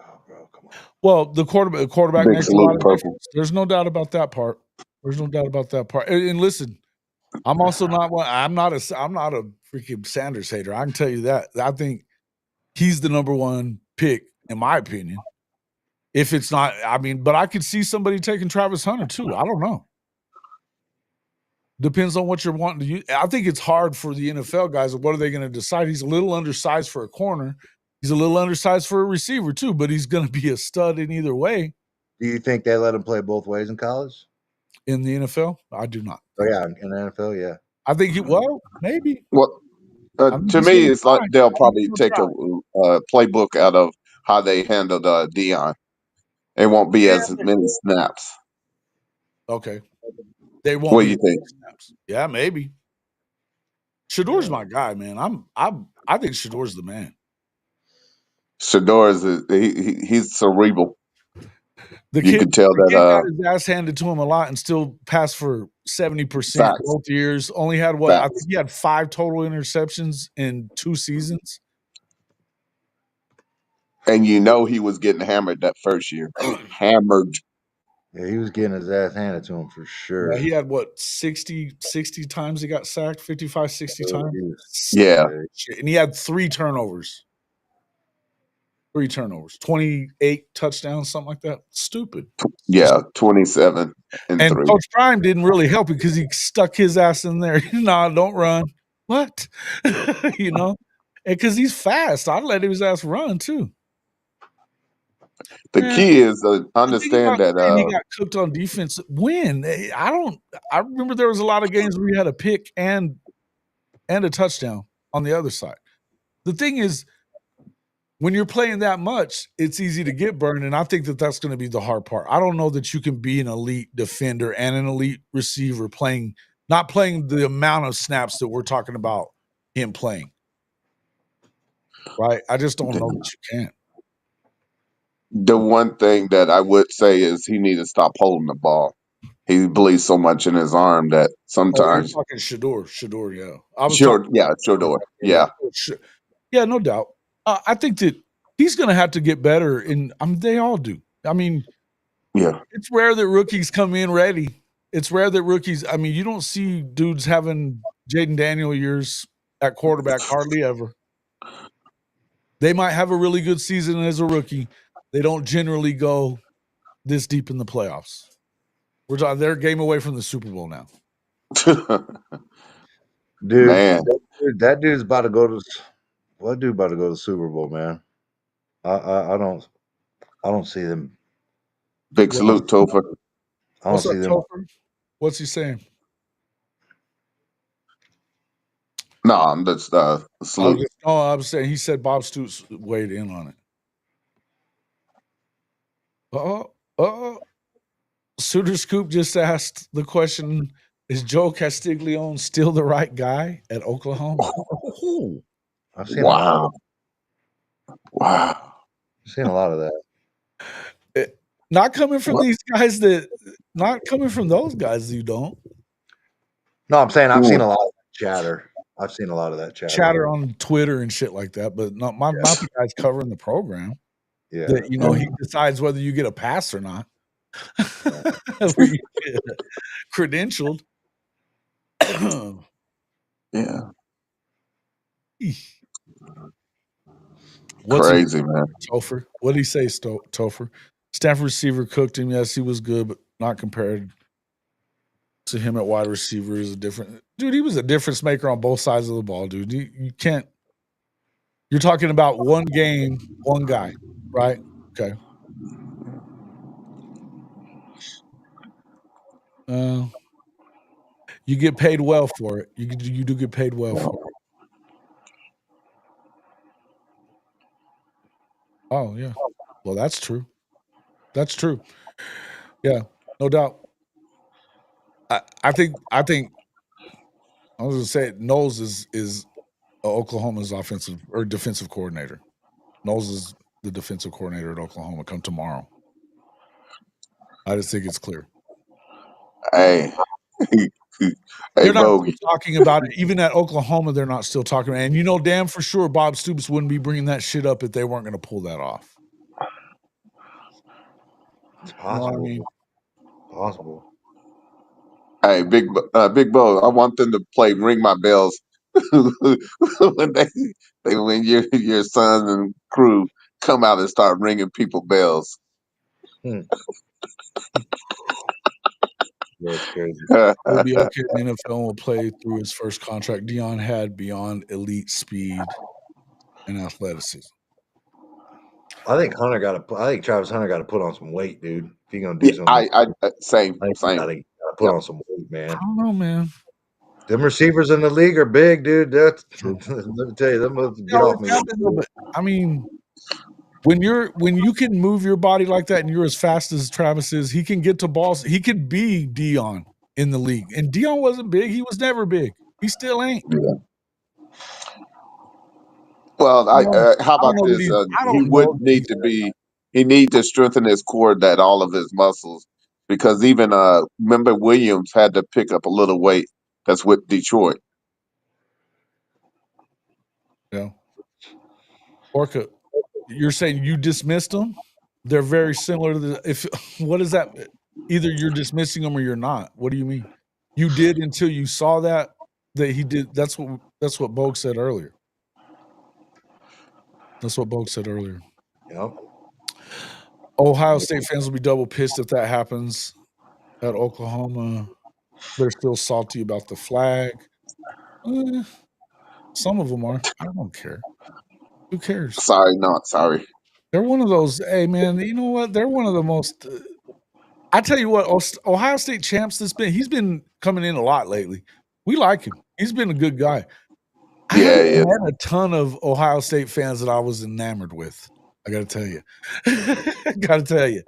Oh, bro, come on. Well, the quarterback big makes a lot salute, of purple. difference. There's no doubt about that part. And listen, I'm also not one. I'm not a freaking Sanders hater. I can tell you that. I think he's the number one pick, in my opinion. If it's not, I mean, but I could see somebody taking Travis Hunter too. I don't know. Depends on what you're wanting to use. I think it's hard for the NFL guys. What are they going to decide? He's a little undersized for a corner. He's a little undersized for a receiver too, but he's going to be a stud in either way. Do you think they let him play both ways in college? In the NFL, I do not. Oh yeah, in the NFL, yeah. I think maybe. Well, to me, it's like they'll probably take a playbook out of how they handled Dion. It won't be as many snaps. Okay. They won't. What do you think? Snaps. Yeah, maybe. Shador's my guy, man. I think Shador's the man. Shador he's cerebral. You can tell that got his ass handed to him a lot and still passed for 70% both years. Only had I think he had 5 total interceptions in 2 seasons. And he was getting hammered that first year. Hammered. Yeah, he was getting his ass handed to him for sure. Yeah, he had 60 times he got sacked, 55, 60 times. Yeah. And he had 3 turnovers. 3 turnovers, 28 touchdowns, something like that. Stupid. Yeah, 27 and 3. Coach Prime didn't really help because he stuck his ass in there. Nah, don't run. What? Because he's fast. I'd let his ass run too. The key is understand that he got cooked on defense. When I remember there was a lot of games where he had a pick and a touchdown on the other side. The thing is, when you're playing that much, it's easy to get burned, and I think that's going to be the hard part. I don't know that you can be an elite defender and an elite receiver not playing the amount of snaps that we're talking about him playing. Right? I just don't know that you can. The one thing that I would say is he needs to stop holding the ball. He believes so much in his arm that sometimes. You're talking Shador, yeah. Shador, yeah. Yeah, no doubt. I think that he's going to have to get better, and they all do. I mean, yeah, it's rare that rookies come in ready. It's rare that rookies. I mean, you don't see dudes having Jaden Daniel years at quarterback hardly ever. They might have a really good season as a rookie. They don't generally go this deep in the playoffs. They're a game away from the Super Bowl now. Dude, man. That dude's about to go to. What dude about to go to the Super Bowl, man? I don't see them. Big salute, Topher. I don't see them. Topher? What's he saying? No, I'm just salute. I'm saying he said Bob Stoops weighed in on it. Suitor Scoop just asked the question: is Joe Castiglione still the right guy at Oklahoma? I've seen a lot. Wow. I've seen a lot of that. Not coming from these guys not coming from those guys you don't. No, I'm saying I've seen a lot of chatter. I've seen a lot of that chatter on Twitter and shit like that, but not the guys covering the program. Yeah. That, he decides whether you get a pass or not. Where you get credentialed. Yeah. Crazy, man. Topher. What did he say, Topher? Stanford receiver cooked him. Yes, he was good, but not compared to him at wide receiver. Is a different dude. He was a difference maker on both sides of the ball, dude. You can't. You're talking about one game, one guy, right? Okay. You get paid well for it. You do get paid well for it. Oh yeah. Well, that's true. That's true. Yeah, no doubt. I think I was gonna say Knowles is Oklahoma's offensive or defensive coordinator. Knowles is the defensive coordinator at Oklahoma. Come tomorrow. I just think it's clear. Hey. They're not talking about it. Even at Oklahoma, they're not still talking about it. And damn for sure Bob Stoops wouldn't be bringing that shit up if they weren't going to pull that off. It's possible. Possible. Hey, Big Bo, I want them to play Ring My Bells when your sons and crew come out and start ringing people bells. That's crazy. He'll be okay in the NFL and will play through his first contract. Dion had beyond elite speed and athleticism. I think Travis Hunter got to put on some weight, dude. If he gonna do something, Same. I think he gotta put on some weight, I man. don't know, man. Them receivers in the league are big, dude. Let me tell you, them get off me. But I mean, when you can move your body like that and you're as fast as Travis is, he can get to balls. He could be Dion in the league. And Dion wasn't big. He was never big. He still ain't. Yeah. Well, how about this? He would need to be. He need to strengthen his core, that all of his muscles, because even remember Williams had to pick up a little weight. That's with Detroit. Yeah. Orca, you're saying you dismissed them? They're very similar to the. What is that? Either you're dismissing them or you're not. What do you mean? You did until you saw that he did. That's what Bogue said earlier. That's what Bogue said earlier. Yep. Ohio State fans will be double pissed if that happens at Oklahoma. They're still salty about the flag. Some of them are. I don't care. Who cares? Sorry, not sorry. They're one of those. Hey, man, you know what? They're one of the most. I tell you what, Ohio State champs. He's been coming in a lot lately. We like him. He's been a good guy. I haven't met a ton of Ohio State fans that I was enamored with. I got to tell you.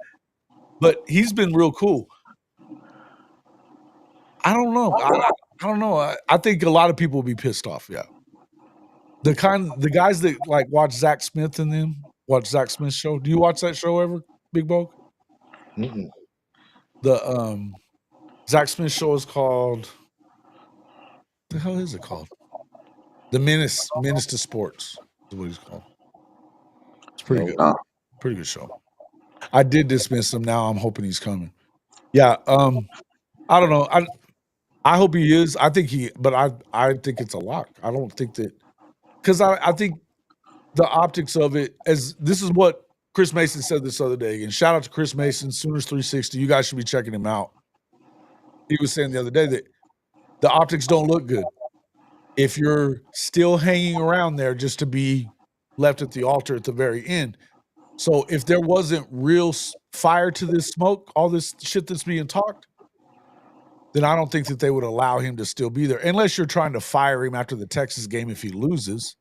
But he's been real cool. I don't know. I don't know. I think a lot of people will be pissed off. Yeah. The guys that like watch Zach Smith and them, watch Zach Smith's show. Do you watch that show ever, Big Bogue? Mm-mm. The Zach Smith show is called. What the hell is it called? The Menace to Sports is what he's called. It's pretty good. Pretty good show. I did dismiss him. Now I'm hoping he's coming. Yeah. I don't know. I hope he is. I think I think it's a lock. I don't think that, because I think the optics of it, as this is what Chris Mason said this other day. And shout out to Chris Mason, Sooners 360. You guys should be checking him out. He was saying the other day that the optics don't look good if you're still hanging around there just to be left at the altar at the very end. So if there wasn't real fire to this smoke, all this shit that's being talked, then I don't think that they would allow him to still be there, unless you're trying to fire him after the Texas game if he loses.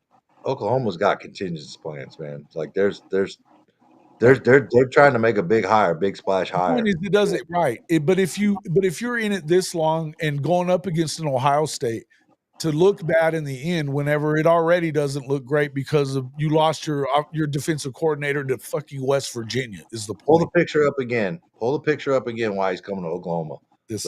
Oklahoma's got contingency plans, man. Like they're trying to make a big hire, big splash hire. The point is, it does it right. But if you're in it this long and going up against an Ohio State, to look bad in the end whenever it already doesn't look great because of you lost your defensive coordinator to fucking West Virginia is the point. Pull the picture up again. Why he's coming to Oklahoma. Let's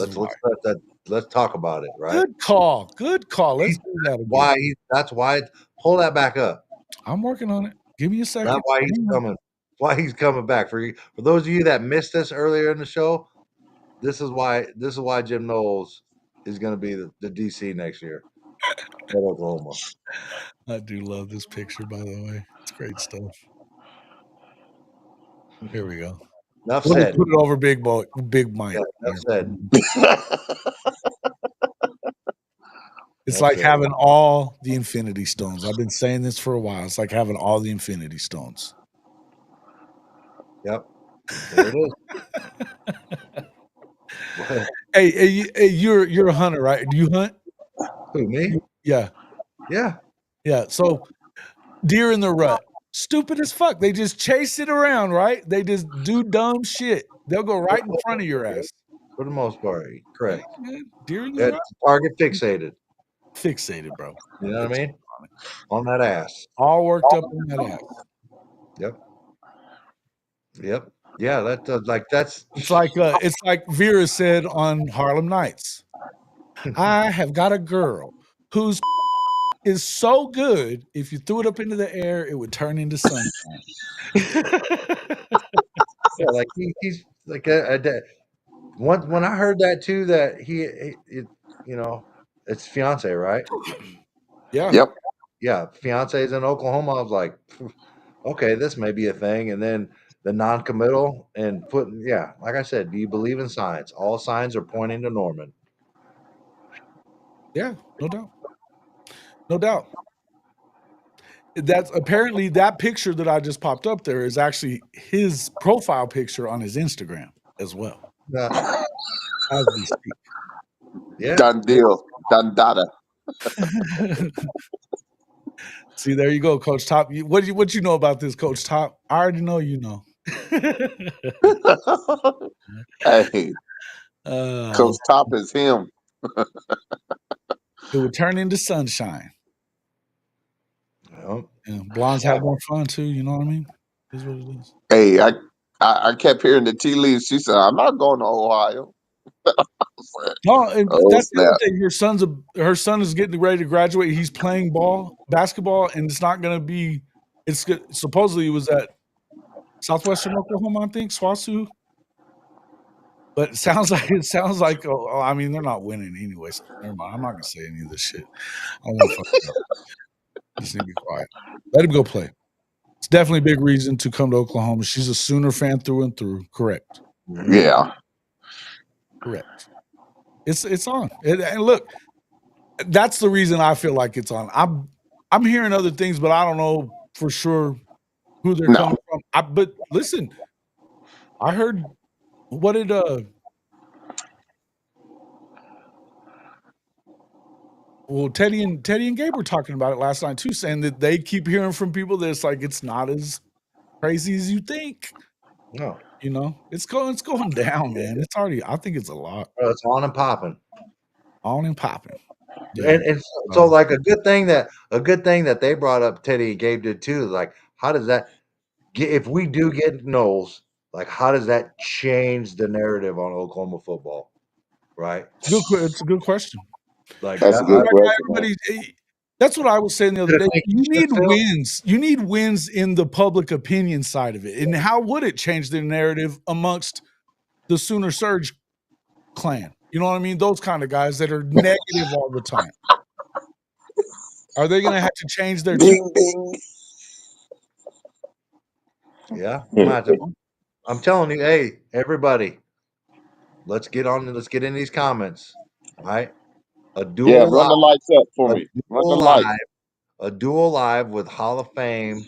talk about it, right? Good call. Let's do that again. That's why. Pull that back up. I'm working on it. Give me a second. That's why he's coming. Why he's coming back. For those of you that missed us earlier in the show, this is why Jim Knowles is going to be the DC next year at Oklahoma. I do love this picture, by the way. It's great stuff. Here we go. Enough said. Put it over Big Mike. Yeah, enough said. It's like having all the Infinity Stones. I've been saying this for a while. It's like having all the Infinity Stones. Yep. There it is. Hey, you're a hunter, right? Do you hunt? Who, me? Yeah. Yeah. So deer in the rut. Stupid as fuck. They just chase it around, right? They just do dumb shit. They'll go right in front of your ass. For the most part, correct. Yeah, deer in the rut. Target fixated. Fixated, bro. You know what I mean? On that ass. All worked up on that ass. Yep. Yeah, that's. It's like Vera said on Harlem Nights. I have got a girl whose is so good. If you threw it up into the air, it would turn into sunshine. Yeah, like he's like when I heard that too, that it's fiance, right? Yeah. Yep. Yeah, fiance's in Oklahoma. I was like, okay, this may be a thing. And then the non-committal and putting, yeah, like I said, do you believe in signs? All signs are pointing to Norman. Yeah, no doubt. No doubt. That's apparently that picture that I just popped up there is actually his profile picture on his Instagram as well. As we speak. Yeah. Done deal. Done data. See, there you go, Coach Top. What you know about this, Coach Top? I already know you know. Hey, Coach Top is him. It would turn into sunshine. Well, Blondes have more fun too. You know what I mean? Is what it is. Hey, I kept hearing the tea leaves. She said, "I'm not going to Ohio." No, and Oh that's the other snap! thing. Her son is getting ready to graduate. He's playing basketball, and it's not going to be. Supposedly it was at Southwestern Oklahoma, I think, SWASU. But it sounds like I mean, they're not winning anyway. So never mind. I'm not gonna say any of this shit. I don't want to fuck it up. Just need to be quiet. Let him go play. It's definitely a big reason to come to Oklahoma. She's a Sooner fan through and through. Correct. Yeah. Correct. It's on. And look, that's the reason I feel like it's on. I'm hearing other things, but I don't know for sure who they're coming from. But listen, I heard what did well, Teddy and Gabe were talking about it last night too, saying that they keep hearing from people that it's like it's not as crazy as you think. no. You know, it's going down, man. It's already. I think it's a lot. It's on and popping. On and popping. Yeah. And so like a good thing that they brought up Teddy and Gabe did too. Like, how does that if we do get Knowles, like how does that change the narrative on Oklahoma football? Right? It's a good question. Like That's a good question. That's what I was saying the other day. think You you need should fill- wins. You need wins in the public opinion side of it. And how would it change the narrative amongst the Sooner Surge clan? You know what I mean? Those kind of guys that are negative all the time. Are they going to have to change their Ding ding. Yeah. I'm telling you, hey, everybody, let's get in these comments. All right. A dual Yeah, run the live, lights up for me. Run the lights. a dual live with Hall of Fame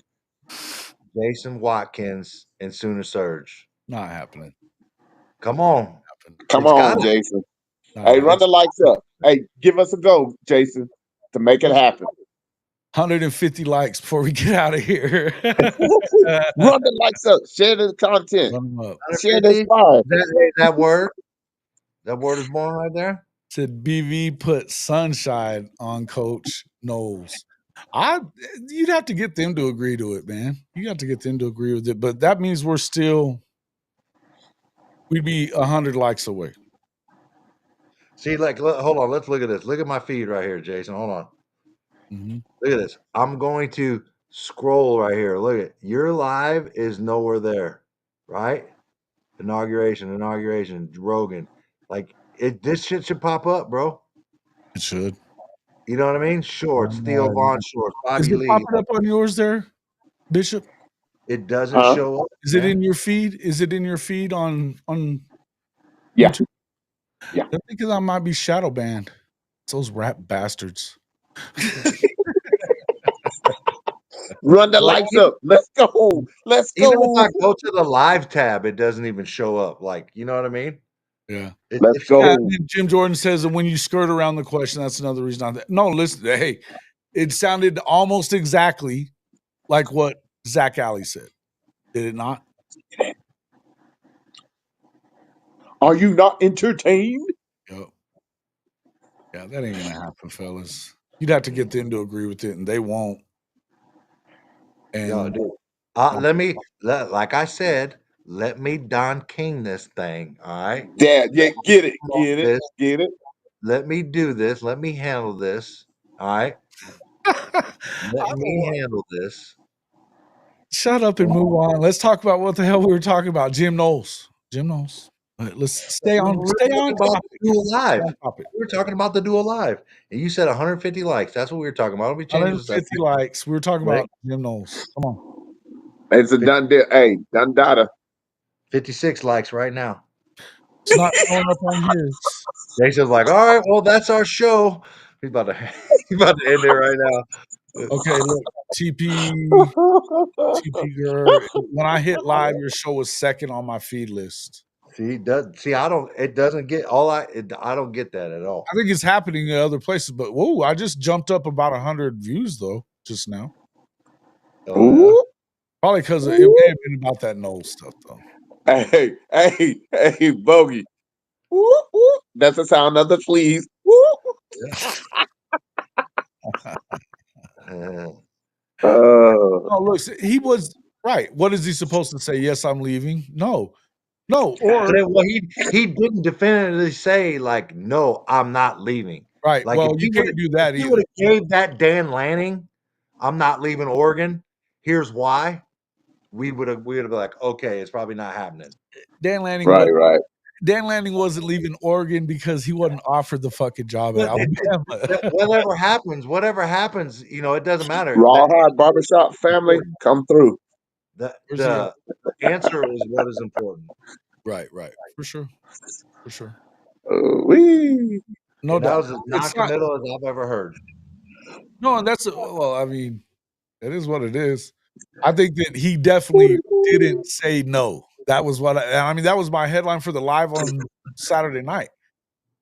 Jason Watkins and Sooner Surge. Not happening. Come on. Come It's on, gotta- Jason. Not Hey, happening. run the lights up. Hey, give us a go, Jason, to make it happen. 150 likes before we get out of here. Run the lights up. Share the content. Run them up. Share this fire. That word is born right there. Said BV put sunshine on Coach Knowles. You'd have to get them to agree to it, man. You have to get them to agree with it. But that means we'd be 100 likes away. See, like, hold on. Let's look at this. Look at my feed right here, Jason. Hold on. Mm-hmm. Look at this. I'm going to scroll right here. Look at your live is nowhere there, right? Inauguration, Rogan. Like this shit should pop up, bro. It should. You know what I mean? Shorts, Theo Vaughn shorts, Is Bobby it Lee. popping up on yours there, Bishop? It doesn't show up. Is it in your feed? Is it in your feed on Yeah. YouTube? Yeah. I think I might be shadow banned. It's those rap bastards. Run the lights up. Let's go. Let's go. Even if I go to the live tab, it doesn't even show up. Like, you know what I mean? Yeah. Let's go. And Jim Jordan says that when you skirt around the question, that's another reason. No, listen. Hey, it sounded almost exactly like what Zach Alley said. Did it not? Are you not entertained? Yep. Yeah, that ain't gonna happen, fellas. You'd have to get them to agree with it, and they won't. And Yo, dude. Like I said, let me Don King this thing. All right. Yeah, get it. Let me do this. Let me handle this. All right. Let me handle this. Shut up and move on. Let's talk about what the hell we were talking about. Jim Knowles. Let's stay on We're talking about topic. the Duel Live. Stay on topic. We were talking about the Duel Live, and you said 150 likes. That's what we were talking about. We changed the 150 likes. We were talking about Jim Knowles. Come on. It's a done deal. Hey, done data. 56 likes right now. It's not showing up on his. Jason's like, all right, well, that's our show. He's about to end it right now. Okay, look, TP girl. When I hit live, your show was second on my feed list. I don't get that at all. I think it's happening in other places, but whoa, I just jumped up about 100 views though just now. Oh, yeah. Probably because it may have been about that Knowles stuff though. Hey, Bogey. Woo, woo. That's the sound of the fleas. Woo. Oh, look, he was right. What is he supposed to say? Yes, I'm leaving. No. Or well, he didn't definitively say like, no, I'm not leaving. Right. Like, well, you can't do that if he either. would have gave that Dan Lanning, I'm not leaving Oregon. Here's why. We would have been like, okay, it's probably not happening. Dan Lanning, right. Dan Lanning wasn't leaving Oregon because he wasn't offered the fucking job at Alabama. Whatever happens, it doesn't matter. Raw Hard Barbershop family, come through. The answer is what is important. Right. For sure. No, that was as non-committal as I've ever heard. No, and that's I mean, it is what it is. I think that he definitely didn't say no. That was what that was my headline for the live on Saturday night.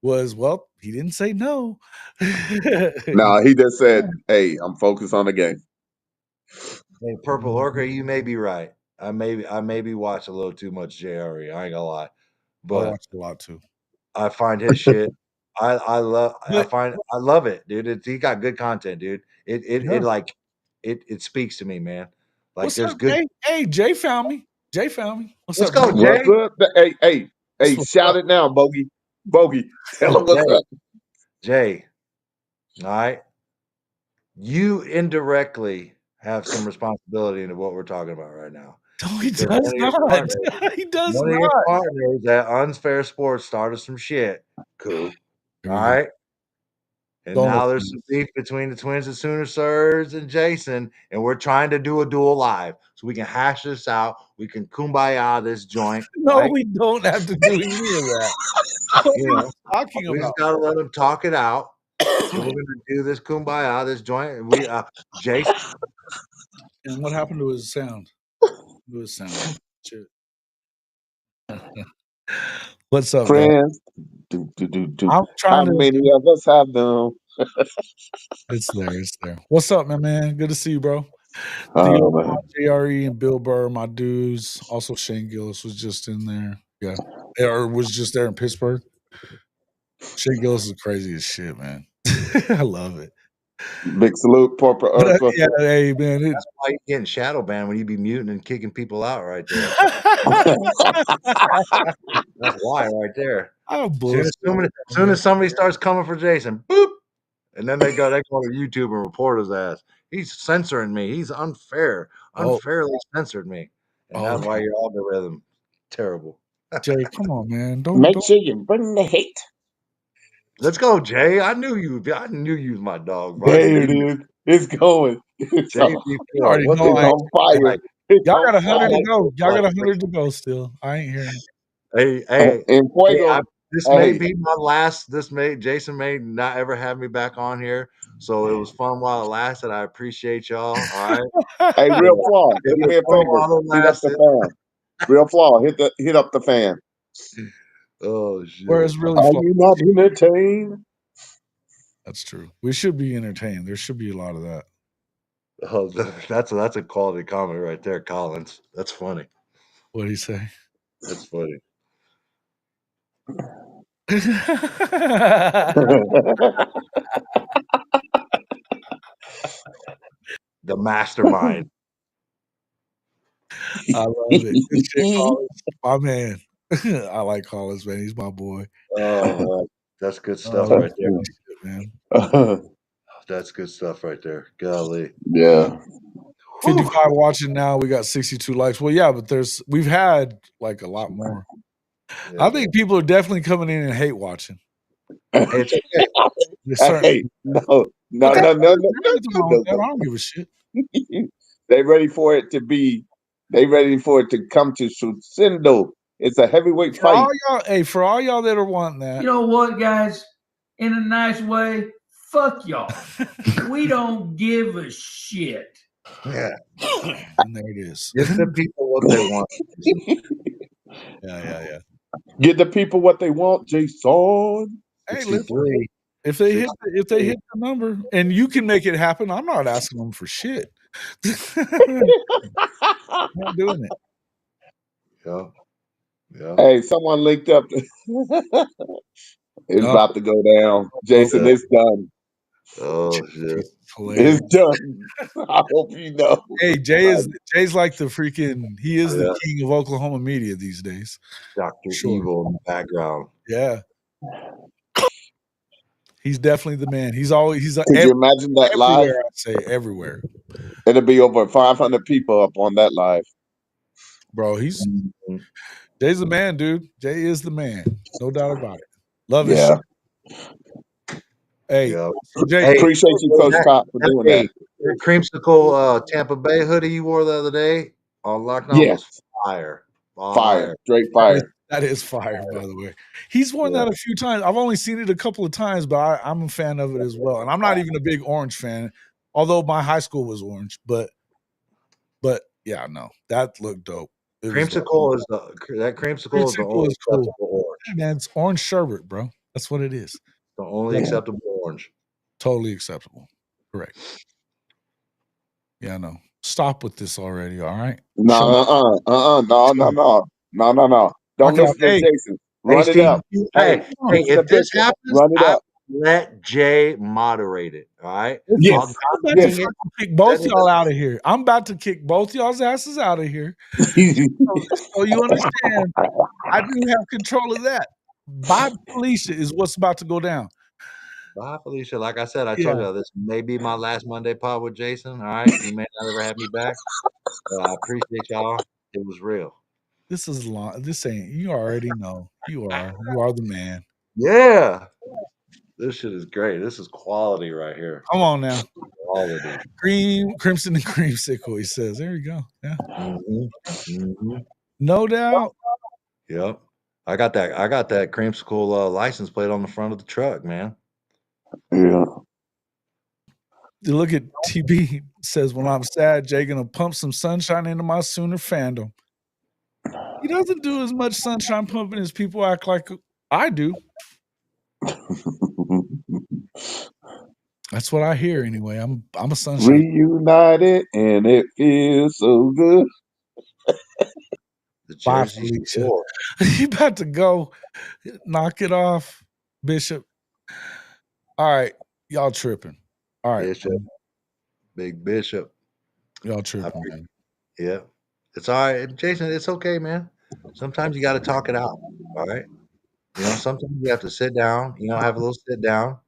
He didn't say no. No, he just said, "Hey, I'm focused on the game." Hey, Purple Orca, you may be right. I maybe watch a little too much JRE. I ain't gonna lie, but I watched a lot too. I find his shit. I love it, dude. He got good content, dude. It speaks to me, man. Like What's there's up, good. Jay? Hey, Jay found me. What's Let's up, go, Jay? Jay. What's up? Hey, shout it now, Bogey. Tell him what's up. Jay, all right. You indirectly have some responsibility into what we're talking about right now. No, he does not. He does One not. of your partners at Unfair Sports started some shit. Cool. All right. And now there's some beef between the Twins and Sooner Sirs and Jason, and we're trying to do a duel live so we can hash this out. We can kumbaya this joint. No, right? we don't have to do any of that. Talking We about just gotta let them talk it out. And we're gonna do this kumbaya, this joint. We Jason. And what happened to his sound? Shit. What's up, friends? I'm trying How many of us have them? It's there. What's up, man? Good to see you, bro. Man. JRE and Bill Burr, my dudes. Also, Shane Gillis was just in there. Yeah. Or was just there in Pittsburgh. Shane Gillis is crazy as shit, man. I love it. Big salute, Purple. Yeah, hey, man. That's why you getting shadow banned when you be muting and kicking people out right there. That's why right there. Soon as somebody starts coming for Jason, boop, and then they go to YouTube and report his ass. He's censoring me. He's unfairly censored me, and that's why your algorithm terrible. Jay, come on, man. Make sure you bring the hate. Let's go, Jay. I knew you was my dog, bro. There it is. It's going. It's Jay, you already know on fire. Y'all got 100 to go. Y'all got 100 to go still. I ain't hearing it. Hey, in Fuego, may be my last. Jason may not ever have me back on here. So it was fun while it lasted. I appreciate y'all. All right. Hey, Real Flaw, do me a favor. Heat up the fan. Real Flaw, hit up the fan. Oh shit. Whereas really, are you not entertained? That's true. We should be entertained. There should be a lot of that. Oh, that's a quality comment right there, Collins. That's funny. What did he say? That's funny. The mastermind. I love it. Good shit, Collins. My man. I like Collins, man. He's my boy. Oh, that's good stuff right there, shit, man. That's good stuff right there. Golly. Yeah. 55 watching now. We got 62 likes. Well, yeah, but we've had like a lot more. I think people are definitely coming in and hate watching. It's okay. Hey, no. I don't give a shit. They ready for it to be. They ready for it to come to Shusindo. It's a heavyweight fight. For all y'all that are wanting that, You know what, guys? In a nice way, fuck y'all. We don't give a shit. Yeah. And there it is. Give the people what they want. Yeah. Get the people what they want, Jason. Hey, listen, 63. if they hit the number and you can make it happen, I'm not asking them for shit. I'm not doing it. Yeah. Hey, someone linked up. It's about to go down. Jason, it's done. Oh shit. It's done. I hope you know. Hey, Jay's like the freaking. He is the king of Oklahoma media these days. Dr. Evil in the background. Yeah. He's definitely the man. He's always Could you imagine that live? I say everywhere. It'll be over 500 people up on that live. Bro, Jay's the man, dude. Jay is the man. No doubt about it. Love his shit. Hey, Jay, appreciate you, Coach Pop, for doing that. Your creamsicle Tampa Bay hoodie you wore the other day on lockdown was fire. Fire. Straight fire. That is fire, by the way. He's worn that a few times. I've only seen it a couple of times, but I'm a fan of it as well. And I'm not even a big orange fan, although my high school was orange. But yeah, no, that looked dope. Creamsicle is the only acceptable orange. Man, it's orange sherbet, bro. That's what it is. The only acceptable orange. Totally acceptable. Correct. Yeah, no. Stop with this already, all right? No. Don't listen to Jason. Run it up. Hey, if this happens, let Jay moderate it. All right. Yes. I'm about to kick both y'all out of here. I'm about to kick both y'all's asses out of here. So you understand, I do have control of that. Bye, Felicia, is what's about to go down. Bye, Felicia. Like I said, I told you this may be my last Monday pod with Jason. All right. You may not ever have me back. But I appreciate y'all. It was real. This is long. This ain't. You already know. You are the man. Yeah. This shit is great. This is quality right here. Come on now. Quality. Crimson and creamsicle, he says. There you go. Yeah. No doubt. Yep. I got that creamsicle license plate on the front of the truck, man. Yeah. You look at TB, says, when I'm sad, Jay gonna pump some sunshine into my Sooner fandom. He doesn't do as much sunshine pumping as people act like I do. That's what I hear anyway. I'm a sunshine. Reunited and it feels so good. Bye, Felicia. You about to go. Knock it off, Bishop. All right. Y'all tripping. All right. Bishop. Big Bishop. Y'all tripping, man. Yeah. It's all right. Jason, it's okay, man. Sometimes you got to talk it out. All right. You know, sometimes you have to sit down, have a little sit down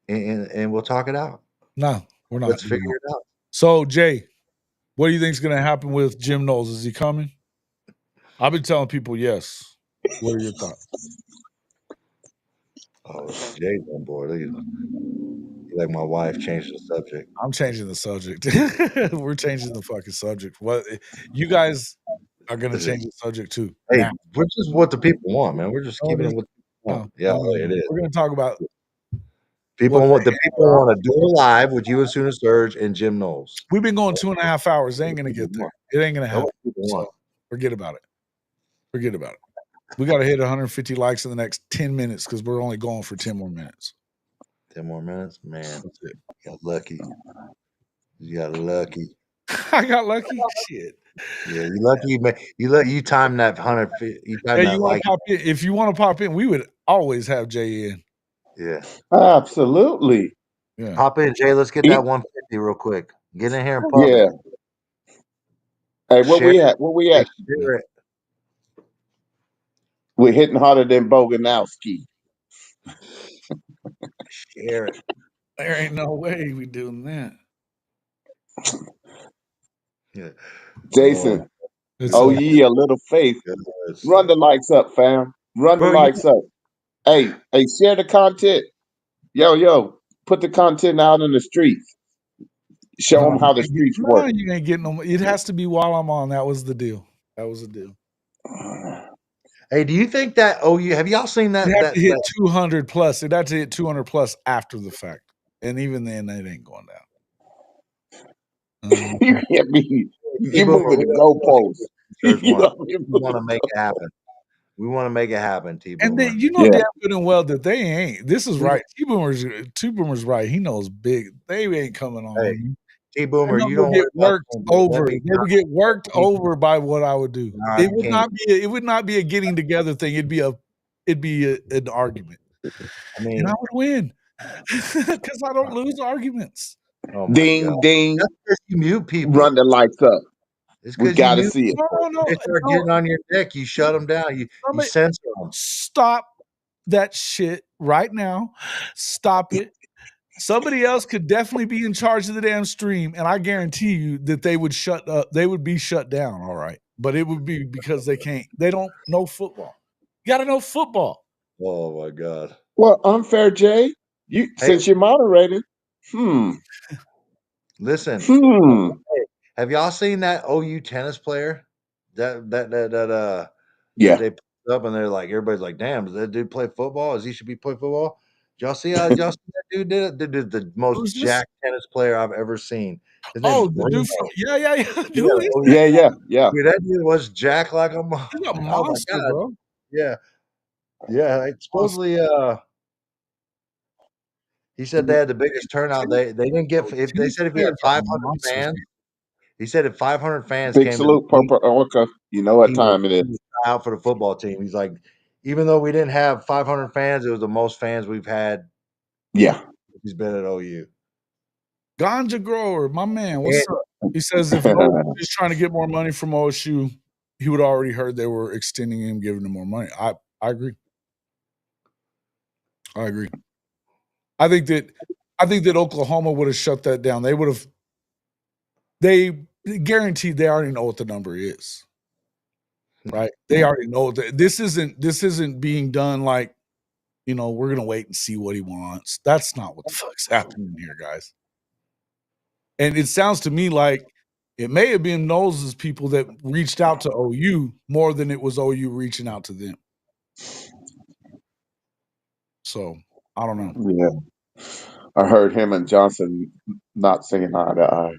and we'll talk it out. No, we're not. Let's figure it out. So, Jay, what do you think is going to happen with Jim Knowles? Is he coming? I've been telling people yes. What are your thoughts? Oh, Jay's on board. Like my wife changed the subject. I'm changing the subject. We're changing the fucking subject. What you guys are going to change the subject too? Hey, now. Which is what the people want, man. We're just keeping it with people want. It is. We're going to talk about people want to do a live with you and Sooner Surge and Jim Knowles. We've been going 2.5 hours. They ain't going to get there. It ain't going to happen. So forget about it. Forget about it. We got to hit 150 likes in the next 10 minutes because we're only going for 10 more minutes. 10 more minutes? Man, you got lucky. You got lucky. I got lucky? Shit. Yeah, you lucky. You time that 150. You want to pop in? If you want to pop in, we would always have Jay in. Yeah. Absolutely. Yeah. Pop in, Jay. Let's get that 150 real quick. Get in here and pop it. Hey, where we at? Where we at? We're hitting harder than Boganowski. Share it. There ain't no way we doing that. Yeah. Jason, Oh yeah, a little faith. Run the likes up, fam. Run the Bro, likes up. Hey, share the content. Yo, put the content out in the streets. Show them how the streets work. You ain't getting them. It has to be while I'm on. That was the deal. That was the deal. Hey, do you think that have y'all seen that? You have to hit 200 plus. It had to hit 200 plus after the fact. And even then, it ain't going down. You can't be. You're moving the goalposts. We want to make it happen. We want to make it happen, T-Boomer. And you know damn good and well that they ain't. This is right. T-Boomer's right. He knows big. They ain't coming on. Hey, T-Boomer, you don't get worked over. They would get worked over by what I would do. It would not be a getting together thing. It'd be an argument. I mean, and I would win because I don't lose arguments. Oh ding, ding. That's because you mute people. Run the lights up. We got to see it. No. They start getting on your dick. You shut them down. You censor them. Stop that shit right now. Stop it. Somebody else could definitely be in charge of the damn stream, and I guarantee you that they would shut up. They would be shut down, all right. But it would be because they don't know football. You got to know football. Oh my God. Well, unfair, Jay. Since you're moderated. Listen. Have y'all seen that OU tennis player? They put up and they're like, everybody's like, damn, does that dude play football? He should be playing football? Did y'all see how that dude did it? The most jacked tennis player I've ever seen. The dude from yeah. Dude, that dude was jacked like a monster. He's a monster, bro. Yeah. Supposedly, he said they had the biggest turnout. They didn't get. They said if he had 500 fans, he said if 500 fans big came. Salute, Purple Orca. You know what time it is. Out for the football team. He's like, even though we didn't have 500 fans, it was the most fans we've had. Yeah, he's been at OU. Ganja Grower, my man, what's up? He says if Knowles is trying to get more money from OSU, he would already heard they were extending him, giving him more money. I agree. I think that Oklahoma would have shut that down. They guaranteed they already know what the number is. Right? They already know that this isn't being done like, we're gonna wait and see what he wants. That's not what the fuck's happening here, guys. And it sounds to me like it may have been Knowles' people that reached out to OU more than it was OU reaching out to them. So I don't know. Yeah, I heard him and Johnson not singing eye to eye.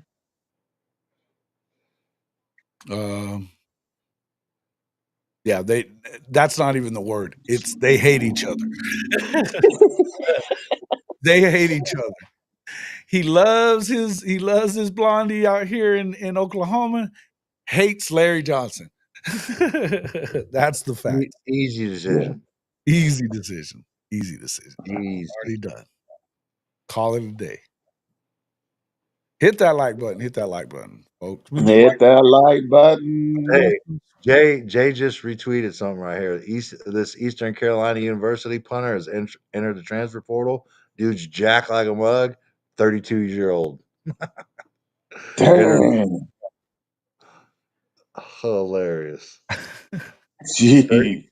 Yeah, that's not even the word. It's they hate each other. They hate each other. He loves his blondie out here in Oklahoma, hates Larry Johnson. That's the fact. Easy decision. Easy decision. Easy. Already done. Call it a day. Hit that like button, folks. Hit that like button. Hey, Jay just retweeted something right here. This Eastern Carolina University punter has entered the transfer portal. Dude's jacked like a mug, 32-year-old. Damn. Hilarious. Gee.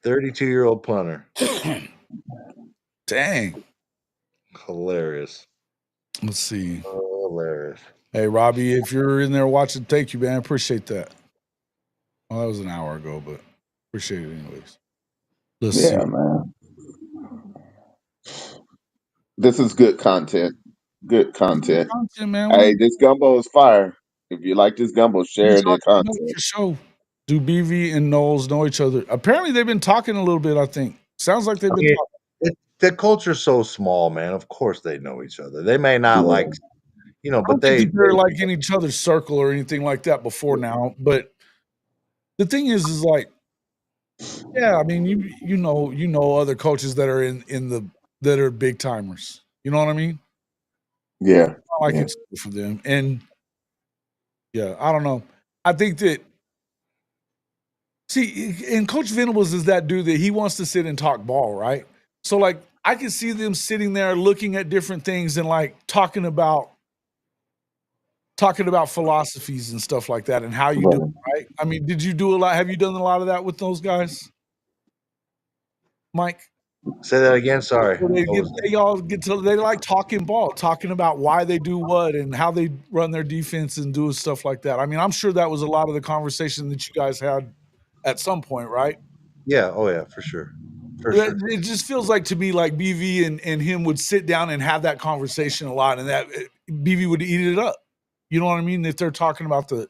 32-year-old punter. Dang. Hilarious. Let's see. Hilarious. Hey, Robbie, if you're in there watching, thank you, man. I appreciate that. Well, that was an hour ago, but appreciate it anyways. Let's see. Man. This is good content. Good content. Man. Hey, this gumbo is fire. If you like this gumbo, share the content. For sure. Do BV and Knowles know each other? Apparently, they've been talking a little bit, I think. Sounds like they've been talking. The culture's so small, man. Of course they know each other. They may not but they're like in each other's circle or anything like that before now. But the thing is like, yeah, I mean, you know other coaches that are that are big timers. You know what I mean? Yeah. It's good for them. And yeah, I don't know. I think that and Coach Venables is that dude that he wants to sit and talk ball, right? So like I can see them sitting there looking at different things and like talking about talking about philosophies and stuff like that and how you do it, right? I mean, did you do a lot? Have you done a lot of that with those guys, Mike? Say that again. Sorry. They like talking ball, talking about why they do what and how they run their defense and do stuff like that. I mean, I'm sure that was a lot of the conversation that you guys had at some point, right? Yeah. Oh yeah, for sure. For sure. It just feels like to me like BV and him would sit down and have that conversation a lot, and that BV would eat it up. You know what I mean? If they're talking about the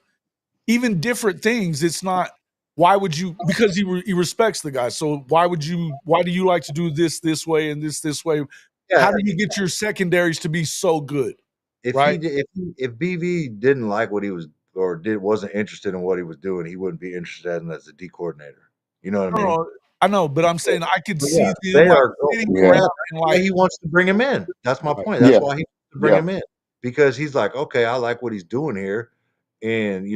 even different things, it's not. Why would you? Because he respects the guy. So why do you like to do this way and this way? Yeah. How do you get your secondaries to be so good? If right? if BV didn't like what he was or wasn't interested in what he was doing, he wouldn't be interested in as a D coordinator. You know what I mean? No, I know, but I'm saying I could see them they like are. sitting Yeah. around and Why like he wants to bring him in. That's my Right. point. That's Yeah. why he wants to bring Yeah. him in, because he's like, okay, I like what he's doing here, and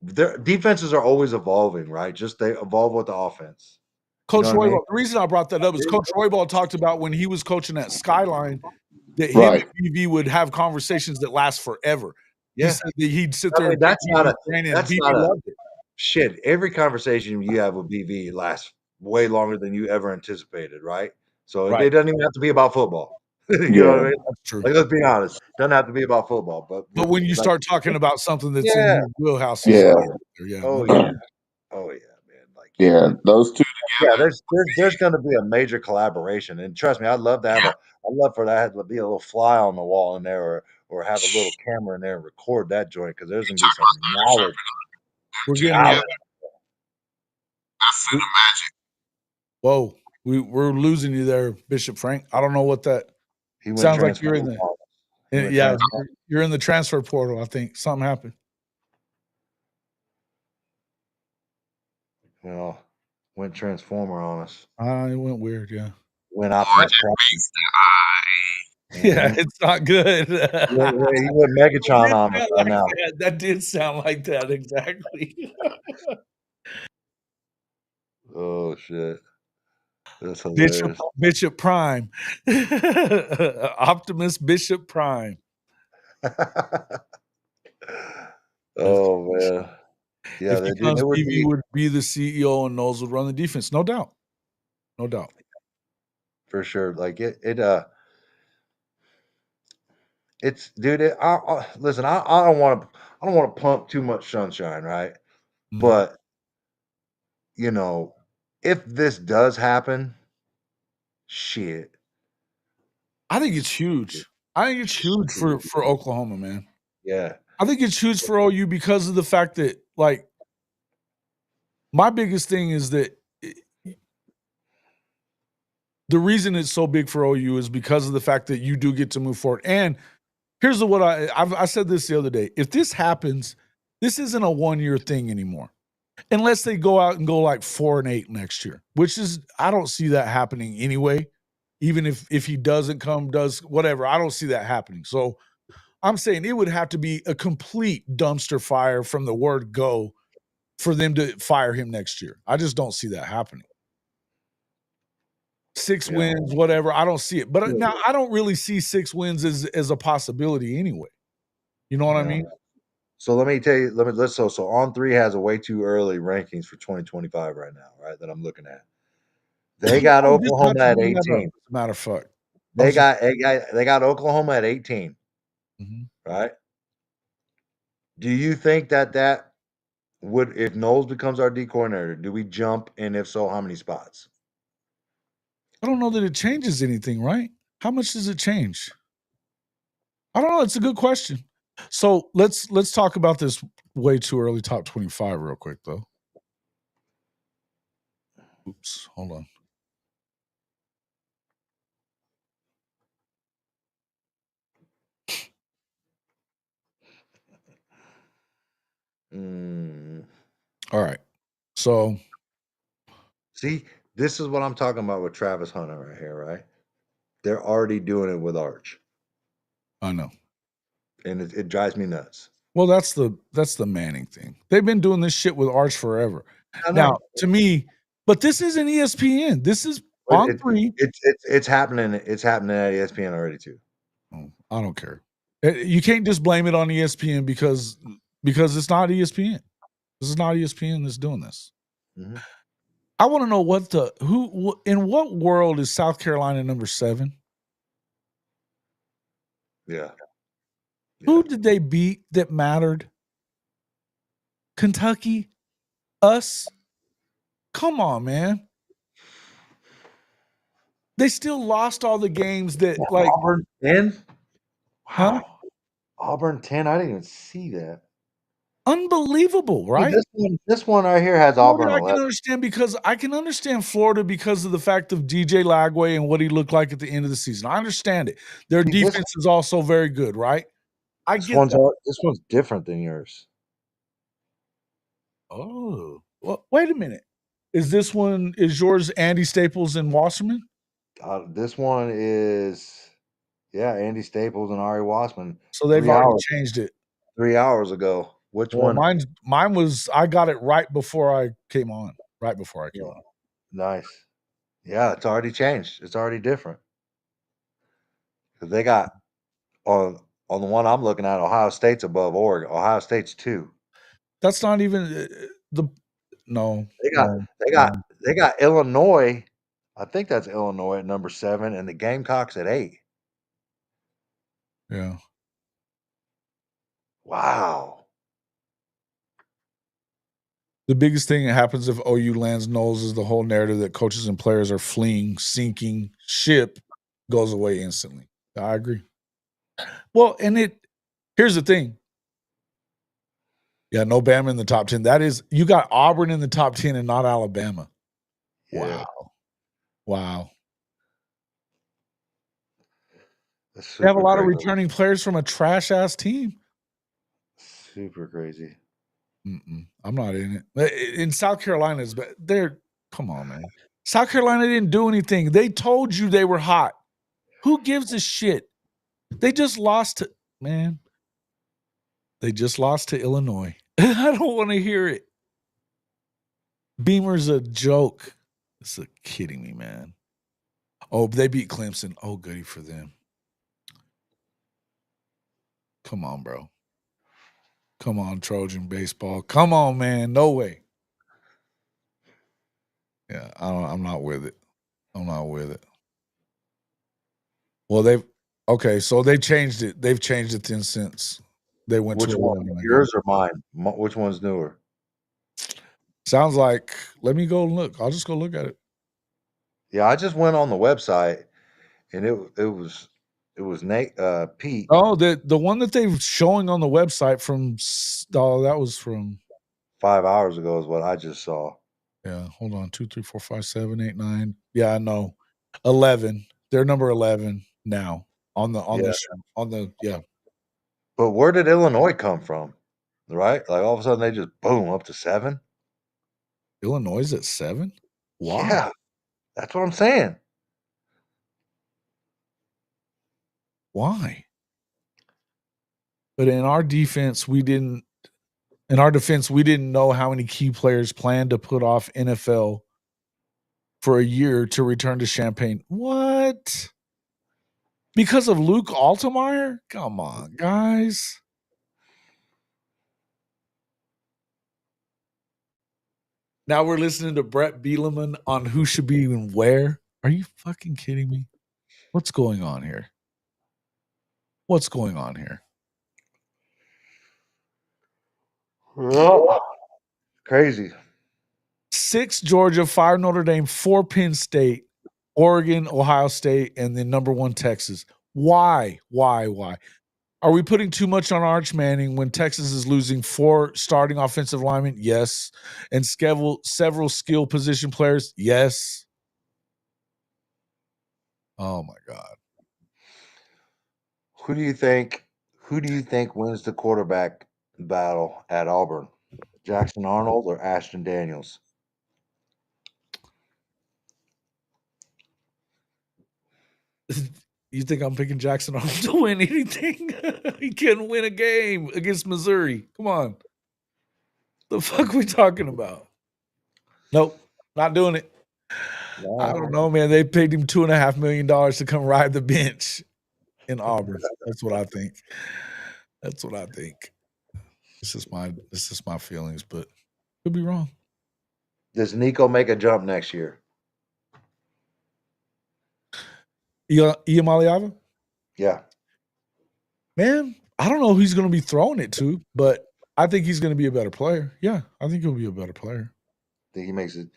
their defenses are always evolving, right? Just they evolve with the offense. Coach know what I Roybal. mean? The reason I brought that up is Coach Roybal talked about when he was coaching at Skyline that him Right. and BV would have conversations that last forever. He Yeah. said that he'd sit I there mean, and that's not a and BV loved it. shit. Every conversation you have with BV lasts way longer than you ever anticipated, right? So Right. it doesn't even have to be about football. You know Yeah. what I mean? That's true. Like, let's be honest. Doesn't have to be about football, But when you start talking about something that's in Yeah. your wheelhouse, Yeah. yeah. Oh no doubt. yeah. Oh yeah, man. Like Yeah. Those two. yeah, there's going to be a major collaboration, and trust me, I'd love for that to be a little fly on the wall in there, or have a little camera in there and record that joint, because there's going to be some knowledge. We're getting knowledge. That's the magic. Whoa, we're losing you there, Bishop Frank. I don't know what that He went sounds like. You're in transfer. the He went yeah, transfer. you're in the transfer portal. I think something happened. Went transformer on us. It went weird. Yeah. Went Optimus Prime. Yeah, it's not good. He went Megatron on us right now. That did sound like that exactly. Oh shit. That's hilarious. Bishop Prime. Optimus Bishop Prime. Oh man. Yeah, if he comes, BV would be the CEO and Knowles would run the defense. No doubt. No doubt. For sure. Like it's dude. Listen. I don't want to pump too much sunshine, right? Mhm. But if this does happen, shit. I think it's huge. I think it's huge for Oklahoma, man. Yeah. I think it's huge for OU because of the fact that, like, my biggest thing is that the reason it's so big for OU is because of the fact that you do get to move forward. And here's what I said this the other day. If this happens, this isn't a 1-year thing anymore. Unless they go out and go like 4-8 next year, which is, I don't see that happening anyway. Even if he doesn't come, does whatever, I don't see that happening. So I'm saying it would have to be a complete dumpster fire from the word go for them to fire him next year. I just don't see that happening. 6 wins, whatever. I don't see it. But now I don't really see 6 wins as a possibility anyway. You know what I mean? So let me tell you, so On3 has a way too early rankings for 2025 right now, right? That I'm looking at. They got Oklahoma at 18. As a matter of fact. They got Oklahoma at 18. Mm-hmm. Right? Do you think that would, if Knowles becomes our D coordinator, do we jump? And if so, how many spots? I don't know that it changes anything, right? How much does it change? I don't know. It's a good question. So let's talk about this way too early top 25 real quick though. Oops, hold on. All right. So see, this is what I'm talking about with Travis Hunter right here, right? They're already doing it with Arch. I know. And it drives me nuts. Well, that's the Manning thing. They've been doing this shit with Arch forever. Now, to me, but this isn't ESPN. This is On3. It's happening. It's happening at ESPN already too. Oh, I don't care. You can't just blame it on ESPN because it's not ESPN. This is not ESPN that's doing this. Mm-hmm. I want to know in what world is South Carolina number 7? Yeah. Who did they beat that mattered? Kentucky? Us? Come on, man. They still lost all the games that Auburn 10? Wow. Huh? Auburn 10? I didn't even see that. Unbelievable, right? This one right here has Florida, Auburn 11. I can understand Florida because of the fact of DJ Lagway and what he looked like at the end of the season. I understand it. Their defense is also very good, right? I get that. This one's different than yours. Oh, well, wait a minute. Is yours Andy Staples and Wasserman? This one is, Andy Staples and Ari Wassman. So they've already changed it 3 hours ago. Which one? Mine was, I got it right before I came on. Right before I came on. Nice. Yeah, it's already changed. It's already different. Because they got on the one I'm looking at, Ohio State's above Oregon. Ohio State's 2. That's not even no. They got Illinois. I think that's Illinois at number 7, and the Gamecocks at 8. Yeah. Wow. The biggest thing that happens if OU lands Knowles is the whole narrative that coaches and players are fleeing, sinking ship goes away instantly. I agree. Well, and here's the thing. Yeah, no Bama in the top 10. That is, you got Auburn in the top 10 and not Alabama. Yeah. Wow. They have a lot of returning players from a trash-ass team. Super crazy. I'm not in it. In South Carolina, come on, man. South Carolina didn't do anything. They told you they were hot. Who gives a shit? They just lost to, man. They just lost to Illinois. I don't want to hear it. Beamer's a joke. It's kidding me, man. Oh, they beat Clemson. Oh, goody for them. Come on, bro. Come on, Trojan baseball. Come on, man. No way. Yeah, I'm not with it. I'm not with it. Well, so they changed it. They've changed it since they went to 11. Yours or mine? Which one's newer? Sounds like, let me go look. I'll just go look at it. Yeah, I just went on the website and it was Nate Pete. Oh, the one that they're showing on the website that was from 5 hours ago is what I just saw. Yeah, hold on. 2, 3, 4, 5, 7, 8, 9. Yeah, I know. 11. They're number 11 now on the. But where did Illinois come from? Right? Like all of a sudden they just boom up to 7. Illinois is at 7? Wow. Yeah, that's what I'm saying. Why? But in our defense, we didn't know how many key players planned to put off NFL for a year to return to Champaign. What? Because of Luke Altemeyer? Come on, guys. Now we're listening to Brett Bielema on who should be and where. Are you fucking kidding me? What's going on here? What's going on here? Crazy. 6 Georgia, 5 Notre Dame, 4 Penn State, Oregon, Ohio State, and then number 1 Texas. Why? Are we putting too much on Arch Manning when Texas is losing 4 starting offensive linemen? Yes. And several skill position players? Yes. Oh my God. Who do you think wins the quarterback battle at Auburn? Jackson Arnold or Ashton Daniels? You think I'm picking Jackson Arnold to win anything? He couldn't win a game against Missouri. Come on. The fuck we talking about? Nope, not doing it. Wow. I don't know, man. They paid him $2.5 million to come ride the bench in Auburn. That's what I think. That's what I think. This is my feelings, but could be wrong. Does Nico make a jump next year? Iamaliava? Yeah. Man, I don't know who he's going to be throwing it to, but I think he's going to be a better player. Yeah, I think he'll be a better player. Think he makes it?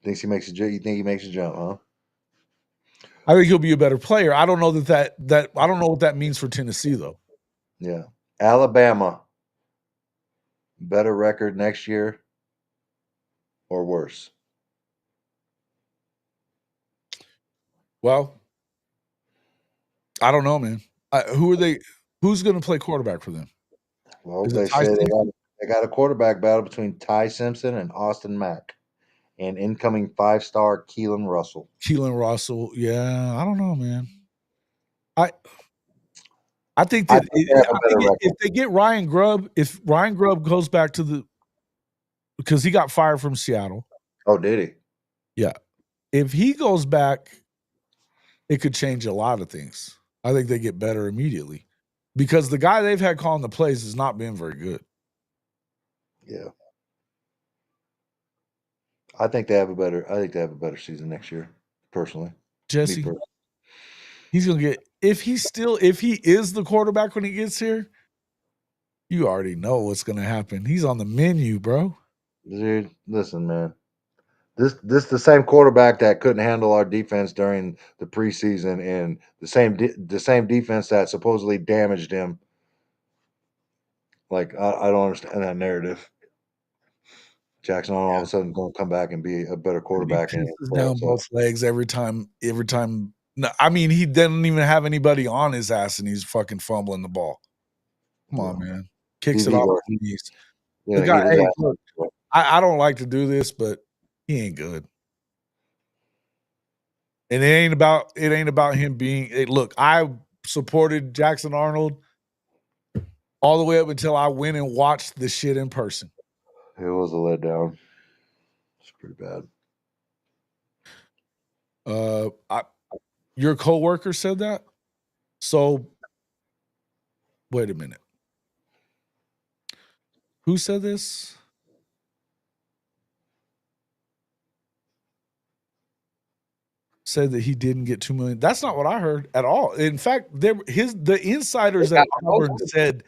Thinks he makes a jump? You think he makes a jump? Huh? I think he'll be a better player. I don't know that I don't know what that means for Tennessee though. Yeah. Alabama. Better record next year or worse? Well, I don't know, man. Who are they? Who's going to play quarterback for them? Well, Is it they Ty say Simpson? they got a quarterback battle between Ty Simpson and Austin Mack, and incoming 5-star Keelan Russell. Keelan Russell. Yeah, I don't know, man. I think I that think they have a better if record. they get Ryan Grubb, if Ryan Grubb goes back to because he got fired from Seattle. Oh, did he? Yeah. If he goes back, it could change a lot of things. I think they get better immediately because the guy they've had calling the plays has not been very good. Yeah. I think they have a better season next year, personally. Jesse, he's going to get if he is the quarterback when he gets here, you already know what's going to happen. He's on the menu, bro. Dude, listen, man. This the same quarterback that couldn't handle our defense during the preseason, and the same defense that supposedly damaged him. Like I don't understand that narrative. Jackson all of a sudden going to come back and be a better quarterback. He pisses down both legs every time. No, I mean, he didn't even have anybody on his ass, and he's fucking fumbling the ball. Come on, man. Kicks it off his knees. Yeah, the guy, hey, look, I don't like to do this, but he ain't good. And it ain't about him being. Look, I supported Jackson Arnold all the way up until I went and watched the shit in person. It was a letdown. It's pretty bad. Your coworker said that. So, wait a minute. Who said this? Said that he didn't get $2 million. That's not what I heard at all. In fact, the insiders at Auburn said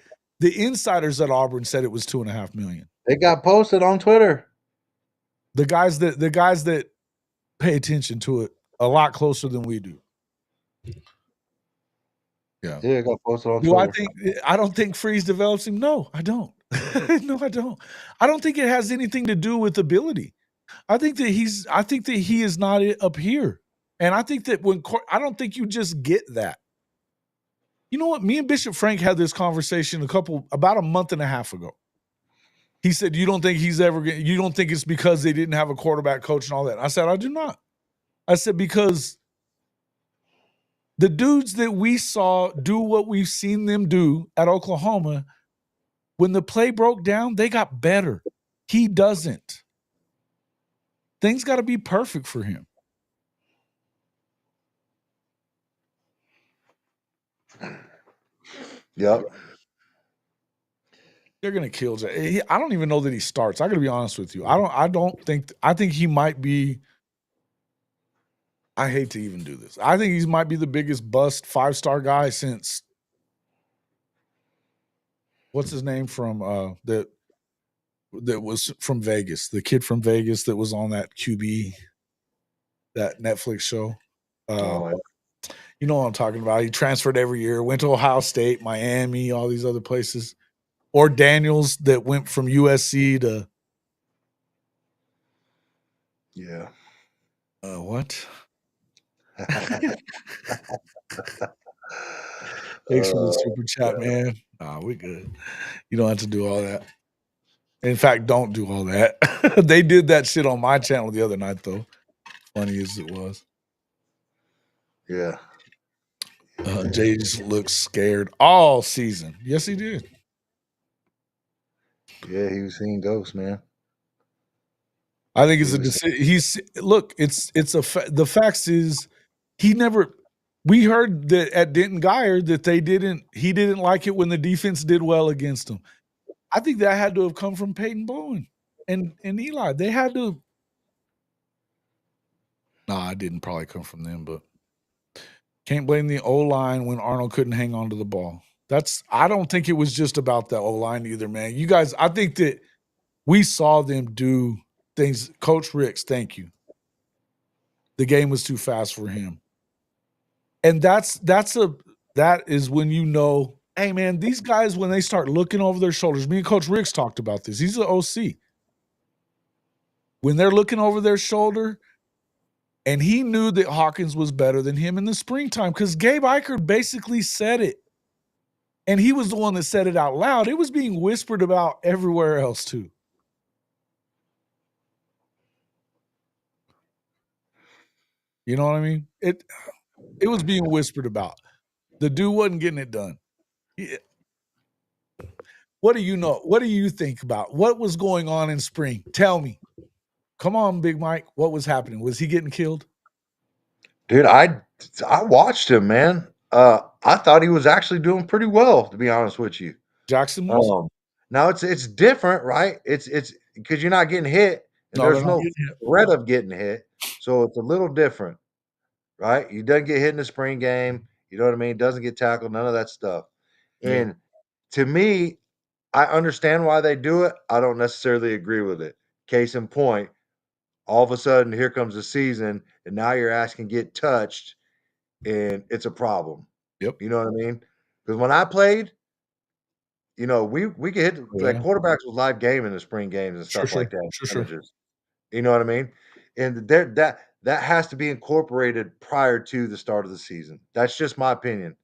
it was $2.5 million. It got posted on Twitter. The guys that pay attention to it a lot closer than we do. Yeah, it got posted on Twitter. I don't think Freeze develops him. No, I don't. No, I don't. I don't think it has anything to do with ability. I think that he is not up here. And I think that I don't think you just get that. You know what? Me and Bishop Frank had this conversation about a month and a half ago. He said, you don't think it's because they didn't have a quarterback coach and all that. I said, I do not. I said, because the dudes that we saw do what we've seen them do at Oklahoma, when the play broke down, they got better. He doesn't. Things got to be perfect for him. Yep. They're gonna kill Jay. I don't even know that he starts. I gotta be honest with you. I think he might be. I hate to even do this. I think he might be the biggest bust 5-star guy since. What's his name from that was from Vegas? The kid from Vegas that was on that QB, that Netflix show. You know what I'm talking about. He transferred every year, went to Ohio State, Miami, all these other places. Or Daniels that went from USC to. Yeah. What? Thanks for the super chat, man. Nah, we good. You don't have to do all that. In fact, don't do all that. They did that shit on my channel the other night, though. Funny as it was. Yeah. Jay just looks scared all season. Yes, he did. Yeah, he was seeing ghosts, man. I think it's a decision. The facts is he never. We heard that at Denton Geyer that he didn't like it when the defense did well against him. I think that had to have come from Peyton Bowen and Eli. They had to. Nah, it didn't probably come from them, but can't blame the O-line when Arnold couldn't hang on to the ball. I don't think it was just about the O-line either, man. You guys, I think that we saw them do things. Coach Ricks, thank you. The game was too fast for him. And that is when you know, hey man, these guys, when they start looking over their shoulders, me and Coach Ricks talked about this. He's the OC. When they're looking over their shoulder, and he knew that Hawkins was better than him in the springtime because Gabe Eichert basically said it. And he was the one that said it out loud. It was being whispered about everywhere else too. You know what I mean? It was being whispered about. The dude wasn't getting it done. What do you know? What do you think about what was going on in spring? Tell me. Come on, Big Mike. What was happening? Was he getting killed? Dude, I watched him, man. I thought he was actually doing pretty well, to be honest with you. Jackson was? Now it's different, right? It's because you're not getting hit, and there's no threat of getting hit, so it's a little different, right? He doesn't get hit in the spring game. You know what I mean? Doesn't get tackled, none of that stuff. And to me, I understand why they do it. I don't necessarily agree with it. Case in point, all of a sudden, here comes the season, and now your ass can get touched, and it's a problem. Yep. You know what I mean? Because when I played, you know, we get hit like quarterbacks was live game in the spring games and stuff like that. Sure. You know what I mean? And that has to be incorporated prior to the start of the season. That's just my opinion.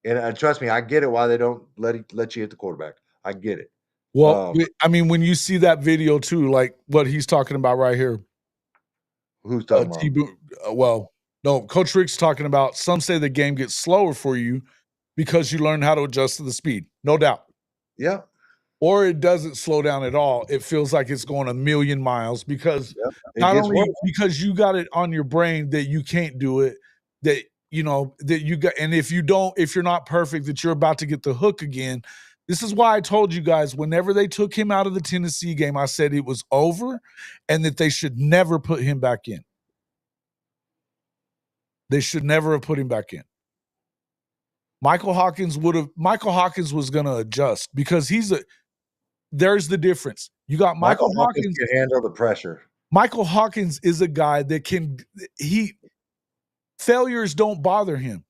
And trust me, I get it why they don't let you hit the quarterback. I get it. Well, I mean, when you see that video too, like what he's talking about right here. Who's talking about? Well, no, Coach Rick's talking about some say the game gets slower for you because you learn how to adjust to the speed. No doubt. Yeah. Or it doesn't slow down at all. It feels like it's going a million miles because not only because you got it on your brain that you can't do it, that you know that you got, and if you're not perfect, that you're about to get the hook again. This is why I told you guys whenever they took him out of the Tennessee game, I said it was over and that they should never put him back in. They should never have put him back in. Michael Hawkins was going to adjust because there's the difference. You got Michael Hawkins can handle the pressure. Michael Hawkins is a guy that failures don't bother him,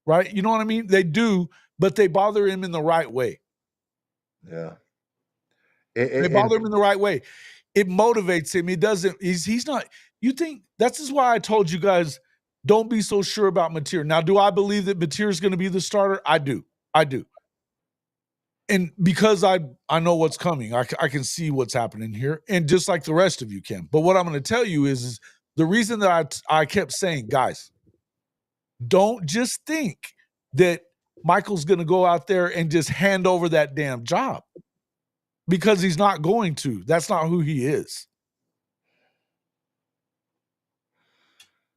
right? You know what I mean? They do, but they bother him in the right way. Yeah. They bother him in the right way. It motivates him. He doesn't, he's not, you think, that's just why I told you guys, don't be so sure about Mateer. Now, do I believe that Mateer is going to be the starter? I do. And because I know what's coming, I can see what's happening here, and just like the rest of you can. But what I'm going to tell you is the reason that I kept saying, guys, don't just think that Michael's going to go out there and just hand over that damn job, because he's not going to. That's not who he is.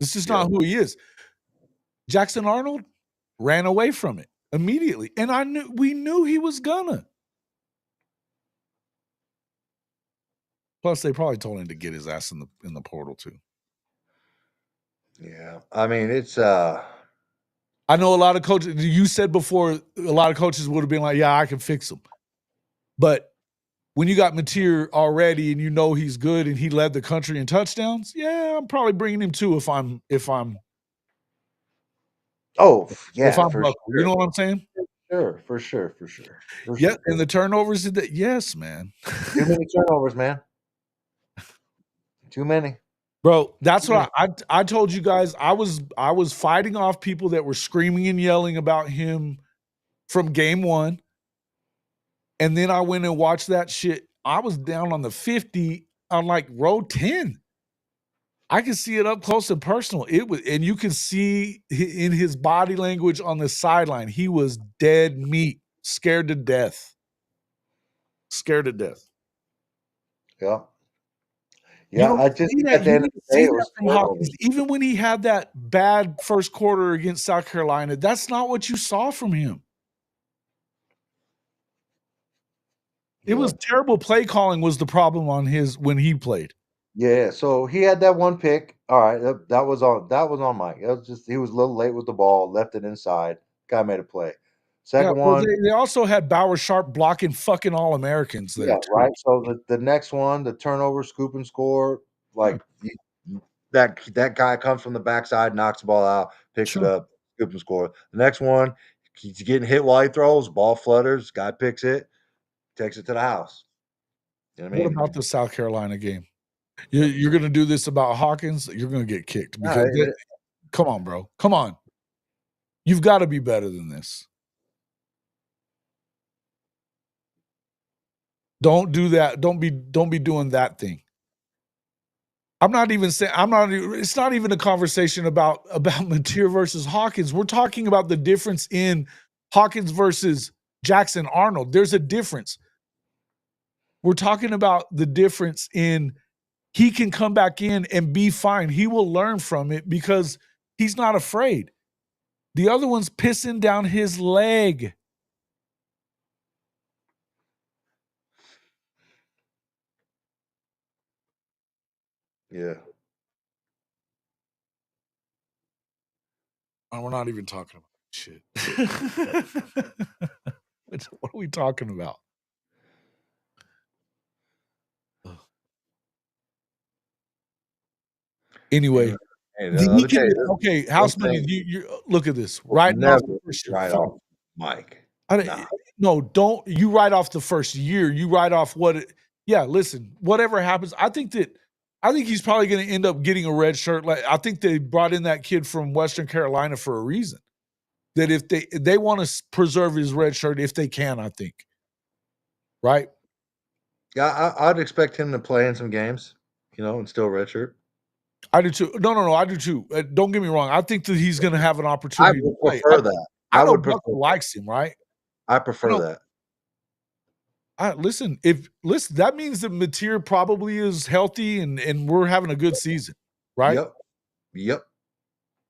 This is not who he is. Jackson Arnold ran away from it immediately, and we knew he was gonna. Plus, they probably told him to get his ass in the portal too. Yeah, I mean it's. I know a lot of coaches. You said before, a lot of coaches would have been like, "Yeah, I can fix him," but when you got Mateer already and you know he's good and he led the country in touchdowns, yeah, I'm probably bringing him too if I'm. Oh yeah, if I'm for Buckle, sure. You know what I'm saying? For sure. Yeah, and the turnovers. Yes, man. Too many turnovers, man. Too many. Bro, that's what I told you guys. I was fighting off people that were screaming and yelling about him from game one. And then I went and watched that shit. I was down on the 50 on like row 10. I could see it up close and personal. And you can see in his body language on the sideline, he was dead meat, scared to death. Yeah. Yeah, don't I just see think that. at the You end of didn't the day, see it that was from turnovers. Hawkins. Even when he had that bad first quarter against South Carolina, that's not what you saw from him. It was Yeah. terrible play calling was the problem on his when he played. Yeah, so he had that one pick. All right, that was on Mike. It was just he was a little late with the ball, left it inside. Guy made a play. Yeah, Second well, one, they also had Bauer Sharp blocking fucking All-Americans there yeah, too. right. So the next one, the turnover, scoop and score, like that guy comes from the backside, knocks the ball out, picks it Sure. up, scoop and score. The next one, he's getting hit while he throws, ball flutters, guy picks it, takes it to the house. You know what I What mean? about the South Carolina game? You're going to do this about Hawkins? You're going to get kicked All because right, come on, bro. Come on. You've got to be better than this. Don't do that. Don't be doing that thing. I'm not even saying it's not even a conversation about Mateer versus Hawkins. We're talking about the difference in Hawkins versus Jackson Arnold. There's a difference. We're talking about the difference in he can come back in and be fine. He will learn from it because he's not afraid. The other one's pissing down his leg. yeah. And we're not even talking about shit. What are we talking about? Anyway, Hey, he let me tell can. you this Okay, one house money. thing. You look at this. Will Writing off never the first year. write Fuck. off Mike. Nah. No, don't you write off the first year. You write off what it, yeah, listen, whatever happens, I think he's probably gonna end up getting a red shirt. Like I think they brought in that kid from Western Carolina for a reason. That if they want to preserve his red shirt if they can, I think. Right? Yeah, I'd expect him to play in some games, and still redshirt. I do too. No, I do too. Don't get me wrong. I think that he's gonna have an I opportunity to would play. prefer that. I I know would Buck prefer that. likes him, right? I I prefer know that. listen, that means that Mateer probably is healthy and we're having a good season, right? Yep.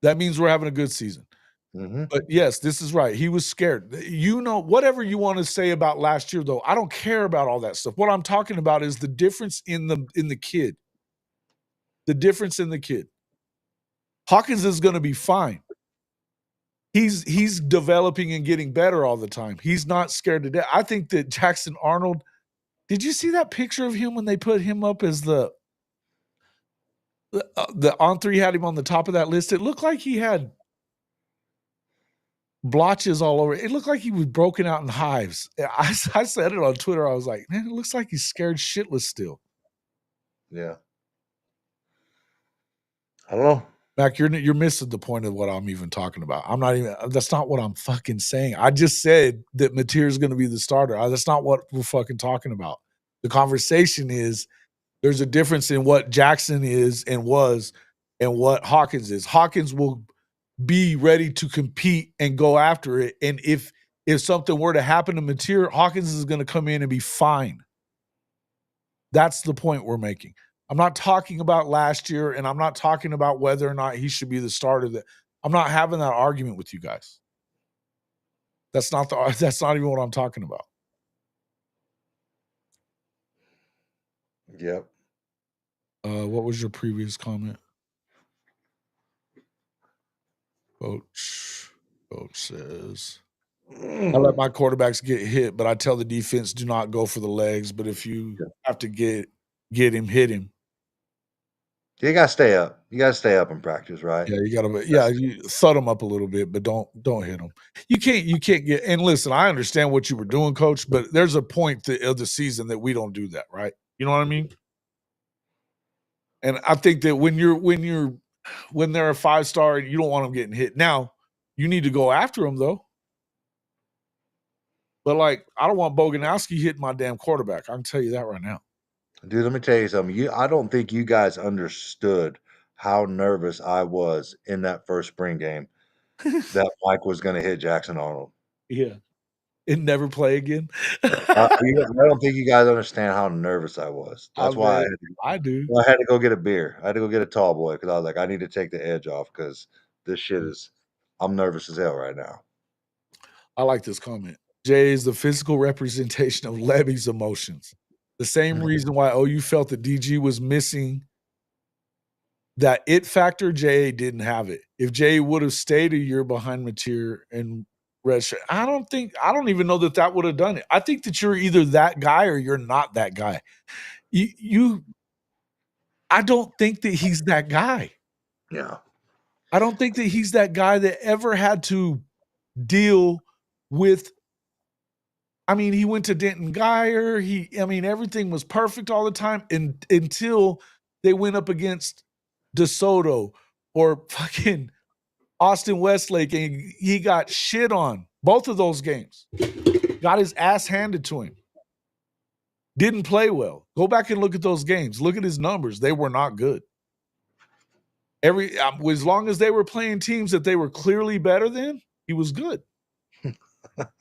That means we're having a good season. Mm-hmm. But yes, this is right. He was scared. Whatever you want to say about last year, though, I don't care about all that stuff. What I'm talking about is the difference in the kid. The difference in the kid. Hawkins is going to be fine. He's developing and getting better all the time. He's not scared to death. I think that Jackson Arnold. Did you see that picture of him when they put him up as the On3 had him on the top of that list? It looked like he had blotches all over. It looked like he was broken out in hives. I said it on Twitter. I was like, man, it looks like he's scared shitless still. Yeah. I don't know. Mac, you're missing the point of what I'm even talking about. That's not what I'm fucking saying. I just said that Mateer is going to be the starter. That's not what we're fucking talking about. The conversation is there's a difference in what Jackson is and was and what Hawkins is. Hawkins will be ready to compete and go after it. And if something were to happen to Mateer, Hawkins is going to come in and be fine. That's the point we're making. I'm not talking about last year, and I'm not talking about whether or not he should be the starter. I'm not having that argument with you guys. That's not even what I'm talking about. Yep. What was your previous comment? Coach says, I let my quarterbacks get hit, but I tell the defense do not go for the legs. But if you have to get him, hit him. You gotta stay up. You gotta stay up in practice, right? Yeah, you thud them up a little bit, but don't hit them. You can't get. And listen, I understand what you were doing, Coach, but there's a point of the season that we don't do that, right? You know what I mean? And I think that when they're a 5-star, you don't want them getting hit. Now, you need to go after them though. But like, I don't want Boganowski hitting my damn quarterback. I can tell you that right now. Dude, let me tell you something. I don't think you guys understood how nervous I was in that first spring game that Mike was going to hit Jackson Arnold. Yeah. and never play again? I don't think you guys understand how nervous I was. That's why I do. I had to go get a beer. I had to go get a tall boy because I was like, I need to take the edge off because this shit is. I'm nervous as hell right now. I like this comment. Jay is the physical representation of Levy's emotions. The same reason why OU felt that DG was missing that it factor, JA didn't have it. If JA would have stayed a year behind Mateer and redshirt, I don't even know that would have done it. I think that you're either that guy or you're not that guy. I don't think that he's that guy. Yeah. I don't think that he's that guy that ever had to deal with. I mean, he went to Denton Geyer. Everything was perfect all the time until they went up against DeSoto or fucking Austin Westlake, and he got shit on both of those games. Got his ass handed to him. Didn't play well. Go back and look at those games. Look at his numbers. They were not good. As long as they were playing teams that they were clearly better than, he was good.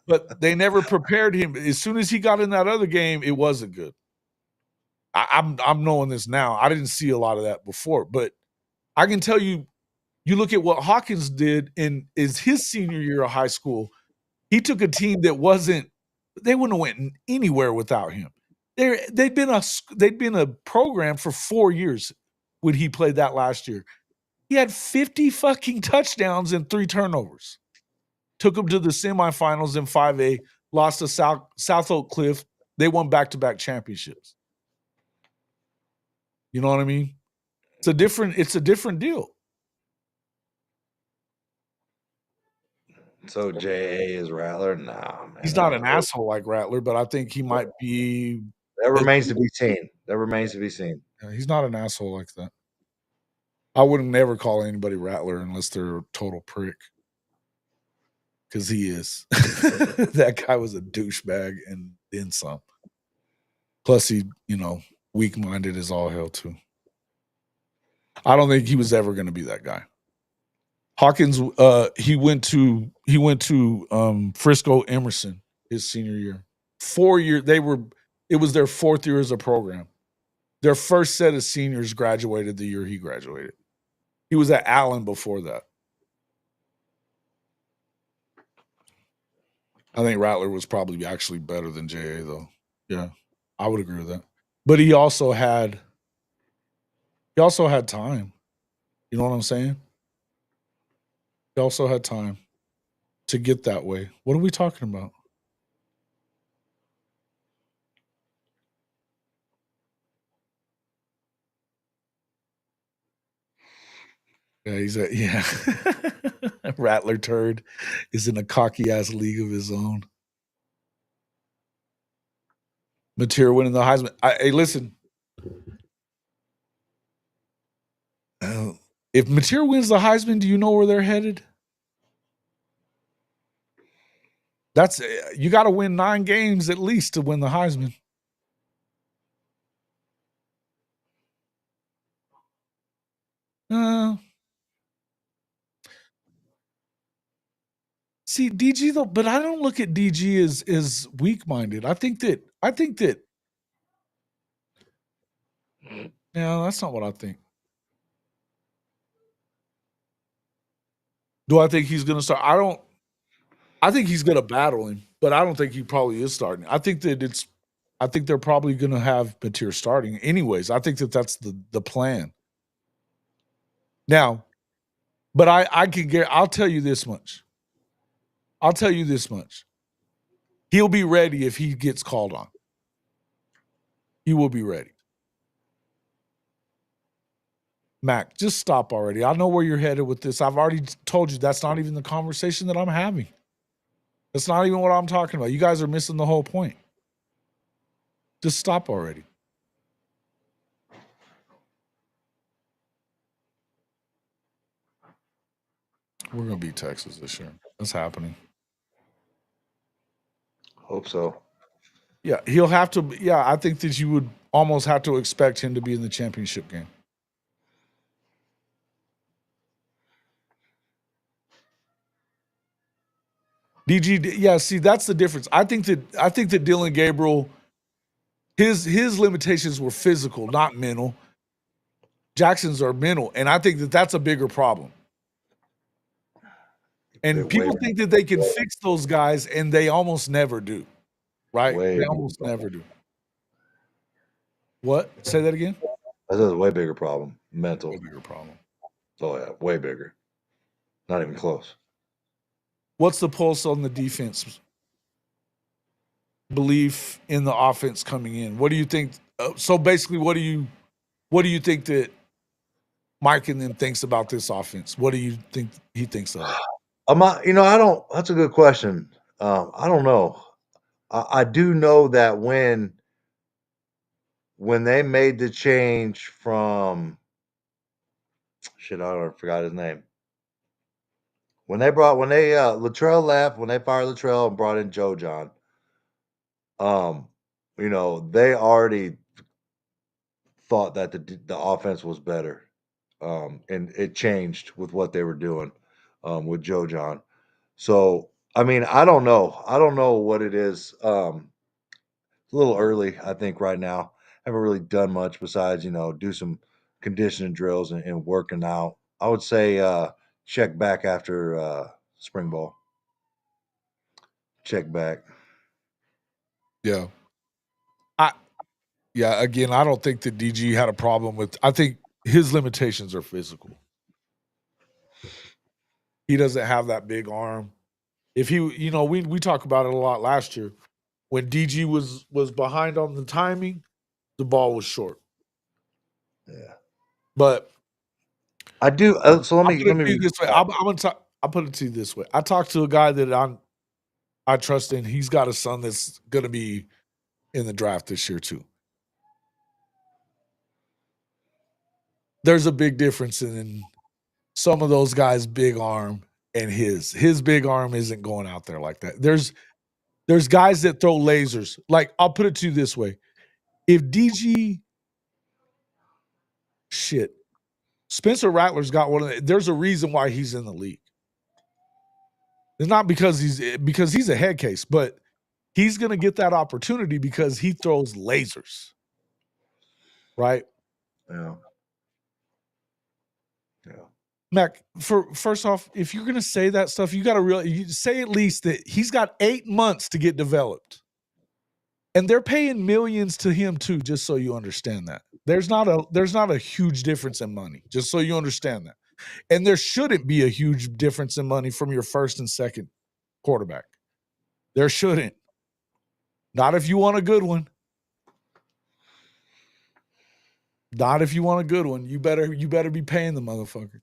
But they never prepared him. As soon as he got in that other game, it wasn't good. I'm knowing this now. I didn't see a lot of that before, but I can tell you, you look at what Hawkins did in his senior year of high school. He took a team that they wouldn't have went anywhere without him. They'd been a program for 4 years when he played that last year. He had 50 fucking touchdowns and 3 turnovers. Took them to the semifinals in 5A, lost to South Oak Cliff. They won back-to-back championships. You know what I mean? It's a different deal. So JA is Rattler? Nah, man. He's not an asshole like Rattler, but I think he might be. That remains to be seen. Yeah, he's not an asshole like that. I wouldn't never call anybody Rattler unless they're a total prick. Because he is. That guy was a douchebag and then some. Plus, he, weak-minded as all hell, too. I don't think he was ever going to be that guy. Hawkins, he went to Frisco Emerson his senior year. 4 years, it was their 4th year as a program. Their first set of seniors graduated the year he graduated. He was at Allen before that. I think Rattler was probably actually better than JA, though. Yeah, I would agree with that. But he also had time. You know what I'm saying? He also had time to get that way. What are we talking about? Yeah, Rattler turd is in a cocky ass league of his own. Mateer winning the Heisman. Hey, listen. If Mateer wins the Heisman, do you know where they're headed? You got to win 9 games at least to win the Heisman. See, DG though, but I don't look at DG as weak-minded. I think that no, that's not what I think. Do I think he's going to start? I think he's going to battle him, but I don't think he probably is starting. I think they're probably going to have Mateer starting anyways. I think that's the plan. Now, but I'll tell you this much. He'll be ready if he gets called on. He will be ready. Mac, just stop already. I know where you're headed with this. I've already told you that's not even the conversation that I'm having. That's not even what I'm talking about. You guys are missing the whole point. Just stop already. We're going to beat Texas this year. That's happening. Hope so. Yeah, he'll have to. Yeah, I think that you would almost have to expect him to be in the championship game. DG, yeah. See, that's the difference. I think that Dylan Gabriel, his limitations were physical, not mental. Jackson's are mental, and I think that that's a bigger problem. And people think that they can fix those guys, and they almost never do. Right? They almost never do. What? Say that again? That's a way bigger problem. Mental. Way bigger problem. Oh yeah, way bigger. Not even close. What's the pulse on the defense? Belief in the offense coming in. What do you think? So basically, what do you think that Mike and them thinks about this offense? What do you think he thinks of it? I don't. That's a good question. I don't know. I do know that when they made the change from I forgot his name. When Luttrell left, when they fired Luttrell and brought in Joe John, they already thought that the offense was better, and it changed with what they were doing with Joe John. So I mean, I don't know. I don't know what it is. It's a little early, I think, right now. Haven't really done much besides do some conditioning drills and working out. I would say check back after spring ball. Check back. Yeah. Again, I don't think that DG had a problem with. I think his limitations are physical. He doesn't have that big arm. If he, we talk about it a lot last year. When DG was behind on the timing, the ball was short. Yeah. But I do. So let me this way. I'll put it to you this way. I talked to a guy that I trust in. He's got a son that's going to be in the draft this year too. There's a big difference in some of those guys' big arm and his big arm isn't going out there like that. There's guys that throw lasers. Like, I'll put it to you this way. If DG Spencer Rattler's got there's a reason why he's in the league. It's not because he's a head case, but he's going to get that opportunity because he throws lasers. Right? Yeah. Mac, first off, if you're going to say that stuff, you got to say at least that he's got 8 months to get developed. And they're paying millions to him too, just so you understand that. There's not a huge difference in money, just so you understand that. And there shouldn't be a huge difference in money from your first and second quarterback. There shouldn't. Not if you want a good one. Not if you want a good one. You better be paying the motherfucker.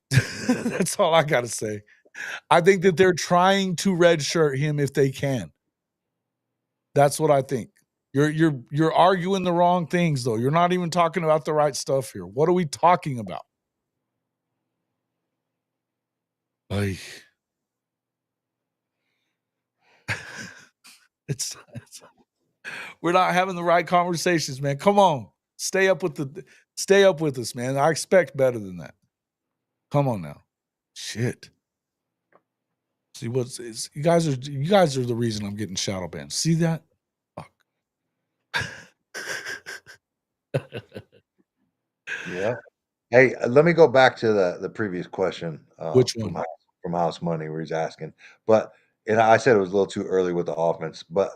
That's all I gotta say. I think that they're trying to redshirt him if they can. That's what I think. You're arguing the wrong things, though. You're not even talking about the right stuff here. What are we talking about? It's we're not having the right conversations, man. Come on. Stay up with us, man. I expect better than that. Come on now. Shit. See you guys are the reason I'm getting shadow banned. See that? Fuck. Yeah. Hey, let me go back to the previous question. Which one? From House Money, where he's asking. But I said it was a little too early with the offense, but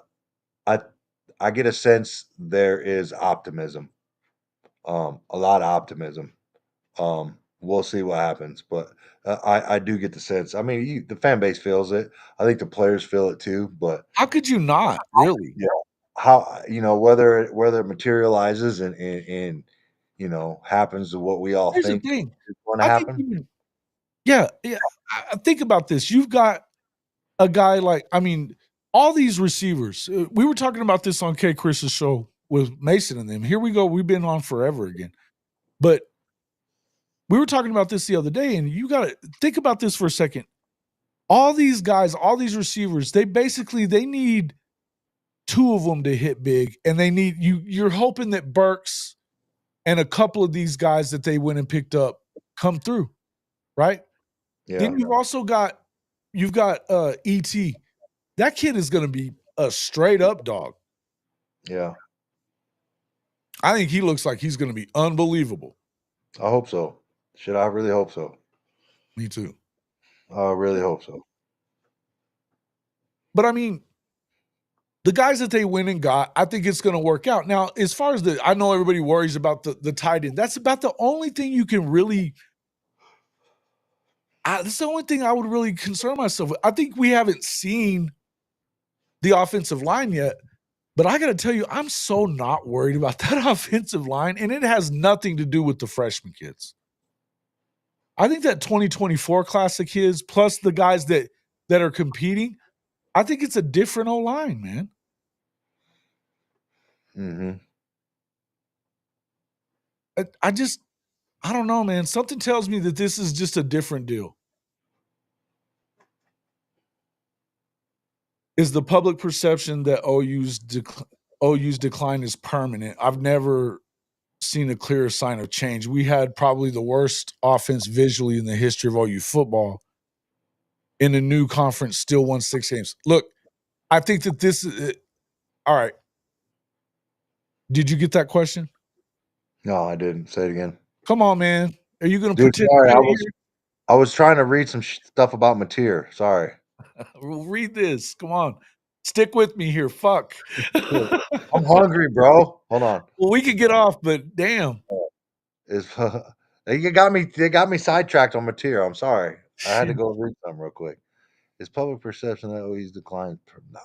I get a sense there is optimism. A lot of optimism. We'll see what happens, but I do get the sense. I mean, the fan base feels it. I think the players feel it too. But how could you not really? Yeah. How whether it materializes and happens to what we all Here's think the thing. is going to happen. Yeah. I think about this. You've got a guy like, all these receivers. We were talking about this on K. Chris's show with Mason and them. Here we go. We've been on forever again. But we were talking about this the other day, and you got to think about this for a second. All these guys, all these receivers, they need 2 of them to hit big, and they need you're hoping that Burks and a couple of these guys that they went and picked up come through, right? Yeah. Then you've got ET. that kid is going to be a straight up dog. Yeah, I think he looks like he's going to be unbelievable. I hope so. Shit, I really hope so. Me too. I really hope so. But I mean, the guys that they went and got, I think it's going to work out. Now, as far as I know everybody worries about the tight end. That's about the only thing you can really. That's the only thing I would really concern myself with. I think we haven't seen the offensive line yet, but I got to tell you, I'm so not worried about that offensive line, and it has nothing to do with the freshman kids. I think that 2024 class of kids, plus the guys that are competing, I think it's a different O-line, man. Mm-hmm. I don't know, man. Something tells me that this is just a different deal. Is the public perception that OU's decline is permanent? I've never seen a clear sign of change. We had probably the worst offense visually in the history of OU football. In the new conference, still won 6 games. Look, I think that this is all right. Did you get that question? No, I didn't. Say it again. Come on, man. Are you going to Dude, participate? sorry, I was trying to read some stuff about Mateer. Sorry. Well, read this. Come on. Stick with me here. Fuck. I'm hungry, bro. Hold on. Well, we could get off, but damn. They got me sidetracked on Mateer. I'm sorry. I had to go read something real quick. Is public perception that OU's declined? No.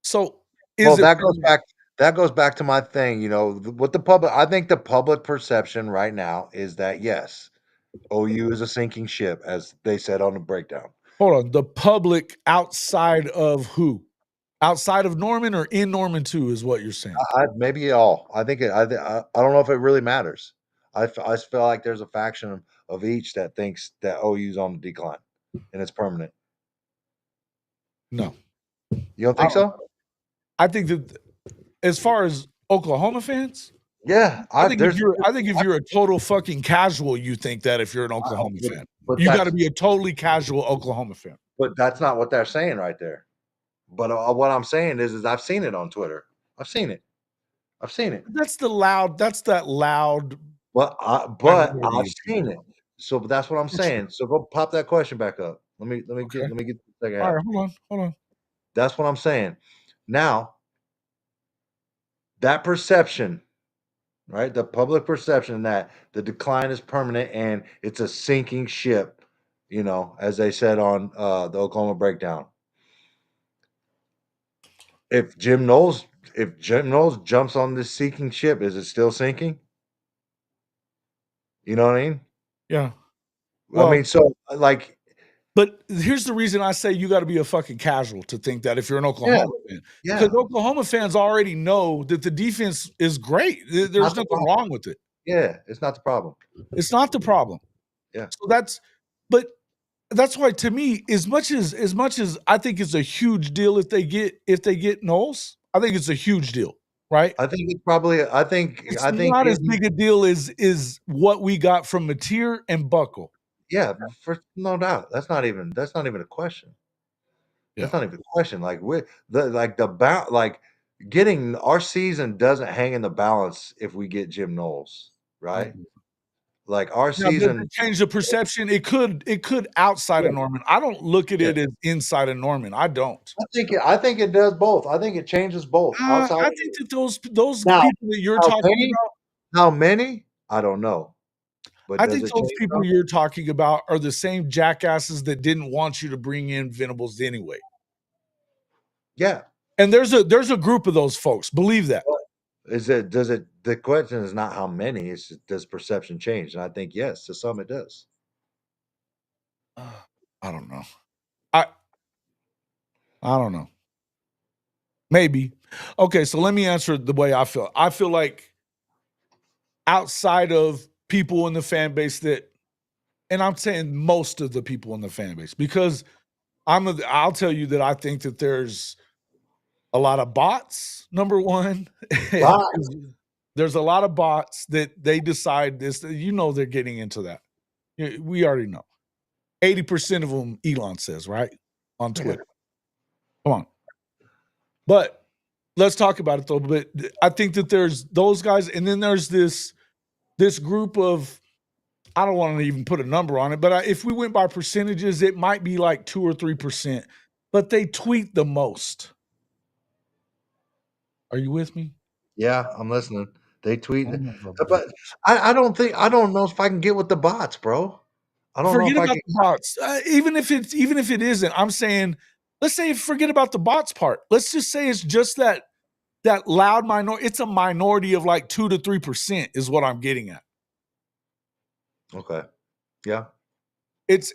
So that goes back to my thing, you know, what the public, I think the public perception right now is that yes, OU is a sinking ship, as they said on the breakdown. Hold on. The public outside of who? Outside of Norman or in Norman too is what you're saying? Maybe all. I think I don't know if it really matters. I feel like there's a faction of each that thinks that OU's on the decline and it's permanent. No. You don't think so? I think that as far as Oklahoma fans, yeah, I think if you're a total fucking casual, you think that if you're an Oklahoma fan, you got to be a totally casual Oklahoma fan. But that's not what they're saying right there. But what I'm saying is I've seen it on Twitter. I've seen it. That's that loud. But I've seen it. So that's what I'm saying. So go pop that question back up. Let me get the second half. All right, hold on. That's what I'm saying. Now, that perception, right? The public perception that the decline is permanent and it's a sinking ship, you know, as they said on the Oklahoma breakdown. If Jim Knowles jumps on this sinking ship, is it still sinking? You know what I mean? Yeah. Well, I mean, so like. But here's the reason I say you got to be a fucking casual to think that if you're an Oklahoma fan. Yeah. Because Oklahoma fans already know that the defense is great. There's nothing wrong with it. Yeah, it's not the problem. It's not the problem. Yeah. So that's why to me, as much as I think it's a huge deal if they get Knowles, I think it's a huge deal, right? I think it's probably it's not as big a deal as what we got from Mateer and Buckle. Yeah, for no doubt. That's not even a question. Yeah. That's not even a question. Like getting our season doesn't hang in the balance if we get Jim Knowles, right? Like our season change the perception. It could outside of Norman. I don't look at it as inside of Norman. I don't. I think it does both. I think it changes both. I think that those people that you're talking about. How many? I don't know. But I think those people you're talking about are the same jackasses that didn't want you to bring in Venables anyway. Yeah. And there's a group of those folks. Believe that. The question is not how many, it's does perception change? And I think yes, to some it does. I don't know. I don't know. Maybe. Okay, so let me answer the way I feel. I feel like outside of people in the fan base and I'm saying most of the people in the fan base, because I'll tell you that I think that there's a lot of bots, number one. There's a lot of bots that they decide this, they're getting into that. We already know. 80% of them, Elon says, right? On Twitter. Come on. But let's talk about it though. But I think that there's those guys, and then there's this group of, I don't want to even put a number on it, but if we went by percentages, it might be like 2 or 3%, but they tweet the most. Are you with me? Yeah, I'm listening. They tweet, but I don't know if I can get with the bots, bro. I don't Forget know if about the bots. Even if it isn't, I'm saying, let's say forget about the bots part. Let's just say it's just that loud minority. It's a minority of like 2 to 3% is what I'm getting at. Okay. Yeah. They just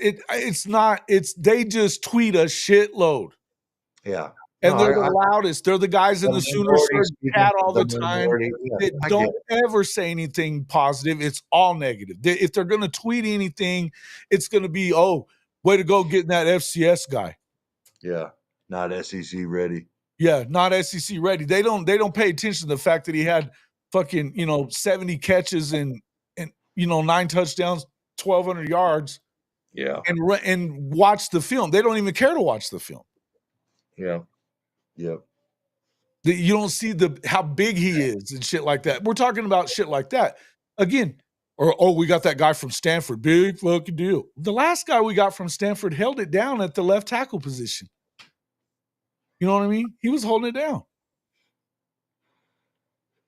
tweet a shitload. Yeah. And they're the loudest. They're the guys in the Sooner Surge chat all the time that don't ever say anything positive. It's all negative. If they're going to tweet anything, it's going to be, oh, way to go getting that FCS guy. Yeah. Not SEC ready. Yeah, not SEC ready. They don't pay attention to the fact that he had fucking, 70 catches and 9 touchdowns, 1,200 yards. Yeah. And watch the film. They don't even care to watch the film. Yeah. Yep. You don't see how big he is and shit like that. We're talking about shit like that. Again, we got that guy from Stanford. Big fucking deal. The last guy we got from Stanford held it down at the left tackle position. You know what I mean? He was holding it down.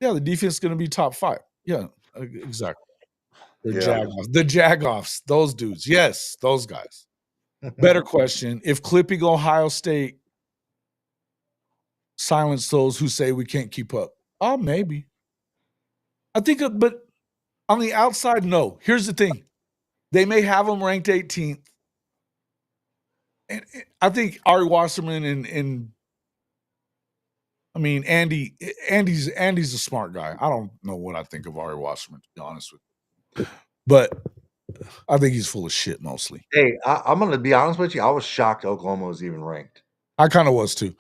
Yeah, the defense is going to be top 5. Yeah, exactly. The Jagoffs, those dudes. Yes, those guys. Better question. If clipping Ohio State silence those who say we can't keep up. Oh, maybe. I think, but on the outside, no. Here's the thing. They may have them ranked 18th. And I think Ari Wasserman and I mean, Andy's a smart guy. I don't know what I think of Ari Wasserman, to be honest with you. But I think he's full of shit mostly. Hey, I'm going to be honest with you. I was shocked Oklahoma was even ranked. I kind of was too.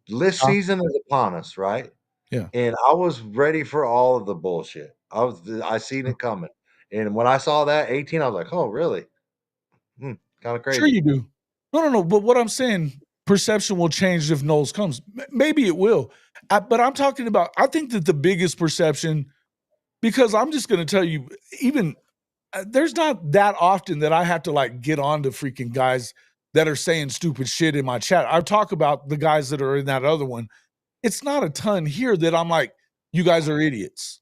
List season is upon us, right? Yeah. And I was ready for all of the bullshit. I seen it coming. And when I saw that 18, I was like, oh, really? Kind of crazy. Sure you do. No. But what I'm saying, perception will change if Knowles comes. Maybe it will. But I'm talking about, I think that the biggest perception, because I'm just going to tell you, even there's not that often that I have to like get on to freaking guys that are saying stupid shit in my chat. I talk about the guys that are in that other one. It's not a ton here that I'm like, you guys are idiots.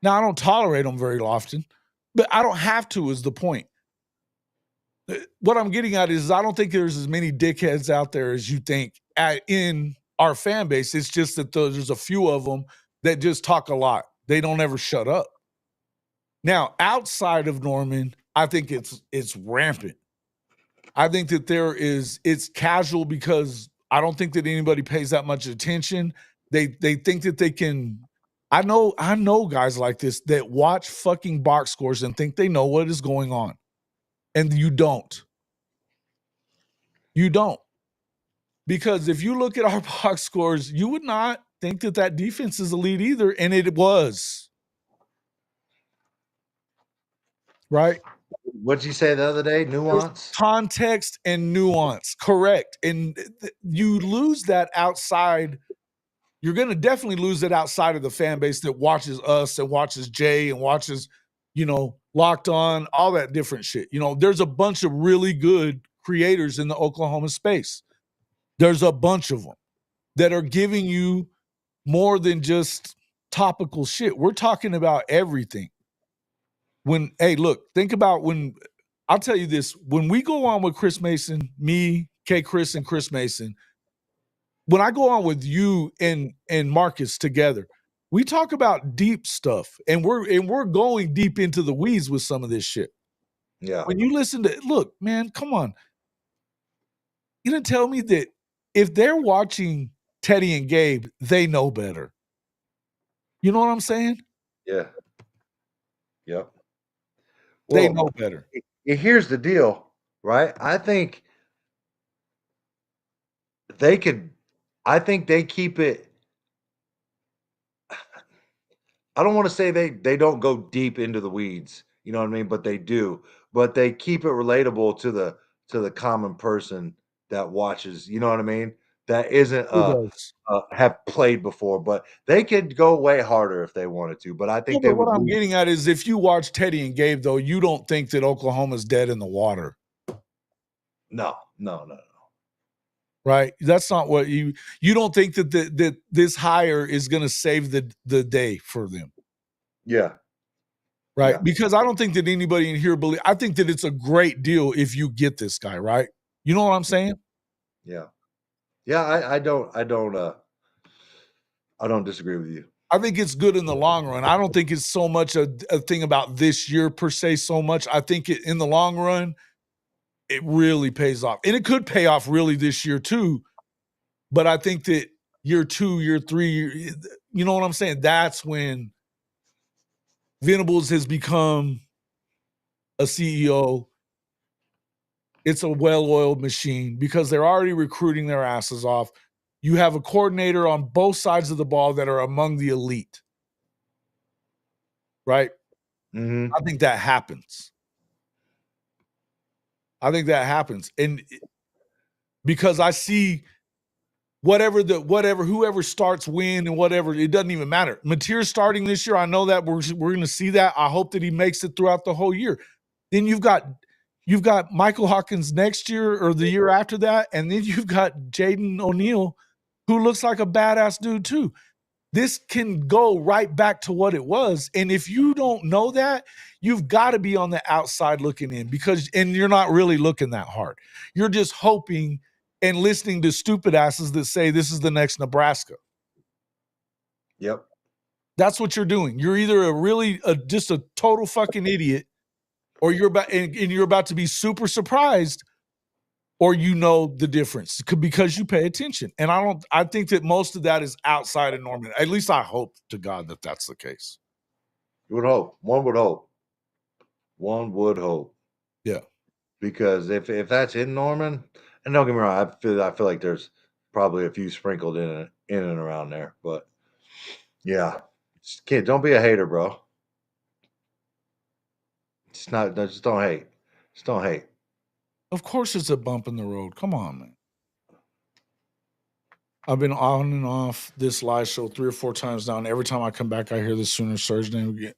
Now, I don't tolerate them very often, but I don't have to is the point. What I'm getting at is I don't think there's as many dickheads out there as you think in our fan base. It's just that there's a few of them that just talk a lot. They don't ever shut up. Now, outside of Norman, I think it's rampant. I think that it's casual because I don't think that anybody pays that much attention. They think that they can. I know guys like this that watch fucking box scores and think they know what is going on. And you don't. You don't. Because if you look at our box scores, you would not think that defense is elite either. And it was. Right? What'd you say the other day? Nuance? Context and nuance. Correct. And you lose that outside. You're going to definitely lose it outside of the fan base that watches us and watches Jay and watches, Locked On, all that different shit. There's a bunch of really good creators in the Oklahoma space. There's a bunch of them that are giving you more than just topical shit. We're talking about everything. Think about when, I'll tell you this, when we go on with Chris Mason, me, K. Chris, and Chris Mason, when I go on with you and Marcus together, we talk about deep stuff, and we're going deep into the weeds with some of this shit. Yeah. When you listen to, look, man, come on. You didn't tell me that if they're watching Teddy and Gabe, they know better. You know what I'm saying? Yeah. Yep. They know better. Here's the deal, right? I think they keep it. I don't want to say they don't go deep into the weeds, you know what I mean? But they do. But they keep it relatable to the common person that watches, you know what I mean? That isn't Who does? have played before, but they could go way harder if they wanted to. But I No, think they but what would I'm lose. getting at is if you watch Teddy and Gabe, though, you don't think that Oklahoma's dead in the water, No. right? That's not what you don't think that this hire is going to save the day for them, Yeah. right? Yeah. Because I don't think that anybody in here I think that it's a great deal if you get this guy, right? You know what I'm saying? Yeah. Yeah, I don't disagree with you. I think it's good in the long run. I don't think it's so much a thing about this year per se so much. I think in the long run, it really pays off. And it could pay off really this year too. But I think that year 2, year 3, you know what I'm saying? That's when Venables has become a CEO. It's a well-oiled machine because they're already recruiting their asses off. You have a coordinator on both sides of the ball that are among the elite. Right? Mhm. I think that happens. And because I see whoever starts win and whatever, it doesn't even matter. Mateer's starting this year. I know that we're going to see that. I hope that he makes it throughout the whole year. Then you've got Michael Hawkins next year or the year after that, and then you've got Jaden O'Neal, who looks like a badass dude too. This can go right back to what it was. And if you don't know that, you've got to be on the outside looking in and you're not really looking that hard. You're just hoping and listening to stupid asses that say this is the next Nebraska. Yep. That's what you're doing. You're either just a total fucking idiot, or you're about to be super surprised, or you know the difference because you pay attention. And I think that most of that is outside of Norman. At least I hope to God that that's the case. You would hope. One would hope. One would hope. Yeah. Because if that's in Norman, and don't get me wrong, I feel like there's probably a few sprinkled in and around there. But yeah. Kid, don't be a hater, bro. Just don't hate. Just don't hate. Of course it's a bump in the road. Come on, man. I've been on and off this live show 3 or 4 times now, and every time I come back, I hear the Sooner Surge name again.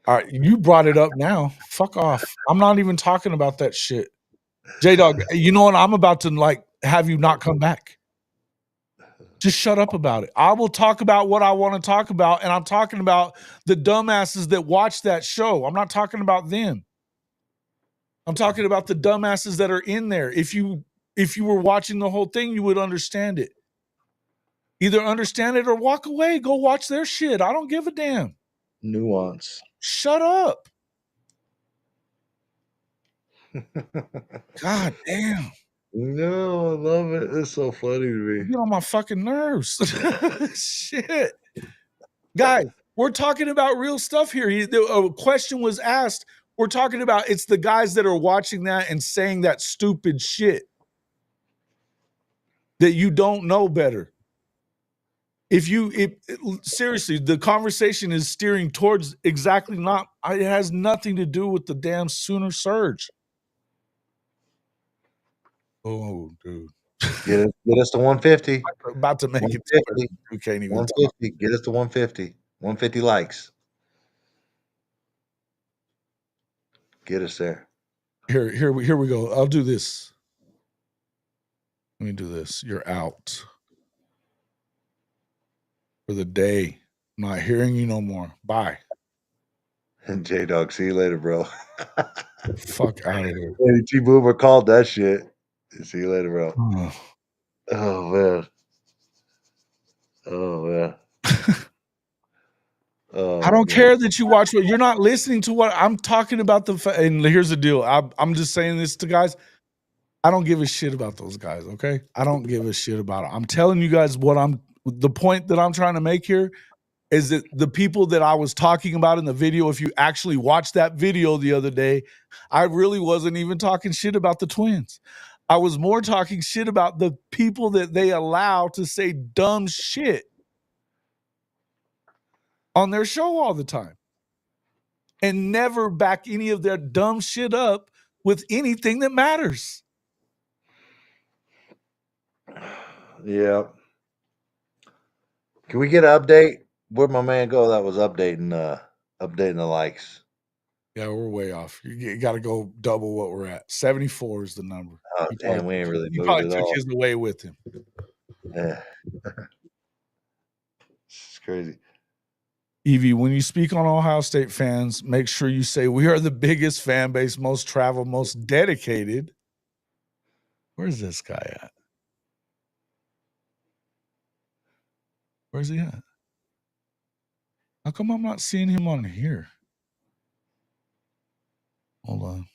All right, you brought it up now. Fuck off. I'm not even talking about that shit. J-Dog, you know what? I'm about to have you not come back. Just shut up about it. I will talk about what I want to talk about, and I'm talking about the dumbasses that watch that show. I'm not talking about them. I'm talking about the dumbasses that are in there. If you were watching the whole thing, you would understand it. Either understand it or walk away. Go watch their shit. I don't give a damn. Nuance. Shut up. God damn. No, I love it. It's so funny to me. You get on my fucking nerves. Shit. Guys, we're talking about real stuff here. A question was asked. We're talking about it's the guys that are watching that and saying that stupid shit that you don't know better. Seriously, the conversation is steering towards exactly not. It has nothing to do with the damn Sooner Surge. Oh, dude. Get us to 150. About to make it. We can't even 150. Get us to 150. 150 likes. Get us there. Here we go. I'll do this. Let me do this. You're out for the day. I'm not hearing you no more. Bye. And J-Dog, see you later, bro. Fuck out of here. Hey, T-Boomer called that shit. See you later, bro. Oh, man. Oh, man. I don't care that you watch what you're not listening to what I'm talking about. And here's the deal. I'm just saying this to guys. I don't give a shit about those guys. Okay. I don't give a shit about it. I'm telling you guys the point that I'm trying to make here is that the people that I was talking about in the video, if you actually watched that video the other day, I really wasn't even talking shit about the Twins. I was more talking shit about the people that they allow to say dumb shit. on their show all the time and never back any of their dumb shit up with anything that matters. Yeah. Can we get an update? Where'd my man go that was updating the likes? Yeah, we're way off. You got to go double what we're at. 74 is the number. Oh, damn, we ain't really He moved probably at took all. his away with him. Yeah. It's crazy. Evie, when you speak on Ohio State fans, make sure you say we are the biggest fan base, most traveled, most dedicated. Where's this guy at? Where's he at? How come I'm not seeing him on here? Hold on.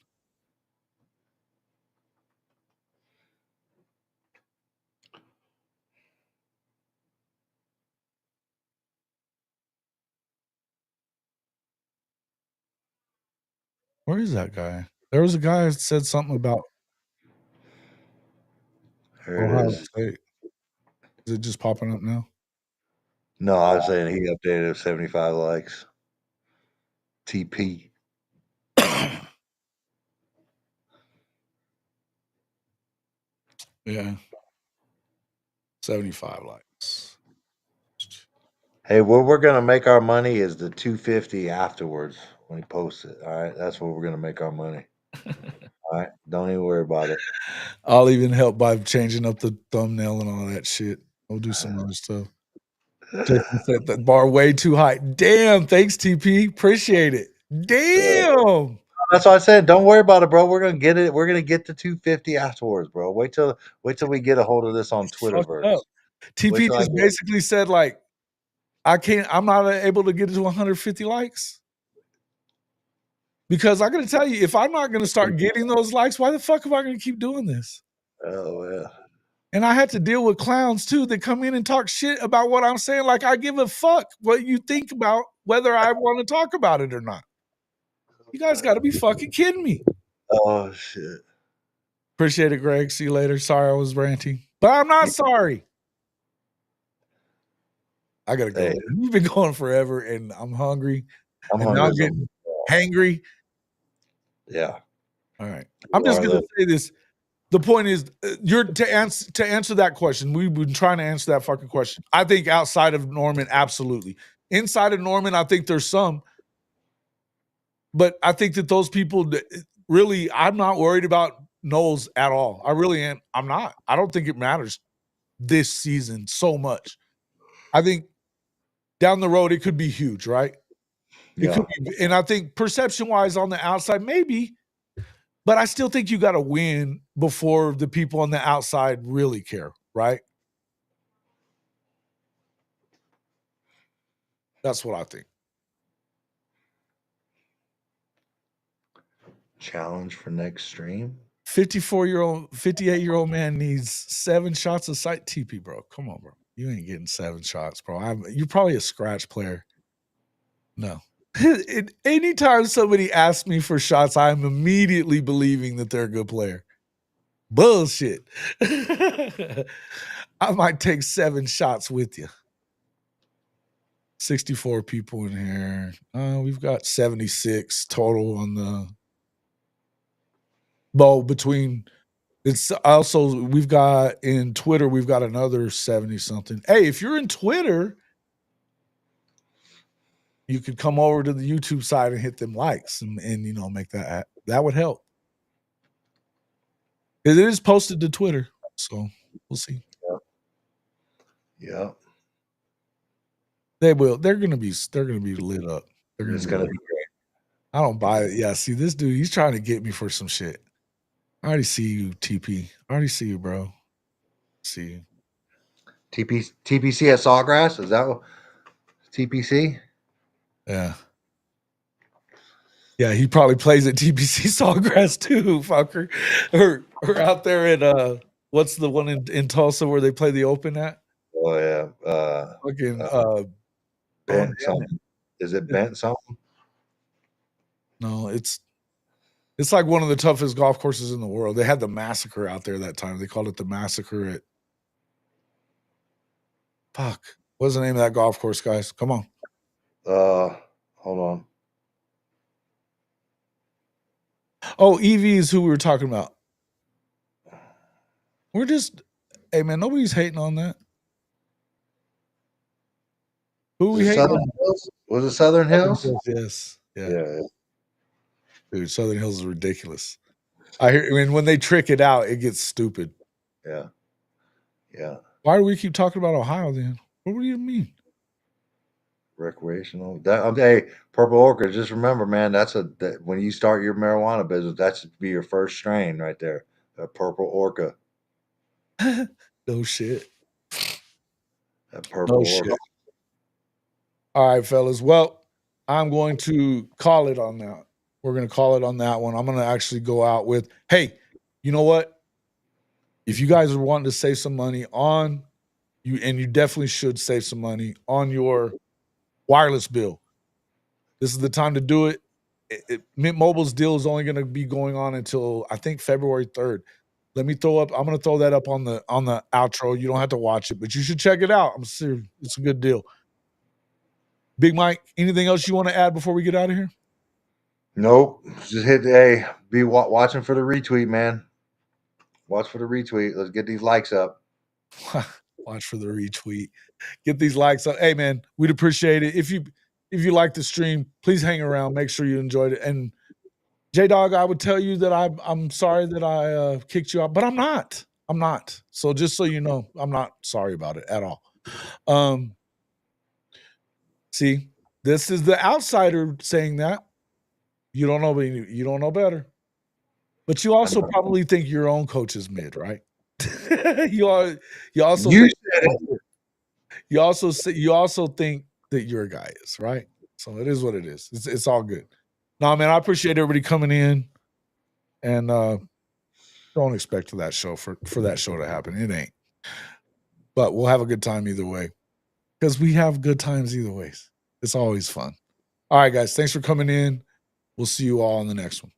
Where is that guy? There was a guy that said something about Here it Ohio is. State. Is it just popping up now? No, I was saying he updated 75 likes. TP. Yeah. 75 likes. Hey, where we're gonna make our money is the 250 afterwards when he posts it. All right, that's where we're gonna make our money. All right, don't even worry about it. I'll even help by changing up the thumbnail and all that shit. I'll do some other stuff. Jason set the bar way too high. Damn, thanks, TP. Appreciate it. Damn. That's what I said. Don't worry about it, bro. We're gonna get it. We're gonna get the 250 afterwards, bro. Wait till we get a hold of this on Twitterverse. Up. TP just basically said, like, I'm not able to get it to 150 likes. Because I gotta tell you, if I'm not gonna start getting those likes, why the fuck am I gonna keep doing this? Oh yeah. And I had to deal with clowns too that come in and talk shit about what I'm saying. Like, I give a fuck what you think about whether I want to talk about it or not. You guys got to be fucking kidding me. Oh shit. Appreciate it, Greg. See you later. Sorry I was ranting, but I'm not sorry. I gotta go. Hey. You've been going forever, and I'm hungry. I'm and now I'm getting hangry. Yeah. All right. I'm just gonna say this. The point is, to answer that question. We've been trying to answer that fucking question. I think outside of Norman, absolutely. Inside of Norman, I think there's some. But I think that those people really, I'm not worried about Knowles at all. I really am. I'm not. I don't think it matters this season so much. I think down the road, it could be huge, right? Yeah. It could be, and I think perception-wise on the outside, maybe, but I still think you got to win before the people on the outside really care, right? That's what I think. Challenge for next stream. 58-year-old man needs 7 shots of sight. TP, bro. Come on, bro. You ain't getting 7 shots, bro. You're probably a scratch player. No. Anytime somebody asks me for shots, I'm immediately believing that they're a good player. Bullshit. I might take 7 shots with you. 64 people in here. We've got 76 total on the bowl between. It's also, we've got in Twitter, we've got another 70 something. Hey, if you're in Twitter, you could come over to the YouTube side and hit them likes and make that would help. It is posted to Twitter, so we'll see. Yeah. They will. They're gonna be lit up. It's gonna be great. I don't buy it. Yeah, see this dude, he's trying to get me for some shit. I already see you, TP. I already see you, bro. See you. TPC at Sawgrass? Is that what TPC? Yeah. Yeah, he probably plays at TPC Sawgrass too, fucker. Or out there at what's the one in Tulsa where they play the Open at? Oh yeah. Bent something. Is it Bent something? No, it's like one of the toughest golf courses in the world. They had the massacre out there that time. They called it the massacre at fuck. What's the name of that golf course, guys? Come on. Hold on. Oh, Evie is who we were talking about. We're just, hey man, nobody's hating on that. Who are we hating Southern on? Hills? Was it Southern Hills? Yes. Yeah. Yeah. Dude, Southern Hills is ridiculous. I mean, when they trick it out, it gets stupid. Yeah. Yeah. Why do we keep talking about Ohio then? What do you mean? Recreational. Hey, Purple Orchid. Just remember, man. When you start your marijuana business, that should be your first strain right there. A Purple Orca. No shit. That Purple Orca. Shit. All right, fellas. Well, I'm going to call it on that. We're going to call it on that one. I'm going to actually go out with, hey, you know what? If you guys are wanting to save some money on you, and you definitely should save some money on your wireless bill, this is the time to do it. Mint Mobile's deal is only going to be going on until I think February 3rd. I'm going to throw that up on the outro. You don't have to watch it, but you should check it out. I'm serious. It's a good deal. Big Mike, anything else you want to add before we get out of here? Nope. Just be watching for the retweet, man. Watch for the retweet. Let's get these likes up. Watch for the retweet. Get these likes up. Hey man, we'd appreciate it. If you like the stream, please hang around. Make sure you enjoyed it. And J-Dog, I would tell you that I'm sorry that I kicked you out, but I'm not. I'm not. So just so you know, I'm not sorry about it at all. See, this is the outsider saying that. You don't know, you don't know better. But you also probably think your own coach is mid, right? You also think that your guy is, right? So it is what it is. It's all good. No, man, I appreciate everybody coming in, and don't expect for that show to happen. It ain't. But we'll have a good time either way, because we have good times either ways. It's always fun. All right, guys, thanks for coming in. We'll see you all on the next one.